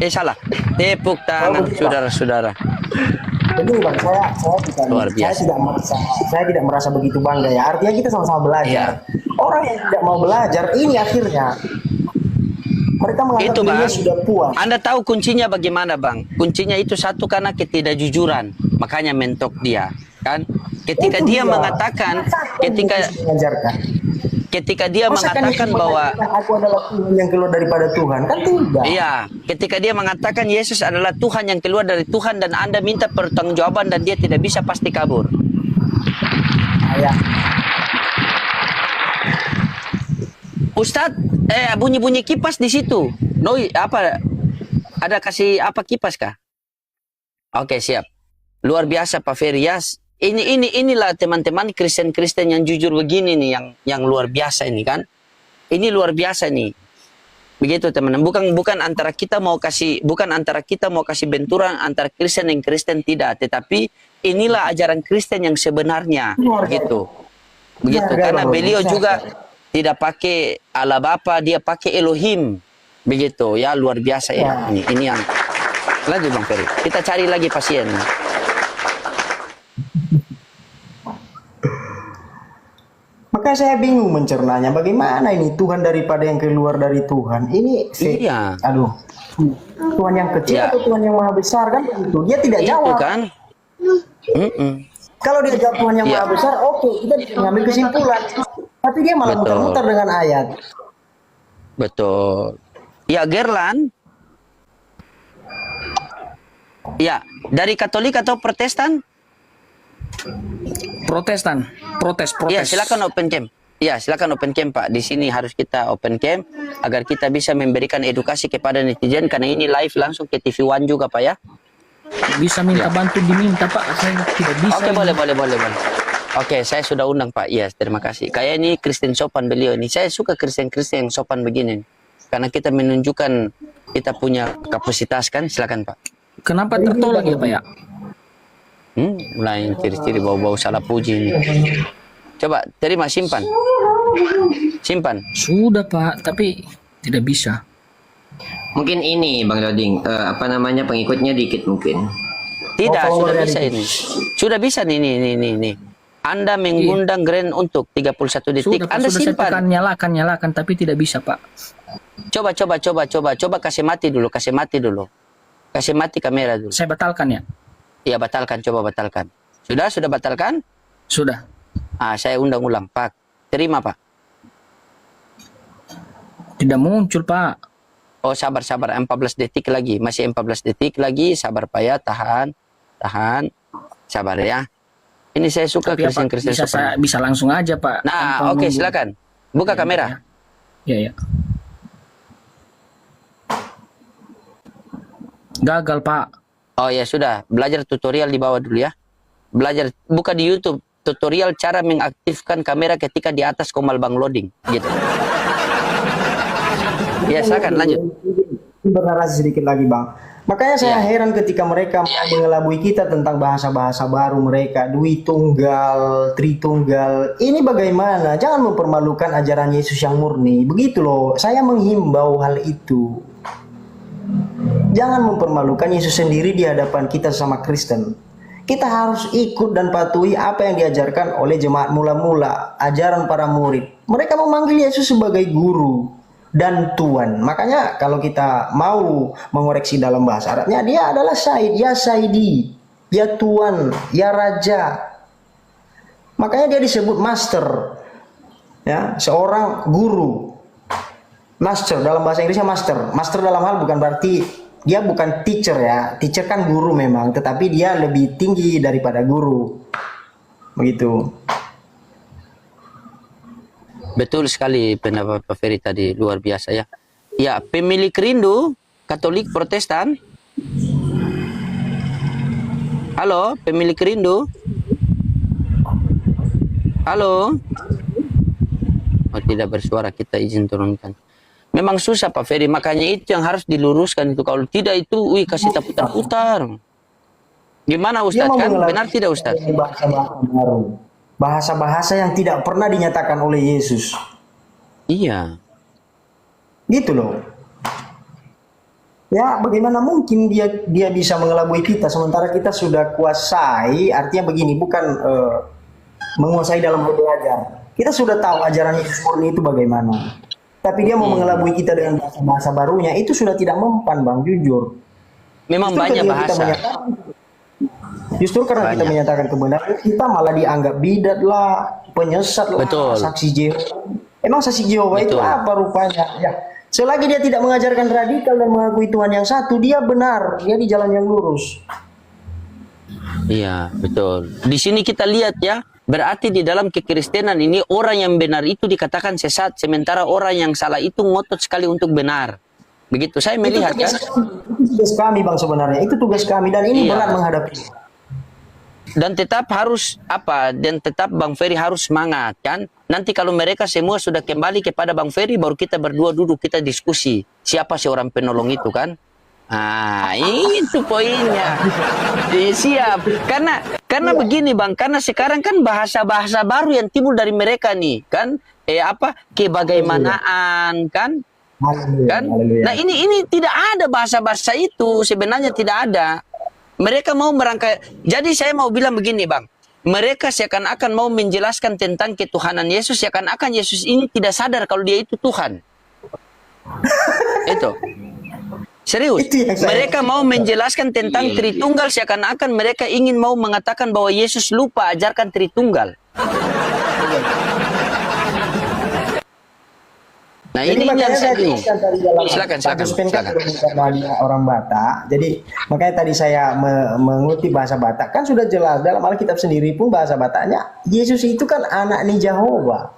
Salah. Tepuk tangan, saudara-saudara. Begini, Bang, saya tidak merasa begitu bangga ya. Artinya kita sama-sama belajar. Orang yang tidak mau belajar ini akhirnya mereka menganggap itu, dirinya Bang, sudah puas. Anda tahu kuncinya bagaimana, Bang? Kuncinya itu satu, karena ketidakjujuran. Makanya mentok dia, kan? Ketika itu dia mengatakan, ketika dia mengatakan bahwa aku adalah Tuhan yang keluar daripada Tuhan, kan tidak? Iya, ketika dia mengatakan Yesus adalah Tuhan yang keluar dari Tuhan dan Anda minta pertanggungjawaban dan dia tidak bisa, pasti kabur. Ya. Ustadz, bunyi-bunyi kipas di situ. Apa? Ada kasih apa kipas kah? Oke, siap. Luar biasa Pak Ferias. Inilah teman-teman Kristen-Kristen yang jujur begini nih, yang luar biasa ini kan. Ini luar biasa nih. Begitu teman-teman. Bukan antara kita mau kasih benturan antara Kristen dan Kristen, tidak, tetapi inilah ajaran Kristen yang sebenarnya. Begitu. Karena beliau juga tidak pakai Allah Bapa, dia pakai Elohim. Begitu ya, luar biasa ya. Ini yang lanjut Bang Ferry. Kita cari lagi pasien. Maka saya bingung mencernanya, bagaimana ini Tuhan daripada yang keluar dari Tuhan. Ini Tuhan yang kecil atau Tuhan yang maha besar, kan begitu. Dia tidak jawab. Kan? Kalau dia jawab Tuhan yang maha besar, oke, kita bisa mengambil kesimpulan. Tapi dia malah muter-muter dengan ayat. Betul. Ya, Gerlan. Ya, dari Katolik atau Protestan? Protes. Ya, silakan open cam. Ya, silakan open cam Pak. Di sini harus kita open cam agar kita bisa memberikan edukasi kepada netizen karena ini live langsung ke TV One juga Pak ya. Bisa minta bantu diminta Pak, saya tidak bisa. Oke, boleh. Oke, saya sudah undang Pak. Iya, terima kasih. Kayak ini Kristen sopan beliau ini. Saya suka Kristen yang sopan begini. Karena kita menunjukkan kita punya kapasitas kan. Silakan Pak. Kenapa tertolak ya Pak ya? Mulai ciri-ciri bau-bau salah puji ini. Coba terima, simpan. Sudah Pak, tapi tidak bisa. Mungkin ini Bang Doding, pengikutnya dikit mungkin. Tidak, sudah bisa ini. Sudah bisa nih. Anda mengundang Grand untuk 31 detik. Sudah, Anda sudah simpan. saya tekan nyalakan tapi tidak bisa Pak. Coba kasih mati dulu. Kasih mati kamera dulu. Saya batalkan ya? Iya, batalkan, coba batalkan. Sudah batalkan? Sudah. Saya undang ulang, Pak. Terima, Pak. Tidak muncul Pak. Oh, sabar 14 detik lagi. Masih 14 detik lagi. Sabar Pak ya, tahan. Sabar ya. Ini saya suka Kristen bisa langsung aja Pak. Nah, oke, silakan. Buka kamera. Ya. Gagal Pak. Oh ya sudah, belajar tutorial di bawah dulu ya. Belajar, buka di YouTube tutorial cara mengaktifkan kamera ketika di atas komal Bang loading, gitu. Ya, silakan lanjut. Bernarasi sedikit lagi Bang. Makanya saya heran ketika mereka mengelabui kita tentang bahasa-bahasa baru mereka, Dwi Tunggal, Tritunggal. Ini bagaimana? Jangan mempermalukan ajaran Yesus yang murni. Begitu loh, saya menghimbau hal itu. Jangan mempermalukan Yesus sendiri di hadapan kita sama Kristen. Kita harus ikut dan patuhi apa yang diajarkan oleh jemaat mula-mula, ajaran para murid. Mereka memanggil Yesus sebagai guru dan Tuhan. Makanya kalau kita mau mengoreksi dalam bahasa Arabnya, dia adalah Said, ya Saidi, ya Tuhan, ya Raja. Makanya dia disebut master, ya, seorang guru. Master dalam bahasa Inggrisnya master. Master dalam hal bukan berarti dia bukan teacher ya. Teacher kan guru memang, tetapi dia lebih tinggi daripada guru. Begitu. Betul sekali pendapat Pak Ferry tadi, luar biasa ya. Ya, pemilik rindu Katolik Protestan. Halo, pemilik rindu. Halo. Oh, tidak bersuara, kita izin turunkan. Memang susah Pak Ferry, makanya itu yang harus diluruskan itu. Kalau tidak itu, kasih kita putar-putar. Gimana Ustadz kan? Benar tidak Ustadz? Bahasa-bahasa baru. Bahasa-bahasa yang tidak pernah dinyatakan oleh Yesus. Iya. Gitu loh. Ya, bagaimana mungkin dia bisa mengelabui kita sementara kita sudah kuasai, artinya begini, bukan menguasai dalam hal belajar. Kita sudah tahu ajaran Yesus murni itu bagaimana. Tapi dia mau mengelabui kita dengan bahasa barunya, itu sudah tidak mempan Bang, jujur. Memang Justru banyak bahasa. Justru karena kita menyatakan kebenaran, kita malah dianggap bidat lah, penyesat lah, saksi Jehovah. Emang saksi Jehovah itu apa rupanya? Ya, selagi dia tidak mengajarkan radikal dan mengakui Tuhan yang satu, dia benar, dia di jalan yang lurus. Iya, betul. Di sini kita lihat ya, berarti di dalam kekristenan ini orang yang benar itu dikatakan sesat, sementara orang yang salah itu ngotot sekali untuk benar. Begitu saya melihat kan. Itu tugas kami Bang sebenarnya, itu tugas kami dan ini berat menghadapi. Dan tetap harus dan tetap Bang Ferry harus semangat kan. Nanti kalau mereka semua sudah kembali kepada Bang Ferry, baru kita berdua duduk kita diskusi siapa sih orang penolong itu kan. Itu poinnya. Siap. Karena begini Bang, karena sekarang kan bahasa-bahasa baru yang timbul dari mereka nih kan, kebagaimanaan kan. Kan? Nah, ini tidak ada bahasa-bahasa itu, sebenarnya tidak ada. Mereka mau merangkai. Jadi saya mau bilang begini Bang, mereka seakan-akan mau menjelaskan tentang ketuhanan Yesus, seakan-akan Yesus ini tidak sadar kalau dia itu Tuhan. Itu. Serius, mereka mau menjelaskan tentang Tritunggal, seakan-akan mereka ingin mau mengatakan bahwa Yesus lupa ajarkan Tritunggal. Nah, ini yang saya bingung. Silakan. Orang Batak. Jadi makanya tadi saya mengutip bahasa Batak, kan sudah jelas dalam Alkitab sendiri pun bahasa Bataknya Yesus itu kan anak Jehovah.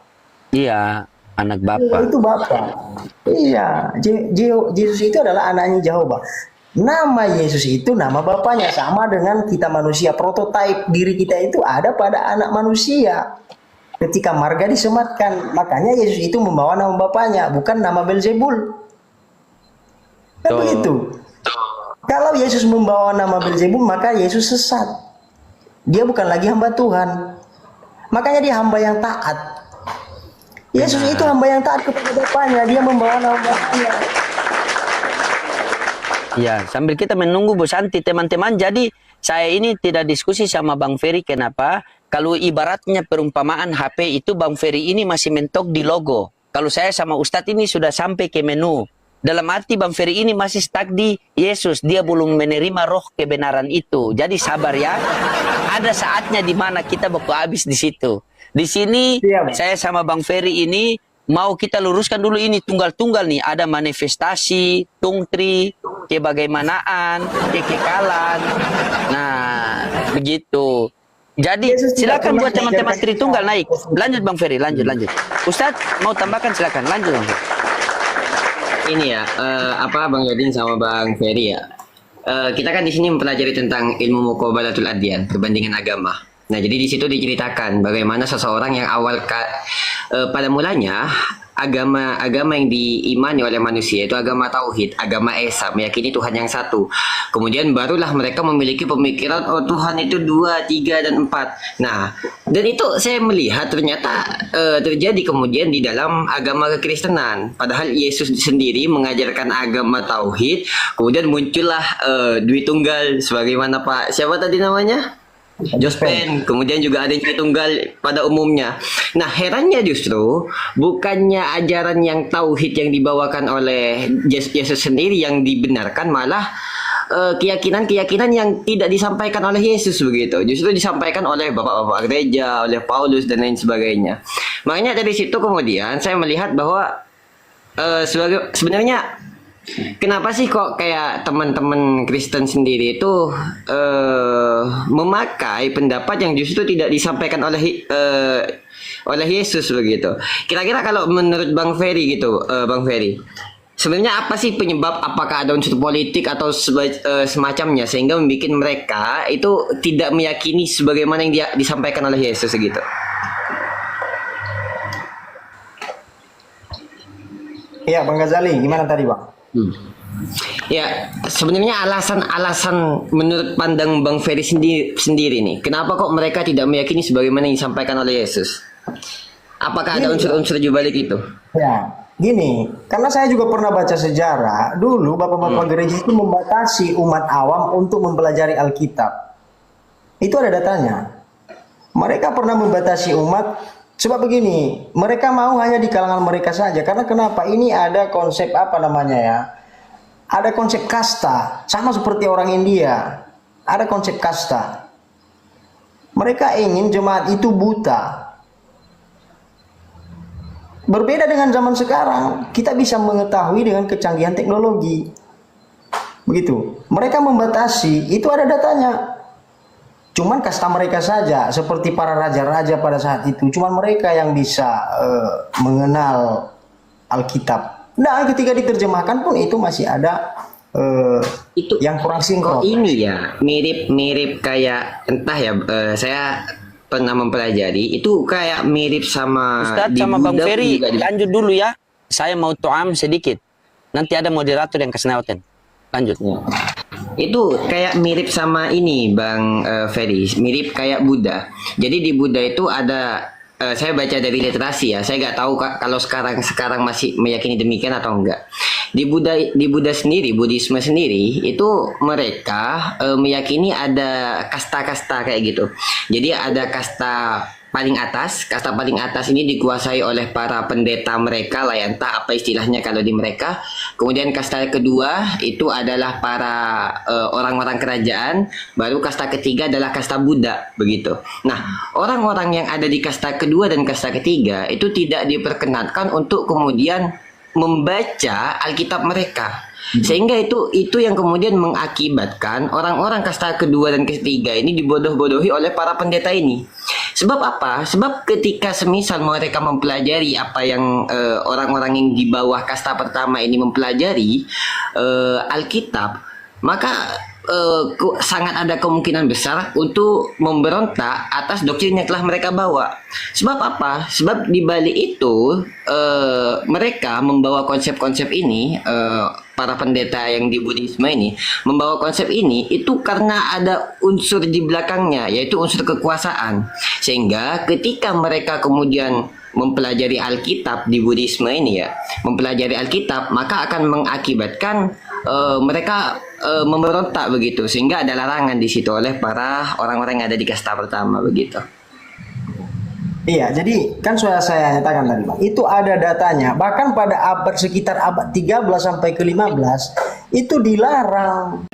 Iya, anak Iya, Bapa. itu Bapa. Iya, Yesus itu adalah anaknya Jehovah. Nama Yesus itu nama Bapaknya, sama dengan kita manusia. Prototipe diri kita itu ada pada anak manusia. Ketika marga disematkan, makanya Yesus itu membawa nama Bapaknya, bukan nama Belzebul. Kan Tuh. begitu. Kalau Yesus membawa nama Belzebul, maka Yesus sesat. Dia bukan lagi hamba Tuhan. Makanya dia hamba yang taat. Yesus itu hamba yang taat kepada Bapaknya. Dia membawa nama Bapaknya. Ya, sambil kita menunggu Bu Santi, teman-teman. Jadi saya ini tidak diskusi sama Bang Ferry. Kenapa? Kalau ibaratnya perumpamaan HP itu, Bang Ferry ini masih mentok di logo. Kalau saya sama Ustadz ini sudah sampai ke menu. Dalam arti Bang Ferry ini masih stuck di Yesus. Dia belum menerima roh kebenaran itu. Jadi sabar ya. Ada saatnya di mana kita bakal habis di situ. Di sini Siap. saya sama Bang Ferry ini mau kita luruskan dulu ini tunggal-tunggal nih. Ada manifestasi, tungtri, kebagaimanaan, kekekalan. Nah, begitu. Jadi Yesus tidak silakan pernah buat teman-teman mengajarkan Tritunggal kita. naik. Lanjut Bang Ferry, lanjut. Ustadz mau tambahkan silakan. Lanjut Bang Ferry. Ini ya, Bang Yodin sama Bang Ferry ya. Kita kan di sini mempelajari tentang ilmu muqabalatul adyan, perbandingan agama. Nah, jadi di situ diceritakan bagaimana seseorang yang pada mulanya agama yang diimani oleh manusia itu agama tauhid, agama esa, meyakini Tuhan yang satu. Kemudian barulah mereka memiliki pemikiran oh Tuhan itu 2, 3 dan 4. Nah, dan itu saya melihat ternyata terjadi kemudian di dalam agama kekristenan. Padahal Yesus sendiri mengajarkan agama tauhid, kemudian muncullah Dwi Tunggal sebagaimana Pak siapa tadi namanya? Jospen, kemudian juga ada yang Tritunggal pada umumnya. Nah, herannya justru bukannya ajaran yang tauhid yang dibawakan oleh Yesus sendiri yang dibenarkan, malah keyakinan-keyakinan yang tidak disampaikan oleh Yesus begitu. Justru disampaikan oleh bapak-bapak gereja, oleh Paulus dan lain sebagainya. Makanya dari situ kemudian saya melihat bahwa sebenarnya kenapa sih kok kayak teman-teman Kristen sendiri itu memakai pendapat yang justru tidak disampaikan oleh Yesus begitu. Kira-kira kalau menurut Bang Ferry gitu, Bang Ferry, sebenarnya apa sih penyebab? Apakah ada unsur politik atau semacamnya sehingga membuat mereka itu tidak meyakini sebagaimana yang disampaikan oleh Yesus gitu? Iya, Bang Ghazali, gimana tadi, Bang? Ya, sebenarnya alasan menurut pandang Bang Ferry sendiri nih, kenapa kok mereka tidak meyakini sebagaimana yang disampaikan oleh Yesus? Apakah ada unsur-unsur di balik itu? Ya, gini, karena saya juga pernah baca sejarah, dulu bapak-bapak gereja itu membatasi umat awam untuk mempelajari Alkitab. Itu ada datanya. Mereka pernah membatasi umat, sebab begini, mereka mau hanya di kalangan mereka saja. Karena kenapa? Ini ada konsep apa namanya ya? Ada konsep kasta, sama seperti orang India. Ada konsep kasta. Mereka ingin jemaat itu buta. Berbeda dengan zaman sekarang, kita bisa mengetahui dengan kecanggihan teknologi. Begitu. Mereka membatasi, itu ada datanya. Cuman kasta mereka saja, seperti para raja-raja pada saat itu. Cuman mereka yang bisa mengenal Alkitab. Dan ketika diterjemahkan pun itu masih ada Itu yang kurang sinkron. kok ini ya mirip kayak entah ya, saya pernah mempelajari itu kayak mirip sama Ustadz di sama Bang Buddha Ferry, juga lanjut dulu ya. Saya mau to'am sedikit. Nanti ada moderator yang kasih nautin. Lanjut. Ya. Itu kayak mirip sama ini Bang Ferry, mirip kayak Buddha. Jadi di Buddha itu ada saya baca dari literasi ya. Saya nggak tahu kalau sekarang masih meyakini demikian atau enggak. Di Buddha sendiri, Buddhisme sendiri itu mereka meyakini ada kasta-kasta kayak gitu. Jadi ada kasta paling atas. Kasta paling atas ini dikuasai oleh para pendeta mereka lah ya, entah apa istilahnya kalau di mereka. Kemudian kasta kedua itu adalah para orang-orang kerajaan. Baru kasta ketiga adalah kasta Buddha begitu. Nah, orang-orang yang ada di kasta kedua dan kasta ketiga itu tidak diperkenankan untuk kemudian membaca Alkitab mereka. Sehingga itu yang kemudian mengakibatkan orang-orang kasta kedua dan ketiga ini dibodoh-bodohi oleh para pendeta ini. Sebab apa? Sebab ketika semisal mereka mempelajari apa yang orang-orang yang di bawah kasta pertama ini mempelajari Alkitab, maka sangat ada kemungkinan besar untuk memberontak atas doktrin yang telah mereka bawa. Sebab apa? Sebab di balik itu mereka membawa konsep-konsep ini, para pendeta yang di Buddhisme ini membawa konsep ini itu karena ada unsur di belakangnya, yaitu unsur kekuasaan. Sehingga ketika mereka kemudian mempelajari Alkitab di Buddhisme ini ya, mempelajari Alkitab, maka akan mengakibatkan mereka memberontak begitu, sehingga ada larangan di situ oleh para orang-orang yang ada di kasta pertama begitu. Iya, jadi kan sudah saya nyatakan tadi, Bang. Itu ada datanya. Bahkan pada abad sekitar abad 13 sampai ke 15 itu dilarang